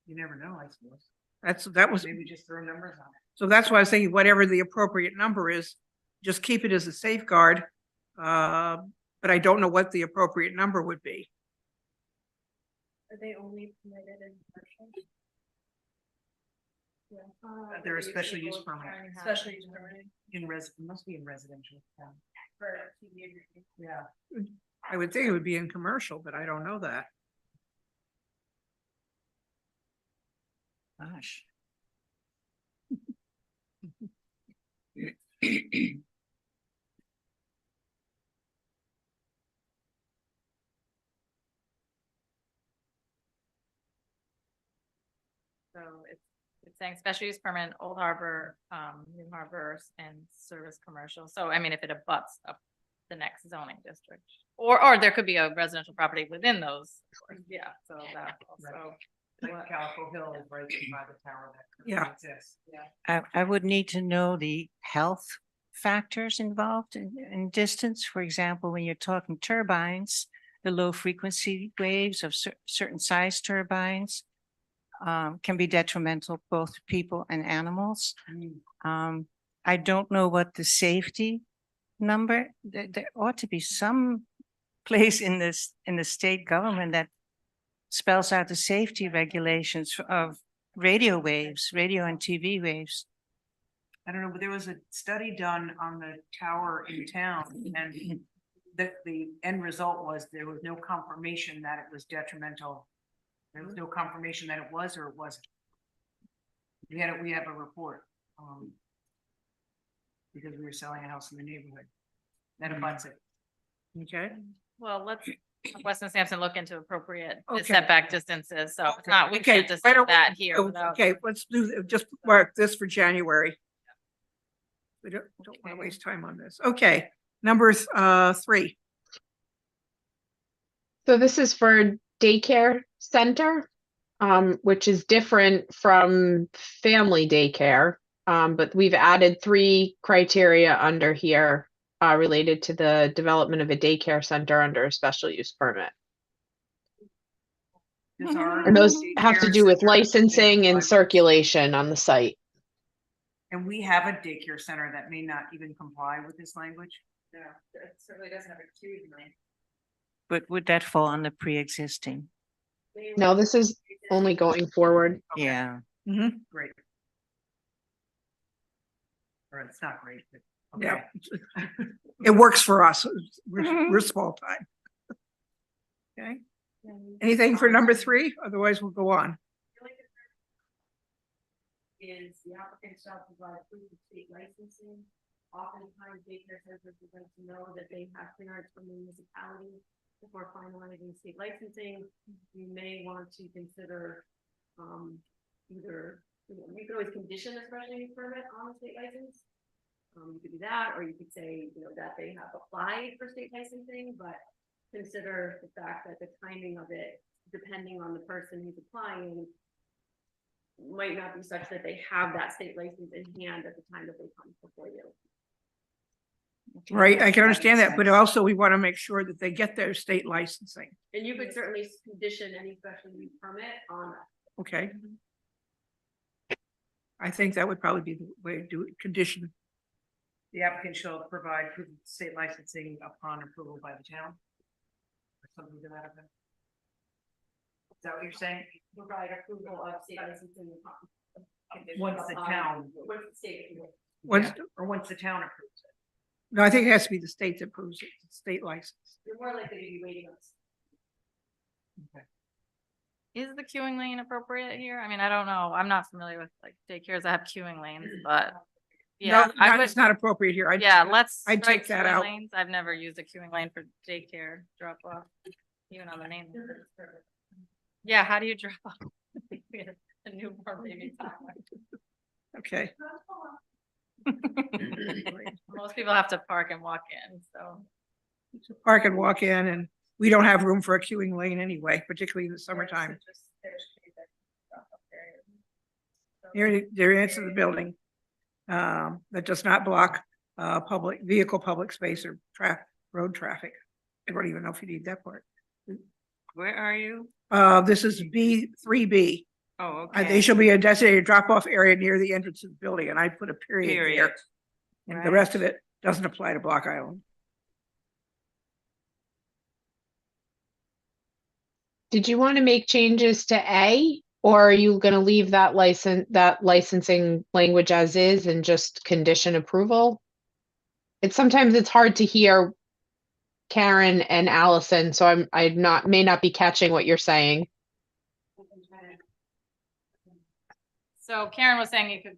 You never know, I suppose. That was, Maybe just throw numbers on it. so that's why I was thinking whatever the appropriate number is, just keep it as a safeguard. But I don't know what the appropriate number would be. Are they only permitted in commercial? Yeah. They're a special use permit. Special use permit It must be in residential. Yeah. for TV. Yeah. I would think it would be in commercial, but I don't know that. Gosh. So it's saying special use permit, Old Harbor, New Harbor and service commercial. So I mean, if it abuts up the next zoning district, or there could be a residential property within those. Yeah, so that also. Like Calico Hill is right by the tower that Yeah. currently exists. Yeah. I would need to know the health factors involved in distance. For example, when you're talking turbines, the low frequency waves of certain size turbines can be detrimental both to people and animals. I don't know what the safety number, there ought to be some place in the state government that spells out the safety regulations of radio waves, radio and TV waves. I don't know, but there was a study done on the tower in town and the end result was there was no confirmation that it was detrimental. There was no confirmation that it was or it wasn't. We have a report, because we were selling a house in the neighborhood. That abuts it. Okay. Well, let's have Weston Sampson look into appropriate Okay. setback distances. So it's not, we Okay, can't just why do don't we- that here without. Okay, let's just mark this for January. We don't want to waste time on this. Okay, number 3. So this is for daycare center, which is different from family daycare. But we've added 3 criteria under here related to the development of a daycare center under a special use permit. And those have to do with licensing and circulation on the site. And we have a daycare center that may not even comply with this language. Yeah, it certainly doesn't have a queue tonight. But would that fall under pre-existing? No, this is only going forward. Yeah. Great. Or it's not great, but. Yeah. Okay. It works for us. We're small time. Okay, anything for number 3? Otherwise we'll go on. Is the applicant shall provide proof of state licensing. Oftentimes daycare centers would like to know that they have clearance from the municipality before finalizing state licensing. You may want to consider, either, you can always condition a special use permit on a state license. You could do that, or you could say, you know, that they have applied for state licensing, but consider the fact that the timing of it, depending on the person who's applying, might not be such that they have that state license in hand at the time that they come before you. Right, I can understand that, but also we want to make sure that they get their state licensing. And you could certainly condition any special use permit on that. Okay. I think that would probably be the way to do it, condition. The applicant shall provide proof of state licensing upon approval by the town. Or something to that effect. Is that what you're saying? Provide approval of state licensing. Once the town. Once the state. Once, Or once the town approves it. no, I think it has to be the state that approves it, state license. You're more likely to be waiting on. Is the queuing lane appropriate here? I mean, I don't know. I'm not familiar with like daycares that have queuing lanes, but yeah, No, I would, it's not appropriate here. yeah, let's. I'd strike take that queuing out. lanes. I've never used a queuing lane for daycare drop off, even on the name. Yeah, how do you drop off a newborn baby toddler? Okay. Most people have to park and walk in, so. Park and walk in, and we don't have room for a queuing lane anyway, particularly in the summertime. Here, there is the building. That does not block, public space or road traffic. I don't even know if you need that part. Where are you? This is B3B. Oh, They okay. shall be a designated drop-off area near the entrance of the building, and I put a period there. Period. And the rest of it doesn't apply to Block Island. Did you want to make changes to A, or are you going to leave that licensing language as is and just condition approval? Sometimes it's hard to hear Karen and Allison, so may not be catching what you're saying. So Karen was saying you could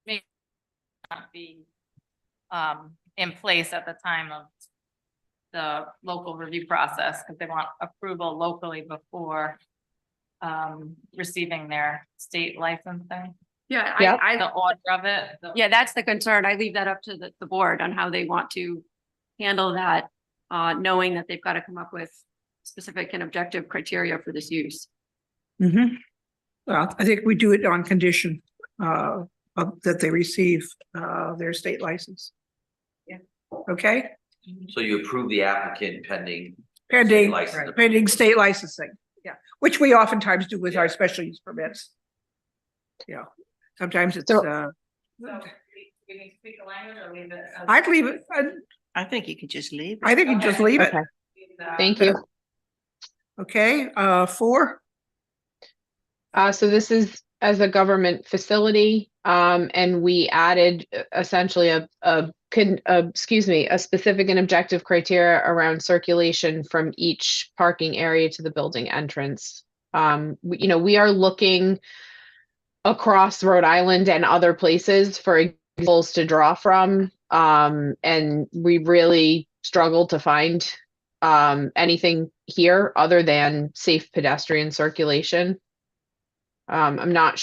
maybe not be in place at the time of the local review process, because they want approval locally before receiving their state licensing. Yeah, Yep. The order of it. Yeah, that's the concern. I leave that up to the board on how they want to handle that, knowing that they've got to come up with specific and objective criteria for this use. Mm-hmm. Well, I think we do it on condition, that they receive, their state license. Yeah. Okay, So you approve the applicant pending. pending, license. pending state licensing. Yeah, which we oftentimes do with our special use permits. Yeah, sometimes it's, So- So we need to speak the language or leave it? as- I'd leave it, I think you could just leave. I think you just leave it. Okay, leave that. thank you. Okay, 4, So this is as a government facility, and we added essentially a specific and objective criteria around circulation from each parking area to the building entrance. We are looking across Rhode Island and other places for examples to draw from, and we really struggled to find anything here other than safe pedestrian circulation. I'm not,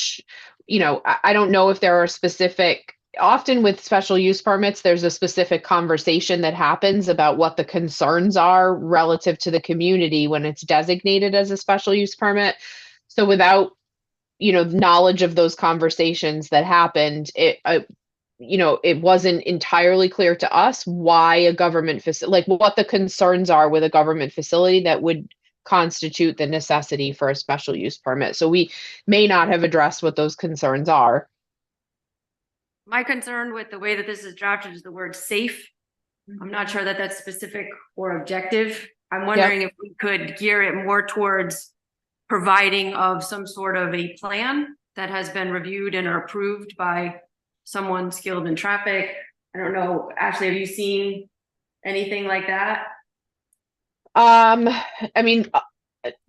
I don't know if there are specific, often with special use permits, there's a specific conversation that happens about what the concerns are relative to the community when it's designated as a special use permit. So without, knowledge of those conversations that happened, it wasn't entirely clear to us why a government facility, like what the concerns are with a government facility that would constitute the necessity for a special use permit. So we may not have addressed what those concerns are. My concern with the way that this is drafted is the word safe. I'm not sure that that's specific or objective. I'm wondering if we could gear it more towards providing of some sort of a plan that has been reviewed and are approved by someone skilled in traffic. I don't know, Ashley, have you seen anything like that?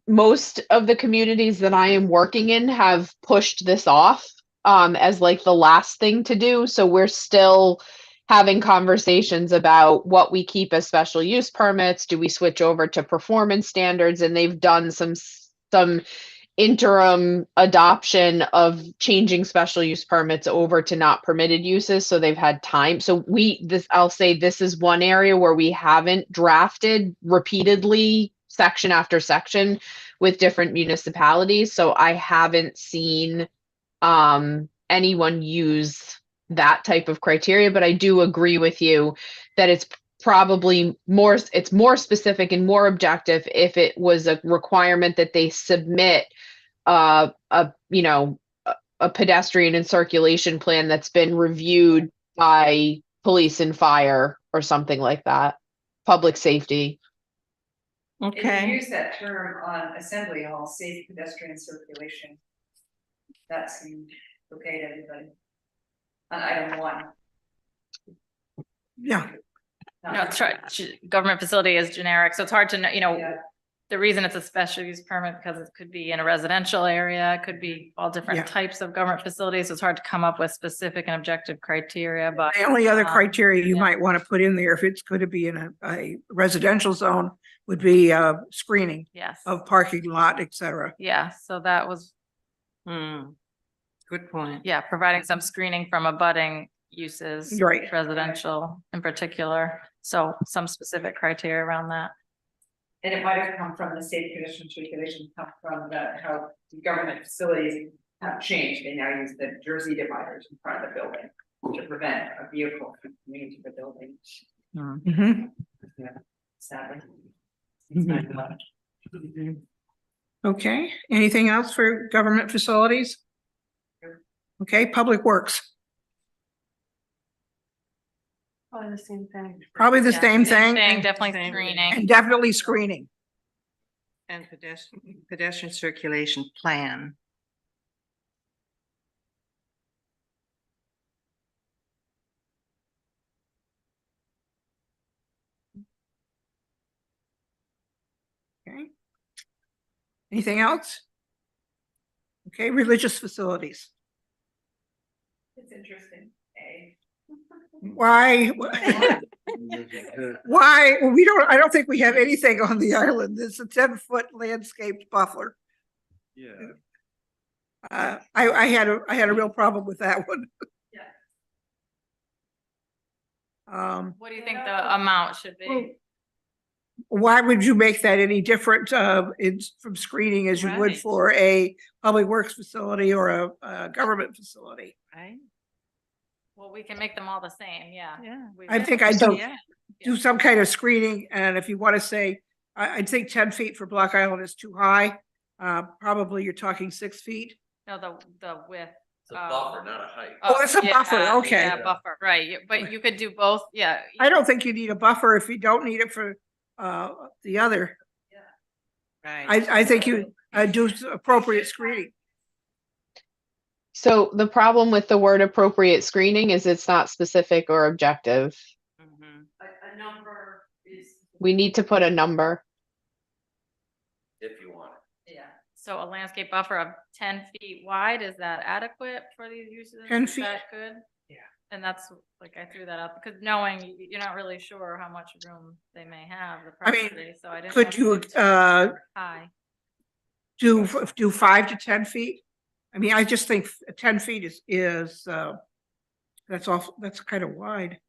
Most of the communities that I am working in have pushed this off as like the last thing to do. So we're still having conversations about what we keep as special use permits. Do we switch over to performance standards? And they've done some interim adoption of changing special use permits over to not permitted uses, so they've had time. So I'll say this is one area where we haven't drafted repeatedly section after section with different municipalities, so I haven't seen anyone use that type of criteria, but I do agree with you that it's probably more specific and more objective if it was a requirement that they submit a pedestrian and circulation plan that's been reviewed by police and fire or something like that, public safety. And you Okay, use that term on Assembly Hall, safe pedestrian circulation. That seemed okay to everybody. On item 1. yeah, No, it's right. Government facility is generic, so it's hard to know, Yeah. the reason it's a special use permit because it could be in a residential area, it could be all different Yeah. types of government facilities. So it's hard to come up with specific and objective criteria, but. the only other um, criteria you yeah. might want to put in there, if it's going to be in a residential zone, would be screening Yes, of parking lot, et cetera. yeah, so that was, Good point. yeah, providing some screening from abutting uses. Right. Residential in particular, so some specific criteria around that. And it might have come from the safe pedestrian circulation, come from how the government facilities have changed. They now use the Jersey dividers in front of the building to prevent a vehicle from coming into the building. Mhm. Sadly. Okay, anything else for government facilities? Okay, public works, Probably the same thing. probably the Yeah, same thing, Definitely and screening. definitely screening. And pedestrian circulation plan. Okay. Anything else? Okay, religious facilities. It's interesting, eh? Why? Why? Well, I don't think we have anything on the island. It's a 10-foot landscaped buffer. Yeah. I had a real problem with that one. Um, What do you think the amount should be? why would you make that any different, from screening as you would Right. for a public works facility or a government facility? Right. Well, we can make them all the same, yeah. Yeah. I think I'd do some kind of screening, and if you want to say, I'd think 10 feet for Block Island is too high. Probably you're talking 6 feet. No, the width. It's a buffer, not a height. Oh, it's a buffer, yeah, okay. Yeah, buffer, right, but you could do both, yeah. I don't think you need a buffer if you don't need it for, the other. Right. I think you, do appropriate screening. So the problem with the word appropriate screening is it's not specific or objective. A number is. We need to put a number. If you want it. Yeah, so a landscape buffer of 10 feet wide, is that adequate for these uses? 10 Is feet. that good? Yeah. And that's, like, I threw that up, because knowing you're not really sure how much room they may have, the I mean, property, so I didn't. could want to you, get too high. do 5 to 10 feet? I mean, I just think 10 feet is that's kind of wide.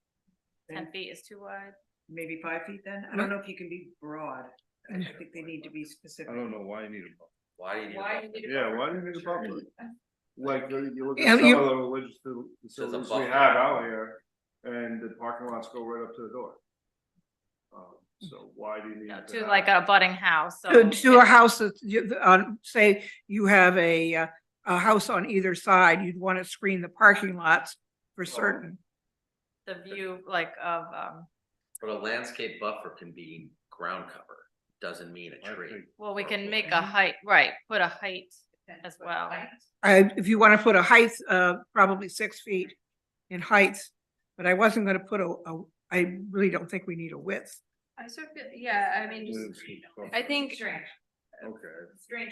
10 feet is too wide. Maybe 5 feet then? I don't know if you can be broad. I think they need to be specific. I don't know why you need a buffer. Why do you need a Why buffer? you need a Yeah, buffer? why do you need a buffer? Like, you look Yeah, at some you- of the religious facilities we buffer. have out here, and the parking lots go right up to the door. So why do you need? No, to to have- like a budding house, so. To a house that, say you have a house on either side, you'd want to screen the parking lots for certain. The view like of, But a landscape buffer can be ground cover, doesn't mean a tree. well, we can make a height, right, put a height as well. If you want to put a height, probably 6 feet in height, but I wasn't going to put I really don't think we need a width. I sort of, yeah, I mean, just, I think Okay.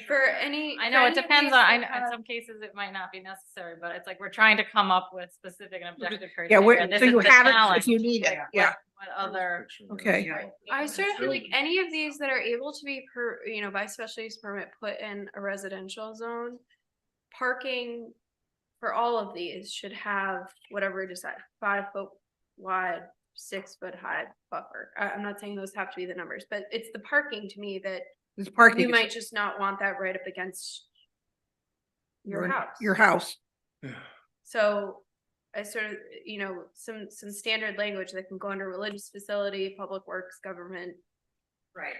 for any. I for know, it any depends place on, that in has- some cases it might not be necessary, but it's like, we're trying to come up with specific and objective Yeah, criteria. This so is you the have it if challenge. you need it, Like, yeah. What other? Okay. I sort of feel like any of these that are able to be by special use permit put in a residential zone, parking for all of these should have whatever it is, that 5 foot wide, 6 foot high buffer. I'm not saying those have to be the numbers, but it's the parking to me that This parking. you might just not want that right up against your house. Your house. So I sort of, some standard language that can go under religious facility, public works, government, Right.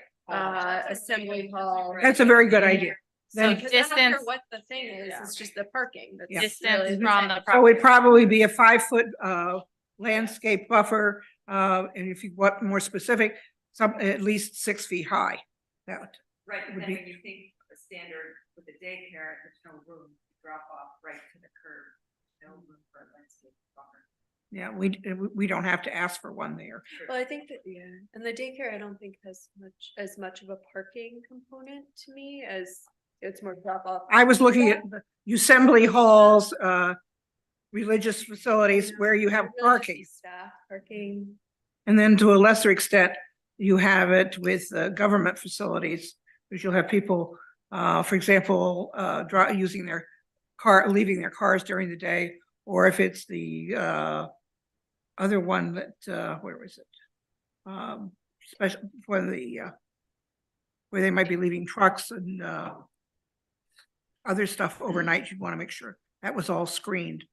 assembly hall. That's a very good idea. So Then, Because I don't care distance, what the thing is, it's just the parking. that's Yeah. distance really- from the so property. it'd probably be a 5 foot landscape buffer, and if you want more specific, at least 6 feet high. That Right, but would then be- when you think a standard with the daycare, there's no room to drop off right to the curb. No room for a landscape buffer. Yeah, we don't have to ask for one there. Well, I think that, and the daycare, I don't think has as much of a parking component to me as it's more drop off. I was looking at the assembly halls, religious facilities where you have parking. Staff parking. And then to a lesser extent, you have it with government facilities, because you'll have people, for example, using their leaving their cars during the day, or if it's the other one that, where was it? Special, for the, where they might be leaving trucks and other stuff overnight, you'd want to make sure that was all screened.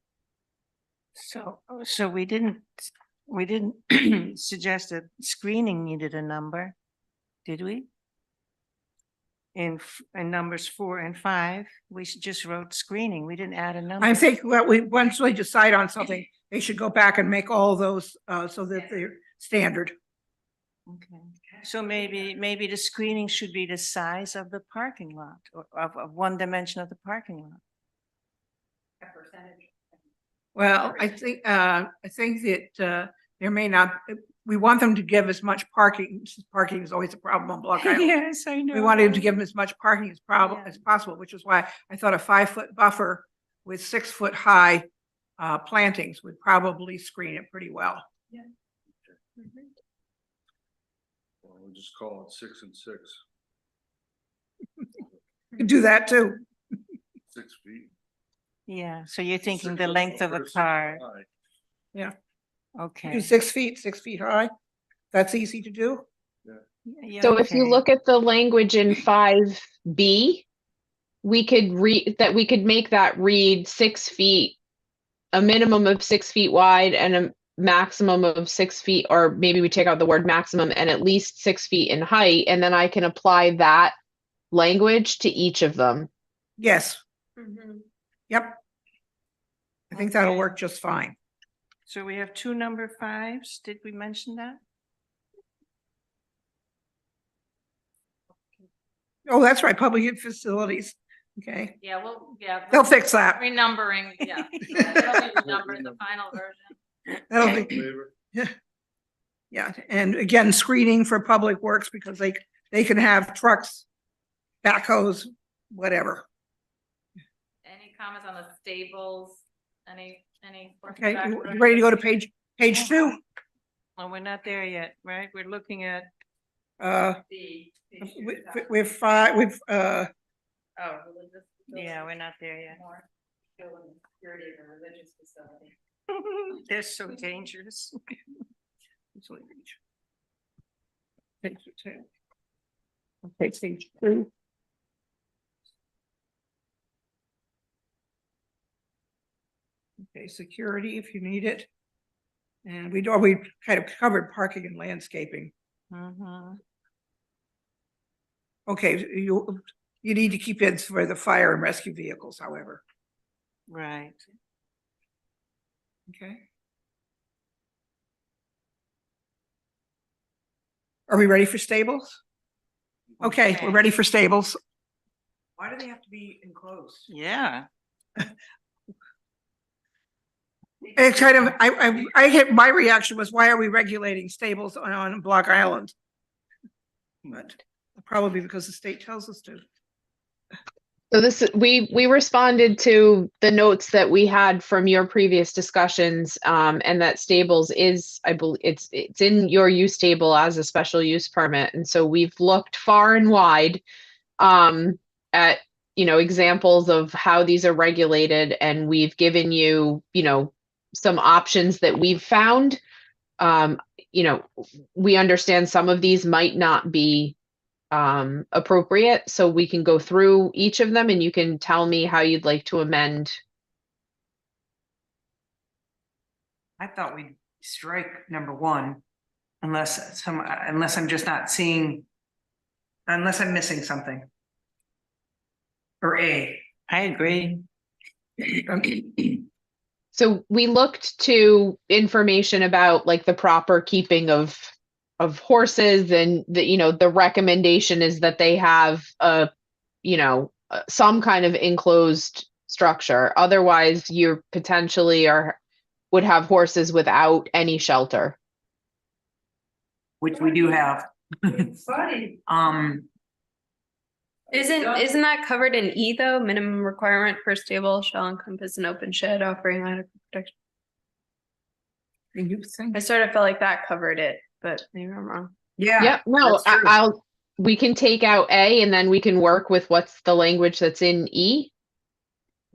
So we didn't suggest that screening needed a number, did we? In numbers 4 and 5, we just wrote screening. We didn't add a number. I think that once we decide on something, they should go back and make all those so that they're standard. Okay, so maybe the screening should be the size of the parking lot, or of one dimension of the parking lot. A percentage. Well, I think that there may not, we want them to give as much parking. Parking is always a problem on Block Island. Yes, I know. We wanted them to give them as much parking as Yeah. as possible, which is why I thought a 5 foot buffer with 6 foot high plantings would probably screen it pretty well. Well, we'll just call it 6 and 6. You could do that too. 6 feet. Yeah, so you're thinking 6 the foot length of a buffer, 6 car. foot high. Yeah. Okay. Do 6 feet, 6 feet high. That's easy to do. Yeah, So if you okay. look at the language in 5B, we could make that read 6 feet, a minimum of 6 feet wide and a maximum of 6 feet, or maybe we take out the word maximum, and at least 6 feet in height, and then I can apply that language to each of them. Yes, Mhm. yep. I think that'll Okay. work just fine. So we have 2 number 5s. Did we mention that? Oh, that's right, public facilities. Okay, Yeah, well, yeah. they'll fix that. Renumbering, yeah. It'll be renumbered in the final version. That'll be, Favor? yeah, and again, screening for public works because they can have trucks, backhoes, whatever. Any comments on the stables? Any? Okay, you ready to go to page 2? Well, we're not there yet, right? We're looking at, We've 5, we've, Oh, religious. yeah, we're not there yet. Security of a religious facility. They're so dangerous. Page 2. Okay, page 2. Okay, security if you need it. And we kind of covered parking and landscaping. Mhm. Okay, you need to keep in for the fire and rescue vehicles, however. Right. Okay. Are we ready for stables? Okay, we're ready for stables. Why do they have to be enclosed? Yeah. It's kind of, I get, my reaction was, why are we regulating stables on Block Island? But probably because the state tells us to. So we responded to the notes that we had from your previous discussions, and that stables is, I believe, it's in your use table as a special use permit. And so we've looked far and wide, at, examples of how these are regulated, and we've given you, some options that we've found. We understand some of these might not be appropriate, so we can go through each of them and you can tell me how you'd like to amend. I thought we'd strike number one, unless I'm just not seeing, unless I'm missing something. Or A. I agree. So we looked to information about like the proper keeping of horses, and the recommendation is that they have some kind of enclosed structure. Otherwise, you potentially would have horses without any shelter. Which we do have. Isn't that covered in E though? Minimum requirement per stable shall encompass an open shed offering adequate protection. I sort of felt like that covered it, but maybe I'm wrong. Yeah. Yep. No, we can take out A and then we can work with what's the language that's in E.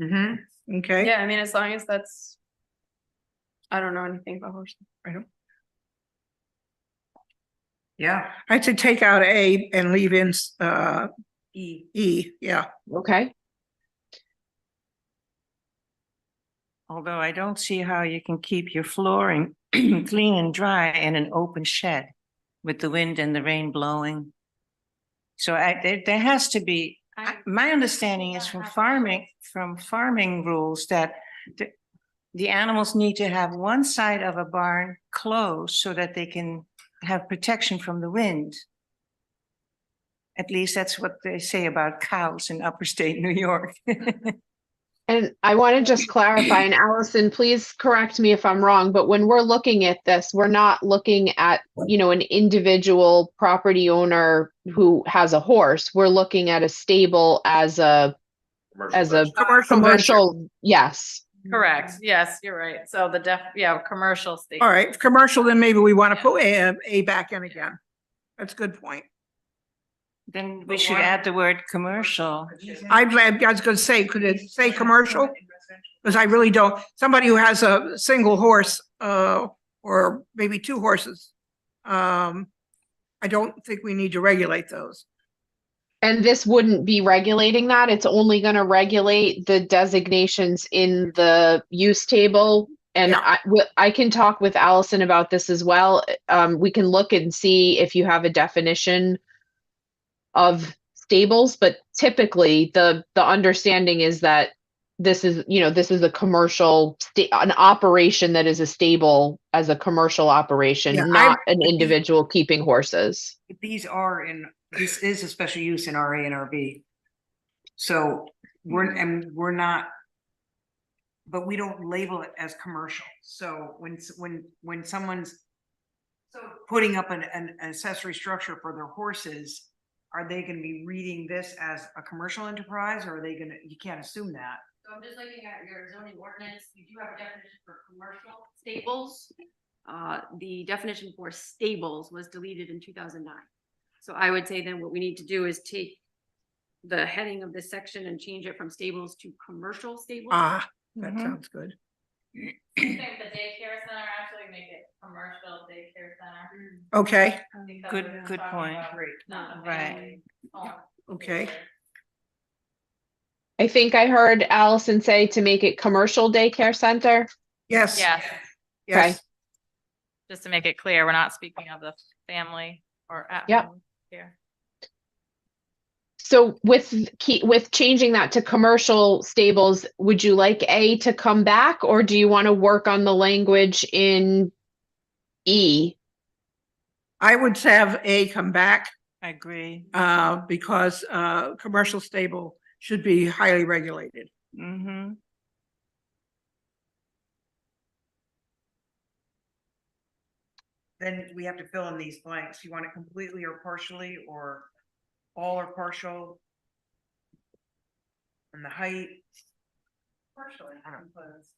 Mm-hmm. Okay. Yeah, I mean, as long as that's, I don't know anything about horses. I don't. Yeah. I'd say take out A and leave in E. Yeah. Okay. Although I don't see how you can keep your flooring clean and dry in an open shed with the wind and the rain blowing. So there has to be, my understanding is from farming rules that the animals need to have one side of a barn closed so that they can have protection from the wind. At least that's what they say about cows in upstate New York. And I want to just clarify, and Allison, please correct me if I'm wrong, but when we're looking at this, we're not looking at, an individual property owner who has a horse. We're looking at a stable as a commercial. Yes. Correct. Yes, you're right. So commercial state. All right, commercial, then maybe we want to put A back in again. That's a good point. Then we should add the word commercial. I was gonna say, could it say commercial? Because I really don't, somebody who has a single horse, or maybe two horses. I don't think we need to regulate those. And this wouldn't be regulating that. It's only going to regulate the designations in the use table. And I can talk with Allison about this as well. We can look and see if you have a definition of stables, but typically the understanding is that this is a commercial an operation that is a stable as a commercial operation, not an individual keeping horses. This is a special use in RA and RB. So we're not, but we don't label it as commercial. So when someone's putting up an accessory structure for their horses, are they gonna be reading this as a commercial enterprise, or are they you can't assume that. So I'm just looking at your zoning ordinance. You do have a definition for commercial stables. The definition for stables was deleted in 2009. So I would say then what we need to do is take the heading of this section and change it from stables to commercial stables. That sounds good. Same thing with the daycare center, actually make it commercial daycare center. Okay. Because Good we're talking point. about not a Right. family home. Okay. I think I heard Allison say to make it commercial daycare center. Yes. Yes, Yes. Okay. just to make it clear, we're not speaking of the family or at Yep. home here. So with changing that to commercial stables, would you like A to come back, or do you want to work on the language in E? I would have A come back, I agree. because, commercial stable should be highly regulated. Mm-hmm. Then we have to fill in these blanks. You want it completely or partially, or all or partial? And the height. Partially.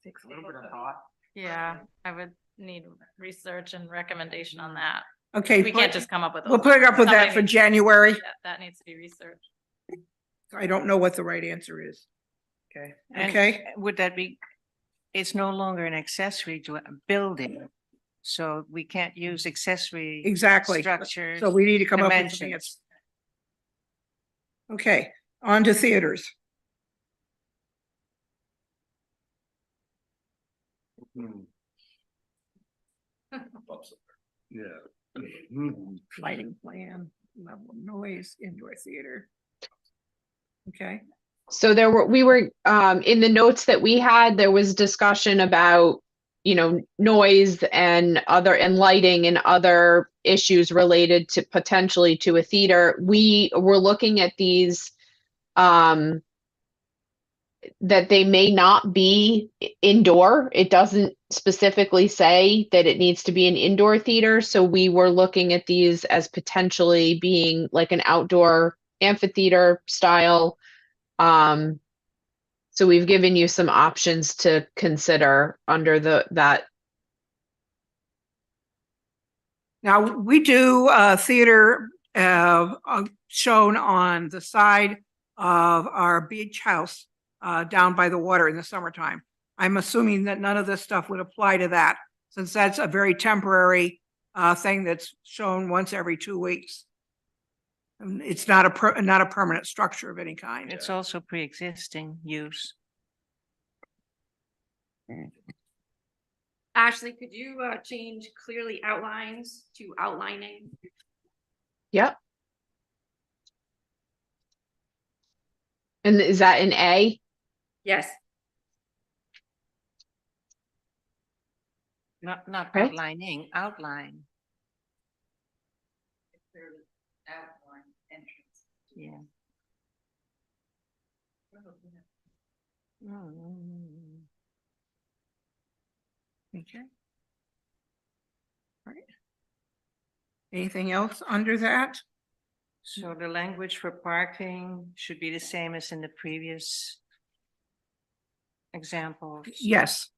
Takes a little bit of thought. Yeah, I would need research and recommendation on that. Okay. We can't just come up with. We'll put up with that somebody for needs- January. That needs to be researched. I don't know what the right answer is. Okay. And Okay. would that be, it's no longer an accessory to a building. So we can't use accessory. Exactly. Structures. So we need to come up with something dimensions. that's. Okay, on to theaters. Yeah. Lighting plan, level of noise, indoor theater. Okay, So we were, in the notes that we had, there was discussion about, you know, noise and lighting and other issues related to potentially to a theater. We were looking at these, that they may not be indoor. It doesn't specifically say that it needs to be an indoor theater. So we were looking at these as potentially being like an outdoor amphitheater style. So we've given you some options to consider under that. now we do theater shown on the side of our beach house down by the water in the summertime. I'm assuming that none of this stuff would apply to that, since that's a very temporary thing that's shown once every 2 weeks. And it's not a permanent structure of any kind. It's also pre-existing use. Ashley, could you change clearly outlines to outlining? Yep. And is that an A? Yes. Not Okay. outlining, outline. Yeah. Okay. All right. Anything else under that? So the language for parking should be the same as in the previous examples. Yes.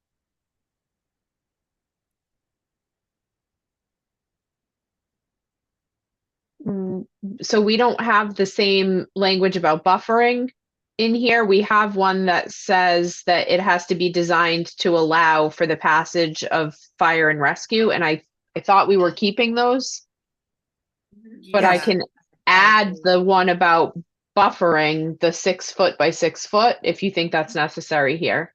So we don't have the same language about buffering in here. We have one that says that it has to be designed to allow for the passage of fire and rescue, and I thought we were keeping those. But I Yes. can add the one about buffering, the 6 foot by 6 foot, if you think that's necessary here.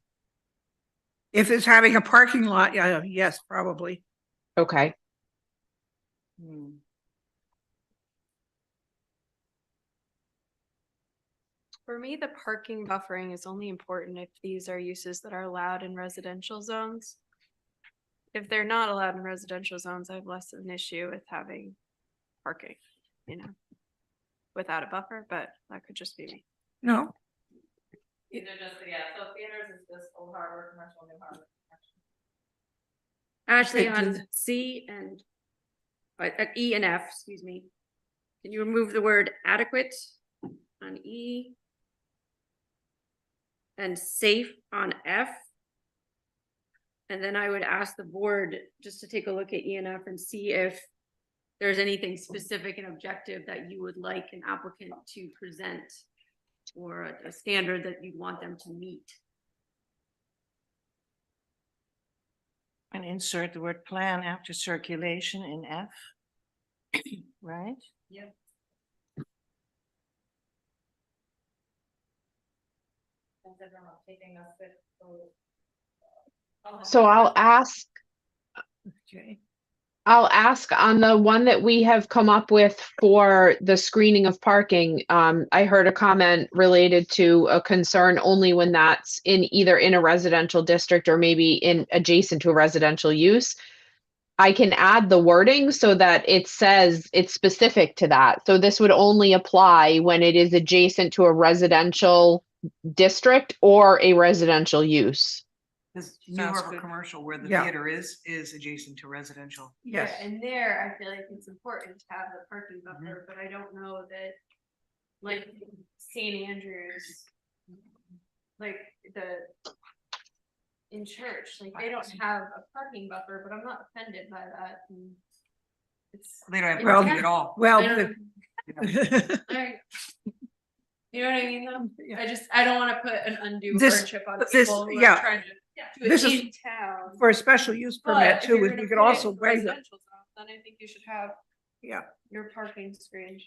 If it's having a parking lot, yeah, yes, probably. Okay. For me, the parking buffering is only important if these are uses that are allowed in residential zones. If they're not allowed in residential zones, I have less of an issue with having parking, you know, without a buffer, but that could just be me. No, These are just, yeah, so theaters is just Old Harbor, commercial, New Harbor. Ashley, Okay, on does- C and at E and F, excuse me. Can you remove the word adequate on E? And safe on F? And then I would ask the board just to take a look at E and F and see if there's anything specific and objective that you would like an applicant to present or a standard that you'd want them to meet. And insert the word plan after circulation in F. Right? Yep. So I'll ask okay. on the one that we have come up with for the screening of parking. I heard a comment related to a concern only when that's either in a residential district or maybe in adjacent to a residential use. I can add the wording so that it says it's specific to that. So this would only apply when it is adjacent to a residential district or a residential use. Because New Sounds Harbor good. Commercial, where the Yeah. theater is adjacent to residential. Yes. Yeah, and there, I feel like it's important to have the parking buffer, but I don't know that, like, St. Andrews, like the in church, like they don't have a parking buffer, but I'm not offended by that. And it's. They don't have Well, parking at all. Well, I don't- I- You know what I mean, though? I don't wanna put an undue This- hardship on this- people who yeah. are trying to do This it is in town. for a special use But permit if too, you're we gonna could put it also in waive it. residential zone, then I think you should have Yeah, your parking screen.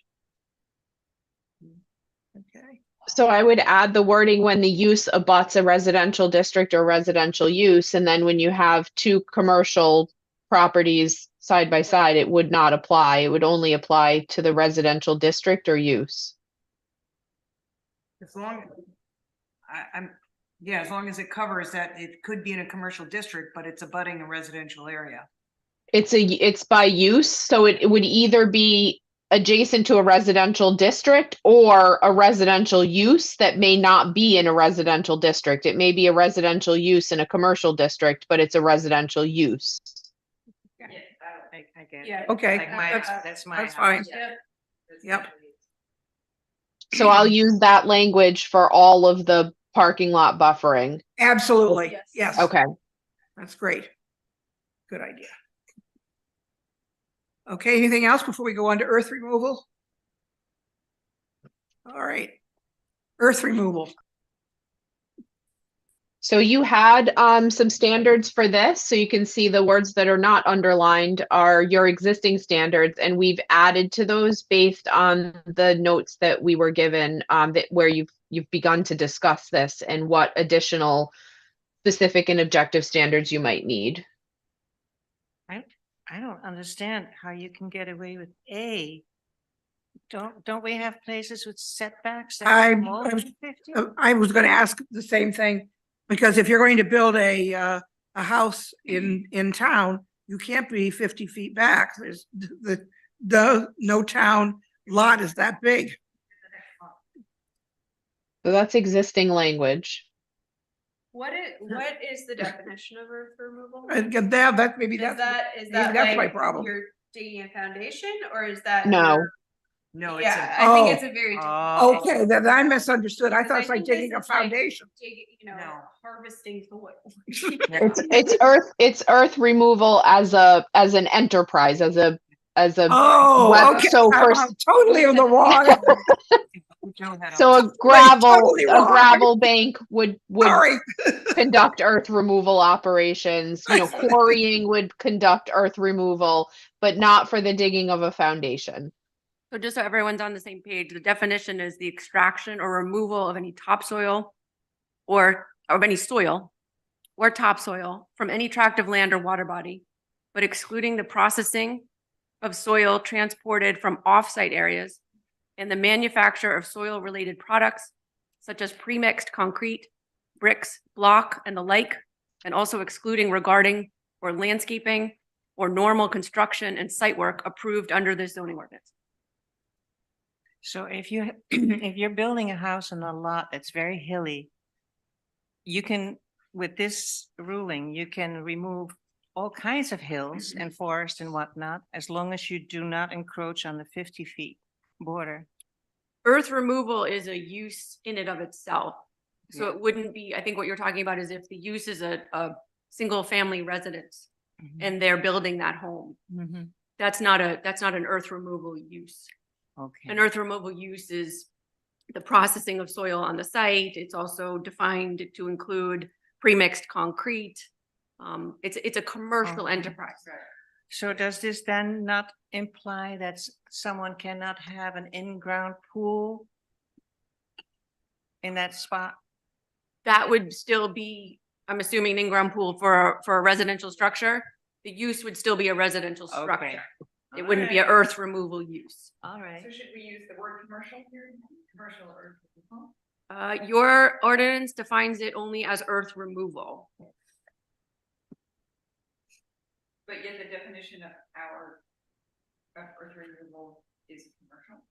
okay. So I would add the wording when the use abuts a residential district or residential use, and then when you have two commercial properties side by side, it would not apply. It would only apply to the residential district or use. As long, yeah, as long as it covers that, it could be in a commercial district, but it's abutting a residential area. It's by use, so it would either be adjacent to a residential district or a residential use that may not be in a residential district. It may be a residential use in a commercial district, but it's a residential use. I get it. Yeah. Okay, Like my that's, house, that's my that's house. fine. Yep. Yep. So I'll use that language for all of the parking lot buffering. Absolutely, Yes. yes. Okay. That's great. Good idea. Okay, anything else before we go on to earth removal? All right. Earth removal. So you had some standards for this, so you can see the words that are not underlined are your existing standards, and we've added to those based on the notes that we were given that where you've begun to discuss this and what additional specific and objective standards you might need. I don't understand how you can get away with A. Don't we have places with setbacks? that are more than 50? I was gonna ask the same thing, because if you're going to build a house in town, you can't be 50 feet back. There's no town lot is that big. So that's existing language. What is the definition of earth removal? And that, maybe Is that's, is maybe that that's my like problem. you're digging a foundation, or is that? No. you're- No, it's Yeah, a, I think Oh. it's a very. Oh. Okay, then I misunderstood. I thought it's like think this digging a is like foundation. digging, No. harvesting soil. It's earth removal as an enterprise, as a Oh, web- okay. so for- I'm totally on the wrong. so a totally wrong. gravel bank would Sorry. conduct earth removal operations. You know, quarrying would conduct earth removal, but not for the digging of a foundation. So just so everyone's on the same page, the definition is the extraction or removal of any topsoil or of any soil or topsoil from any tract of land or water body, but excluding the processing of soil transported from off-site areas and the manufacture of soil-related products such as pre-mixed concrete, bricks, block, and the like, and also excluding regarding or landscaping or normal construction and site work approved under this zoning ordinance. So if you, if you're building a house on a lot that's very hilly, you can, with this ruling, you can remove all kinds of hills and forest and whatnot, as long as you do not encroach on the 50 feet border. Earth removal is a use in and of itself. So it wouldn't be, I think what you're talking about is if the use is a single family residence and they're building that home. Mhm. That's not an earth removal use. Okay. An earth removal use is the processing of soil on the site. It's also defined to include pre-mixed concrete. It's a commercial Okay. enterprise. So does this then not imply that someone cannot have an in-ground pool in that spot? That would still be, I'm assuming, an in-ground pool for a residential structure. The use would still be a residential Okay. structure. It wouldn't be an earth removal use. All right. should we use the word commercial here? Commercial or? Your ordinance defines it only as earth removal. But yet the definition of our earth removal is commercial.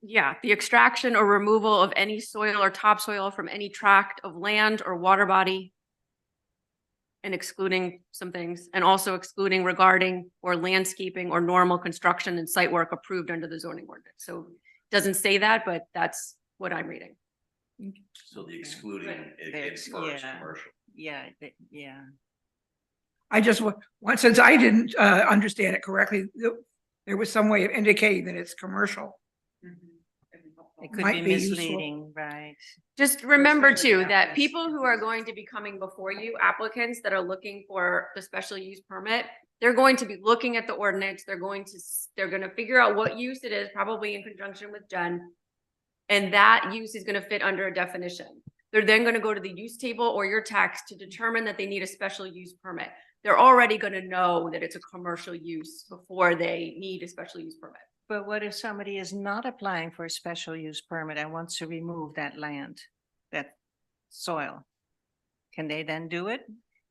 Yeah, the extraction or removal of any soil or topsoil from any tract of land or water body. And excluding some things, and also excluding regarding or landscaping or normal construction and site work approved under the zoning ordinance. So it doesn't say that, but that's what I'm reading. So the excluding it There's- first, yeah. commercial. Yeah, yeah. I just, since I didn't understand it correctly, there was some way of indicating that it's commercial. It could Might be be useful. misleading, right? Just remember especially too, that applicants. people who are going to be coming before you, applicants that are looking for the special use permit, they're going to be looking at the ordinance, they're going to, they're gonna figure out what use it is, probably in conjunction with Jen. And that use is gonna fit under a definition. They're then gonna go to the use table or your text to determine that they need a special use permit. They're already gonna know that it's a commercial use before they need a special use permit. But what if somebody is not applying for a special use permit and wants to remove that land, that soil? Can they then do it?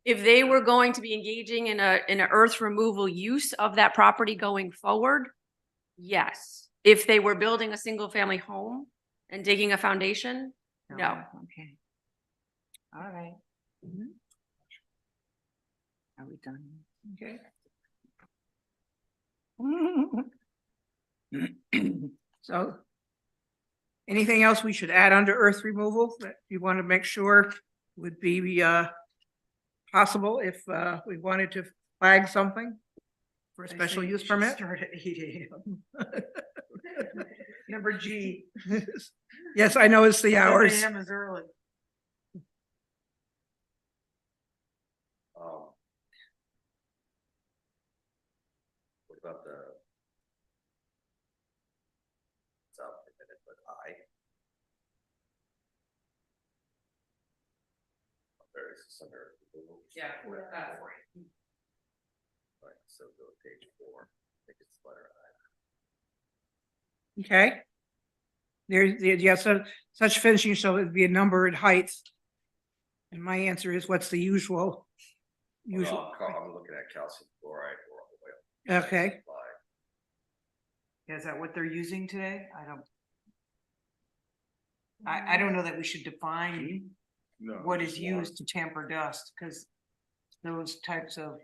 If they were going to be engaging in an earth removal use of that property going forward, yes. If they were building a single family home and digging a foundation, no. Okay. All right. Are we done? Okay. So anything else we should add under earth removal that you want to make sure would be possible if we wanted to flag something for a They special say use you should permit? Start at 8 AM. Number G. Yes, I know it's the 7 hours. AM is early. What about the? It's up a minute, but there is this under. Yeah, that's for you. Right, so go to page 4. I think it's letter I. Okay. Yes, such finishing shall be a number and height. And my answer is, what's the usual? Usual. I'm looking at calcium chloride or oil. Okay. Is that what they're using today? I don't know that we should define what is used to tamper dust, because those types of,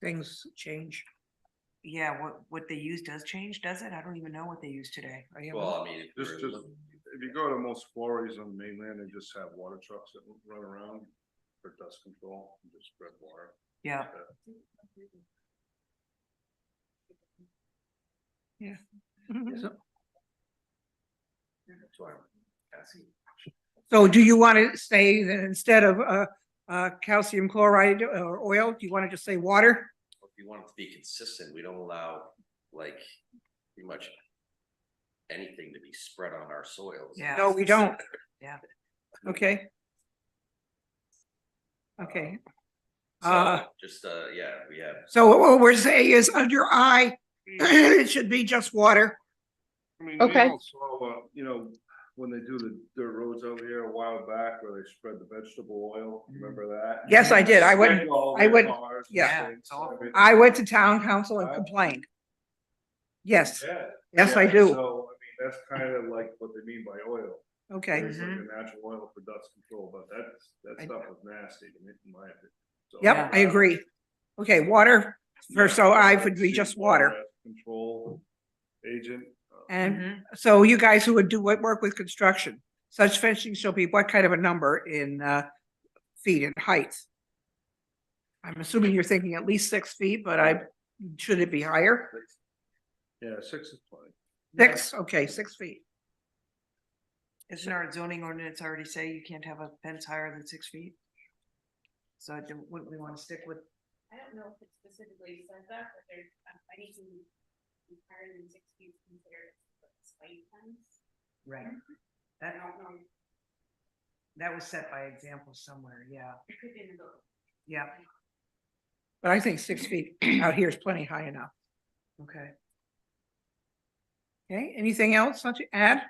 Things change. yeah, what they use does change, does it? I don't even know what they use today. Are you- Well, I mean, if Just, you're if you go to most quarries on the mainland, they just have water trucks that run around for dust control, and just spread water. Yeah. Yeah. That's why I'm asking. So do you want to say that instead of calcium chloride or oil, do you want to just say water? If you want it to be consistent, we don't allow like pretty much anything to be spread on our soils. Yeah. No, we don't. Yeah. Okay. Okay. So just, yeah, we have. So what we're saying is under I, it should be just water. I mean, Okay. we also, when they do the dirt roads over here a while back, where they spread the vegetable oil, remember that? Yes, I did. I went, Sprinkle all I their went, cars and yeah. things, it's awful. everything. I went to town council and complained. Yes, Yeah. yes, I Yeah, do. So, that's kind of like what they mean by oil. Okay. It's like a natural oil for dust control, but that stuff was nasty in my opinion. So- Yep, I agree. Okay, water, first, so I would be just water. Control agent. And so you guys who would do what work with construction, such fencing shall be what kind of a number in feet in height? I'm assuming you're thinking at least 6 feet, but should it be higher? Yeah, 6 is plenty. 6, okay, 6 feet. Isn't our zoning ordinance already say you can't have a fence higher than 6 feet? So wouldn't we want to stick with, I don't know if it specifically says that, but there's, anything higher than 6 feet is considered a site fence. right? I That, don't know, that was set by example somewhere, yeah, it could be in the. yeah, But I think 6 feet out here is plenty high enough. okay. Okay, anything else to add?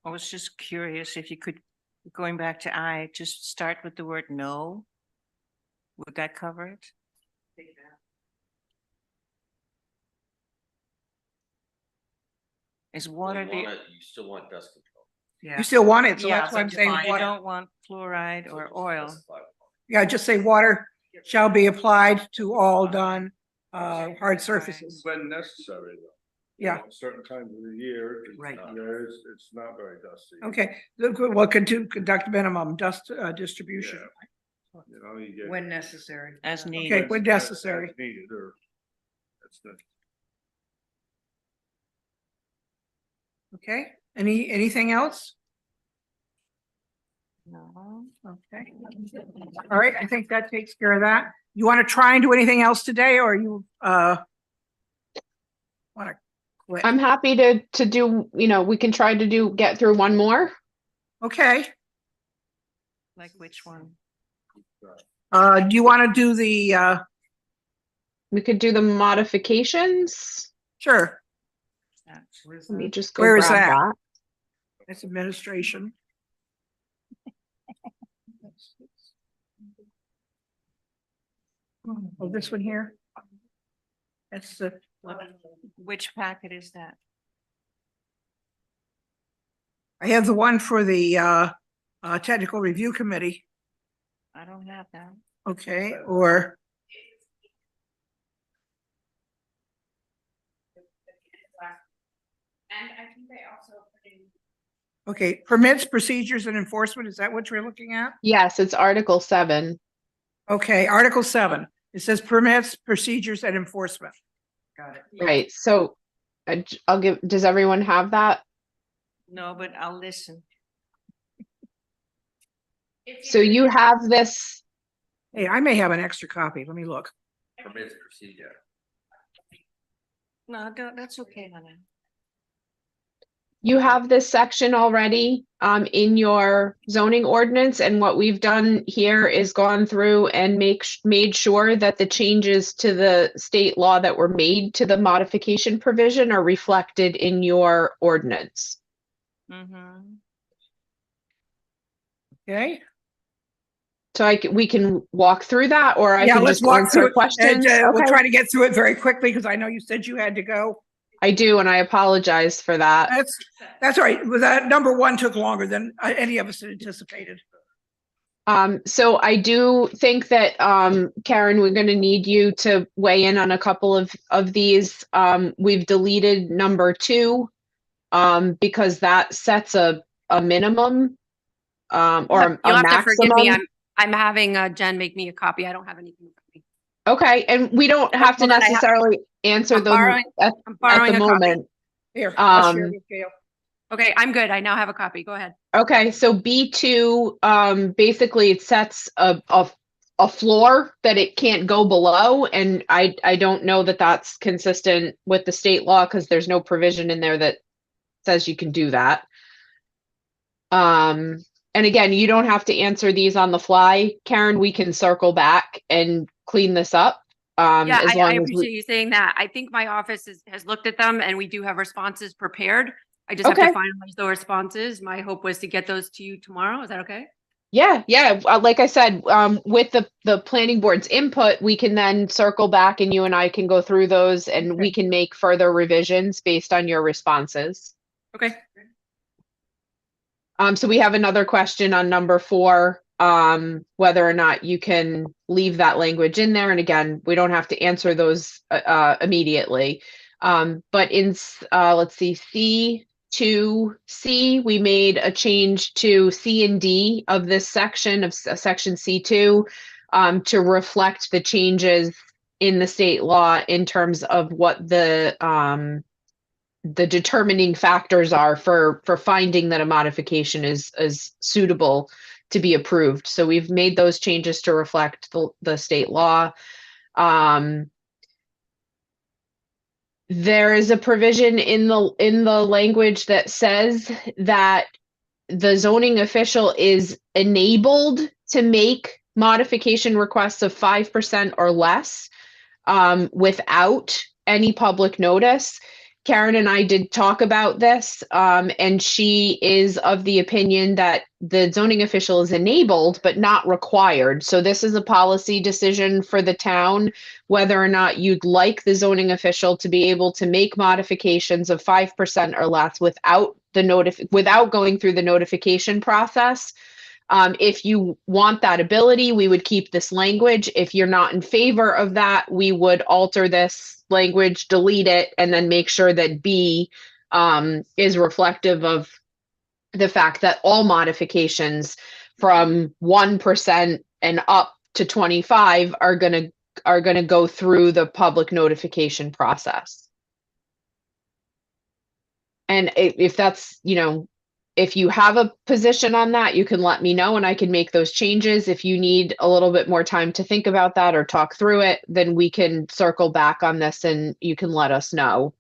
I was just curious if you could, going back to I, just start with the word no. Would that cover it? Is water You the? still want dust control. Yeah. You still want it, so Yeah, that's why I'm but saying You water. don't want fluoride or oil. Yeah, just say water shall be applied to all done hard surfaces. When necessary though. Yeah. Certain times of the year. Right. It's not very dusty. Okay, conduct minimum dust distribution. You know, you get. When necessary. As Okay, needed. when necessary. As needed, or, that's the. Okay, anything else? No. Okay. All right, I think that takes care of that. You want to try and do anything else today, or you want to quit? I'm happy to do, we can try to get through one more. Okay, Like which one? do you want to do the We could do the modifications. sure, Let me just go Where is grab that? that. it's administration. Oh, this one here? That's the, Which packet is that? I have the one for the technical review committee, I don't have that. okay, or And I think they also put in. okay, permits, procedures and enforcement, is that what you're looking at? Yes, it's Article 7. Okay, Article 7, it says permits, procedures and enforcement. Got it. Right. So I'll give, does everyone have that? No, but I'll listen. So you have this, Hey, I may have an extra copy, let me look. Permits procedure. No, that's okay, honey. you have this section already in your zoning ordinance, and what we've done here is gone through and made sure that the changes to the state law that were made to the modification provision are reflected in your ordinance. Mm-hmm. Okay, So we can walk through that, or I yeah, can let's just walk answer through it. questions. And, we'll Okay. try to get through it very quickly, because I know you said you had to go. I do, and I apologize for that. That's all right, well, that number 1 took longer than any of us had anticipated. So I do think that, Karen, we're going to need you to weigh in on a couple of these. We've deleted number 2, because that sets a minimum, or You'll a have to forgive me. maximum. I'm having Jen make me a copy. I don't have anything with me. Okay, and we don't have to Hold on, necessarily answer I'm them borrowing- at I'm borrowing the a copy. moment. Here, I'll share Um, with Gail. Okay, I'm good. I now have a copy. Go ahead. Okay, so B2, basically it sets a floor that it can't go below, and I don't know that that's consistent with the state law, because there's no provision in there that says you can do that. And again, you don't have to answer these on the fly, Karen. We can circle back and clean this up. Yeah, As I long as appreciate you saying that. I think my office has looked at them and we do have responses prepared. I just have to Okay. finalize the responses. My hope was to get those to you tomorrow. Is that okay? Yeah, like I said, with the planning board's input, we can then circle back and you and I can go through those, and we can make further revisions based on your responses. Okay. So we have another question on number 4, whether or not you can leave that language in there. And again, we don't have to answer those immediately. But in, let's see, C2C, we made a change to C and D of this section of section C2 to reflect the changes in the state law in terms of what the determining factors are for finding that a modification is suitable to be approved. So we've made those changes to reflect the state law. There is a provision in the language that says that the zoning official is enabled to make modification requests of 5% or less without any public notice. Karen and I did talk about this, and she is of the opinion that the zoning official is enabled but not required. So this is a policy decision for the town, whether or not you'd like the zoning official to be able to make modifications of 5% or less without going through the notification process. If you want that ability, we would keep this language. If you're not in favor of that, we would alter this language, delete it, and then make sure that B is reflective of the fact that all modifications from 1% and up to 25 are gonna go through the public notification process. And if that's, you know, if you have a position on that, you can let me know and I can make those changes. If you need a little bit more time to think about that or talk through it, then we can circle back on this and you can let us know.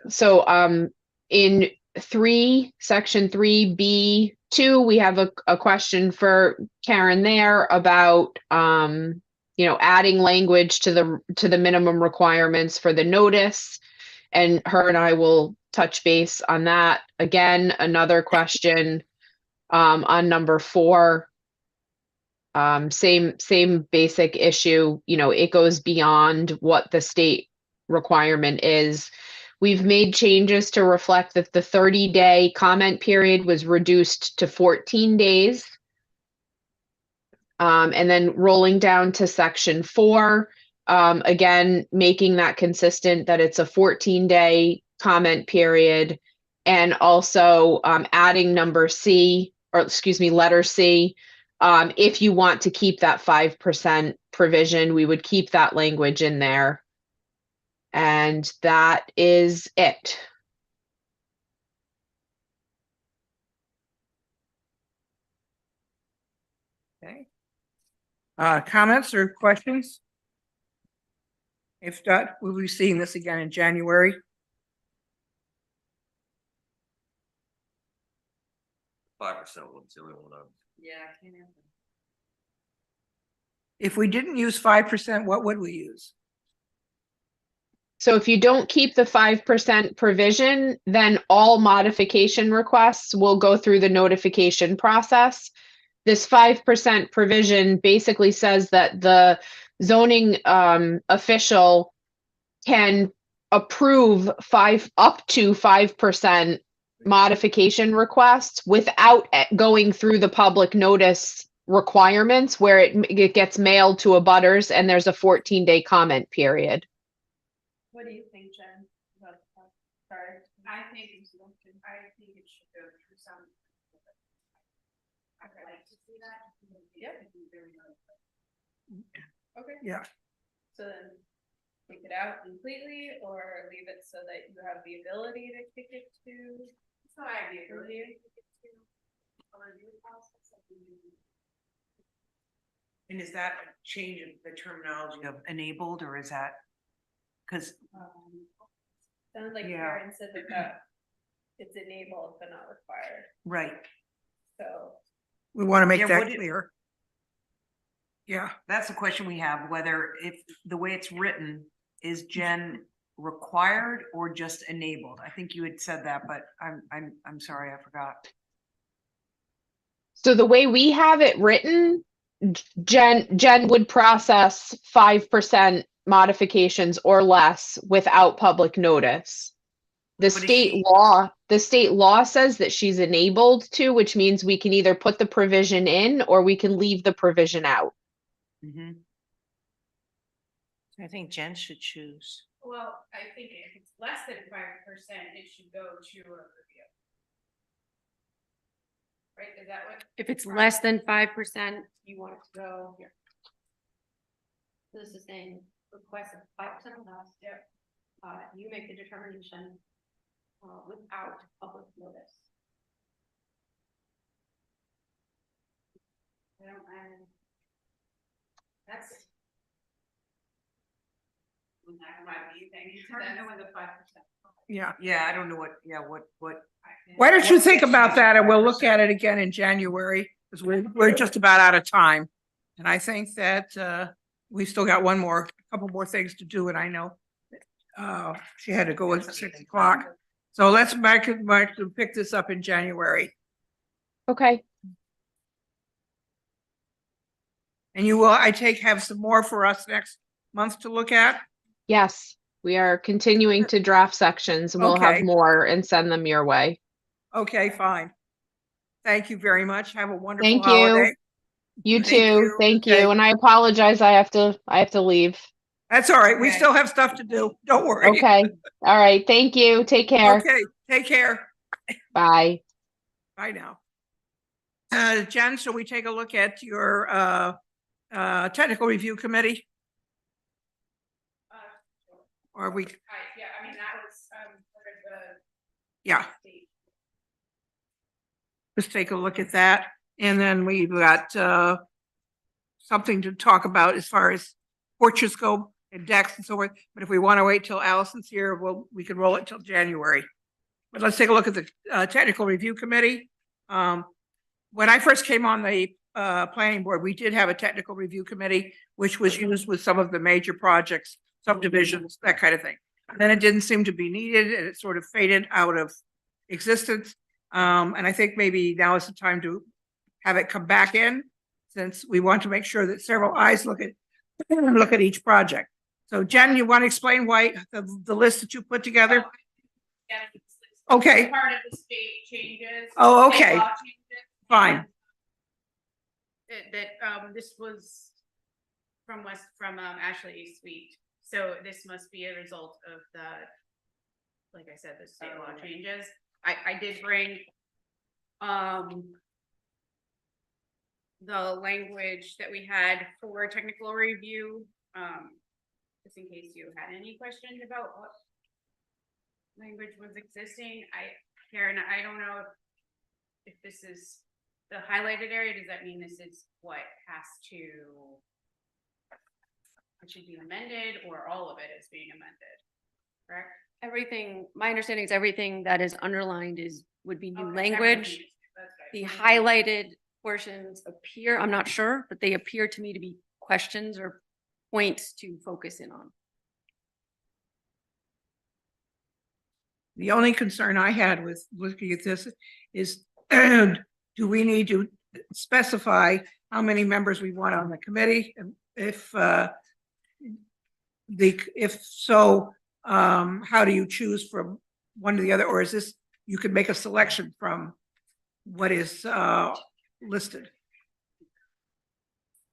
So in section 3B2, we have a question for Karen there about you know, adding language to the minimum requirements for the notice. And her and I will touch base on that. Again, another question on number 4. Same basic issue. You know, it goes beyond what the state requirement is. We've made changes to reflect that the 30-day comment period was reduced to 14 days. And then rolling down to section 4, again, making that consistent that it's a 14-day comment period, and also adding letter C, if you want to keep that 5% provision, we would keep that language in there. And that is it. Okay. Comments or questions? If not, we'll be seeing this again in January. .5% one's the only one. Yeah, I can't answer. If we didn't use 5%, what would we use? So if you don't keep the 5% provision, then all modification requests will go through the notification process. This 5% provision basically says that the zoning official can approve up to 5% modification requests without going through the public notice requirements where it gets mailed to abutters and there's a 14-day comment period. What do you think, Jen? Sorry. I think it should go through some. I'd like to see that. Yep. Okay. Yeah. So then take it out completely or leave it so that you have the ability to kick it to. So I have the ability to kick it to. And is that a change of the terminology of enabled, or is that? Because. Sounds like Yeah. Karen said that it's enabled but not required, Right. so. We want to make Yeah, that what it- clear. Yeah. That's the question we have, whether if the way it's written, is Jen required or just enabled? I think you had said that, but I'm sorry, I forgot. So the way we have it written, Jen would process 5% modifications or less without public notice. The But is she- state law says that she's enabled to, which means we can either put the provision in or we can leave the provision out. I think Jen should choose. Well, I think if it's less than 5%, it should go to a review. Right, is that what? If it's less than 5%, You want it to go here. This is saying request of 5% or less. Yep. You make the determination, without public notice. That's. That might be thing. It's hard to know when the 5%. Yeah. Yeah, I don't know what. Why don't you think about that and we'll look at it again in January, because we're just about out of time. And I think that we still got a couple more things to do, and I know she had to go at 6 o'clock. So let's back to pick this up in January. Okay. And you will, have some more for us next month to look at? Yes, we are continuing to draft sections and we'll have Okay. more and send them your way. Okay, fine. Thank you very much. Have a wonderful Thank you. holiday. You Thank too. you. Thank Okay. you. And I apologize. I have to leave. That's all right. We Okay. still have stuff to do. Don't worry. Okay. All right. Thank you. Take care. Okay, take care. Bye. Bye now. Jen, shall we take a look at your technical review committee? Or we, Yeah, I mean, that was, part of yeah. Let's take a look at that. And then we've got something to talk about as far as porches go and decks and so forth. But if we want to wait till Allison's here, we can roll it till January. But let's take a look at the technical review committee. When I first came on the planning board, we did have a technical review committee, which was used with some of the major projects, subdivisions, that kind of thing. And then it didn't seem to be needed and it sort of faded out of existence. And I think maybe now is the time to have it come back in, since we want to make sure that several eyes look at each project. So Jen, you want to explain why the list that you put together? Okay. Part of the state changes. Oh, state okay. law changes. Fine. This was from Ashley Sweet. So this must be a result of like I said, the state law changes. I did bring, the language that we had for technical review, just in case you had any questions about what language was existing. Karen, I don't know if this is the highlighted area. Does that mean this is what should be amended, or all of it is being amended, correct? Everything, my understanding is everything that is underlined would be new Okay, language. everything is- that's The right. highlighted portions appear, I'm not sure, but they appear to me to be questions or points to focus in on. The only concern I had with looking at this is, do we need to specify how many members we want on the committee? And if so, how do you choose from one to the other? Or is this, you could make a selection from what is listed?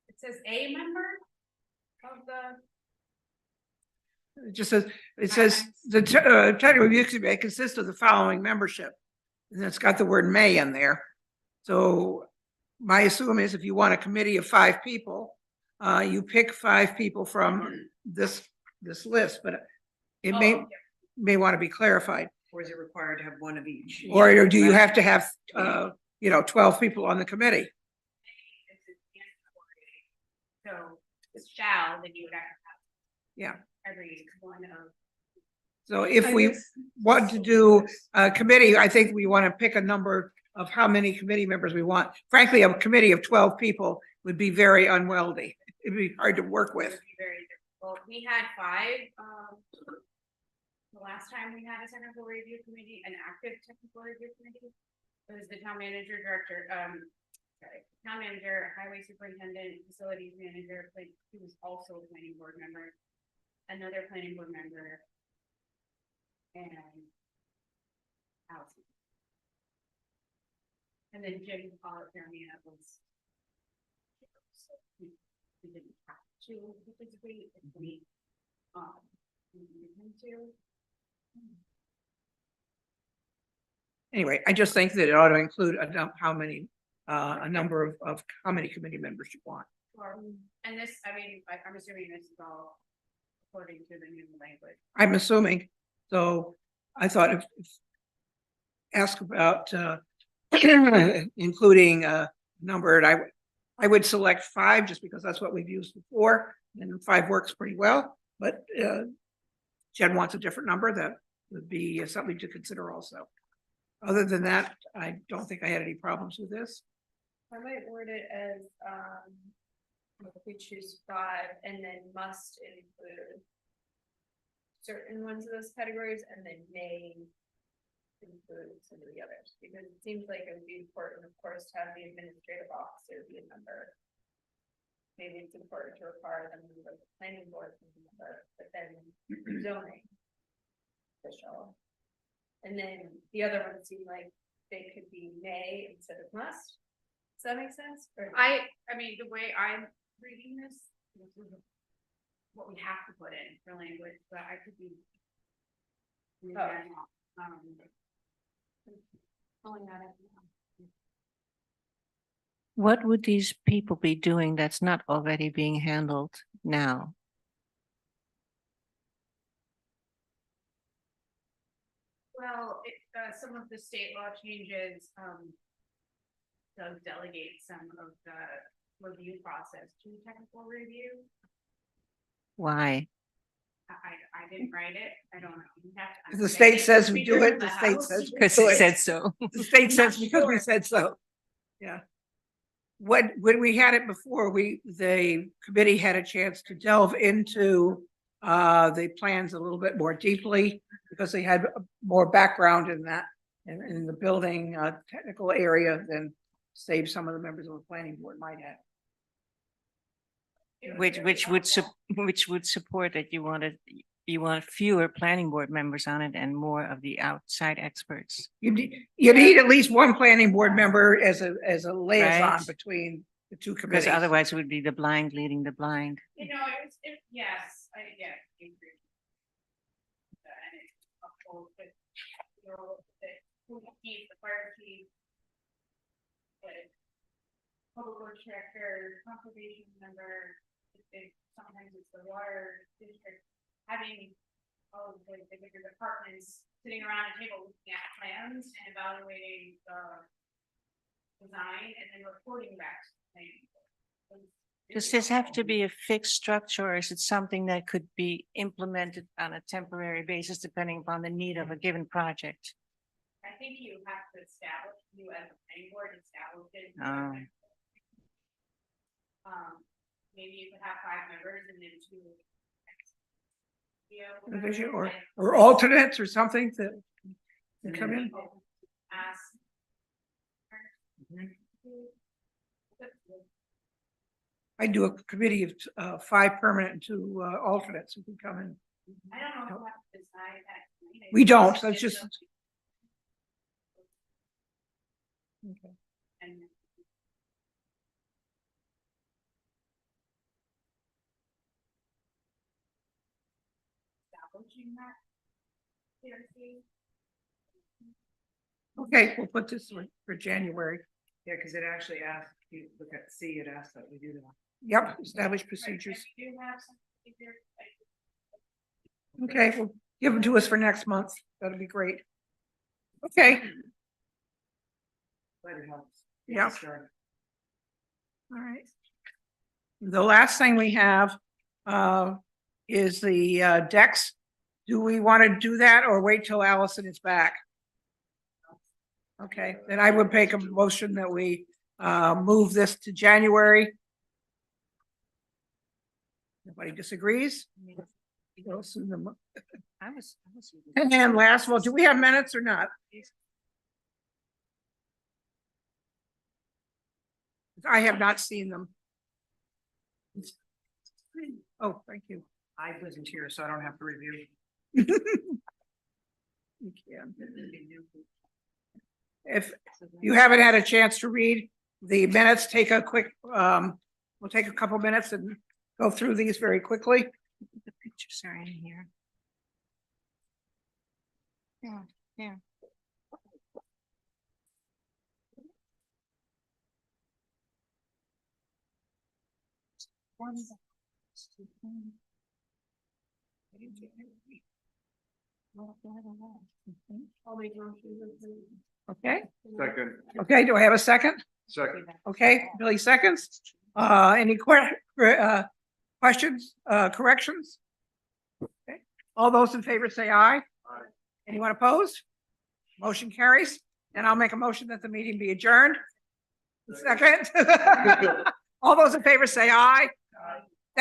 It says a member of the. It says the technical review committee consists of the following membership. And it's got the word may in there. So my assumption is if you want a committee of 5 people, you pick 5 people from this list, but it may want to be clarified. Or is it required to have one of each? Or do you have to have 12 people on the committee? So it's shall, then you would have to have Yeah. every one of. So if we want to do a committee, I think we want to pick a number of how many committee members we want. Frankly, a committee of 12 people would be very unwieldy. It'd be hard to work with. Very difficult. We had 5, the last time we had a technical review committee, an active technical review committee. It was the town manager, town manager, highway superintendent, facilities manager, who was also a planning board member, another planning board member, and Allison. And then Jim Jeremiah was. We didn't have to participate if we needed him to. Anyway, I just think that it ought to include a number of how many committee members you want. And this, I mean, I'm assuming this is all according to the new language. I'm assuming. So I thought if ask about including a number, and I would select 5 just because that's what we've used before, and 5 works pretty well. But Jen wants a different number. That would be something to consider also. Other than that, I don't think I had any problems with this. I might word it as, if we choose 5 and then must include certain ones of those categories and then may include some of the others, because it seems like it would be important, of course, to have the administrative officer be a member. Maybe it's important to require them to be the planning board to be a member, but then zoning official. And then the other ones seem like they could be may instead of must. Does that make sense? Or- I mean, the way I'm reading this is what we have to put in for language, but I could be. Pulling that up now. What would these people be doing that's not already being handled now? Well, some of the state law changes, does delegate some of the review process to technical review. Why? I didn't write it, I don't know. You have to If the ask state says we do Speaker it, of the state House. says. we Because do it it. said so. The state Not says because we sure. said so. Yeah. When we had it before, the committee had a chance to delve into the plans a little bit more deeply because they had more background in that, in the building technical area than save some of the members of the planning board might have. Which would support that you want fewer planning board members on it and more of the outside experts. You need at least one planning board member as a liaison Right. between the two Because committees. otherwise it would be the blind leading the blind. You know, yes, I agree. And it's helpful, but, you know, the chief, the fire chief, the public works director, conservation member, sometimes it's the water district, having all of the bigger departments sitting around a table looking at plans and evaluating the design and then reporting back to the planning board. Does this have to be a fixed structure or is it something that could be implemented on a temporary basis depending upon the need of a given project? I think you have to establish, you as a planning board, establish it. Maybe you could have 5 members and then 2. Division or alternates or something that come in. Ask. I do a committee of 5 permanent and 2 alternates who can come in. I don't know if you have to decide that. We don't, that's just. Okay. And establishing that. Seriously. Okay, we'll put this for January. Yeah, because it actually asks, you look at C, it asks that we do that. Yep, establish procedures. We do have some figure, Okay, well, give them to us for next month. That'll be great. Okay, But it helps. Yeah. all right. The last thing we have is the decks. Do we want to do that or wait till Allison is back? Okay, then I would make a motion that we move this to January. Nobody disagrees? And then last, well, do we have minutes or not? I have not seen them. Oh, thank you. I wasn't here, so I don't have to review. You can. If you haven't had a chance to read the minutes, take a quick, we'll take a couple minutes and go through these very quickly. The pictures are in here. Yeah, yeah. Okay, Second. okay, do I have a second? Second. Okay, Billy seconds. Any questions, corrections? Okay, all those in favor say aye. Aye. Anyone opposed? Motion carries, and I'll make a motion that the meeting be adjourned. Second. All those in favor say aye.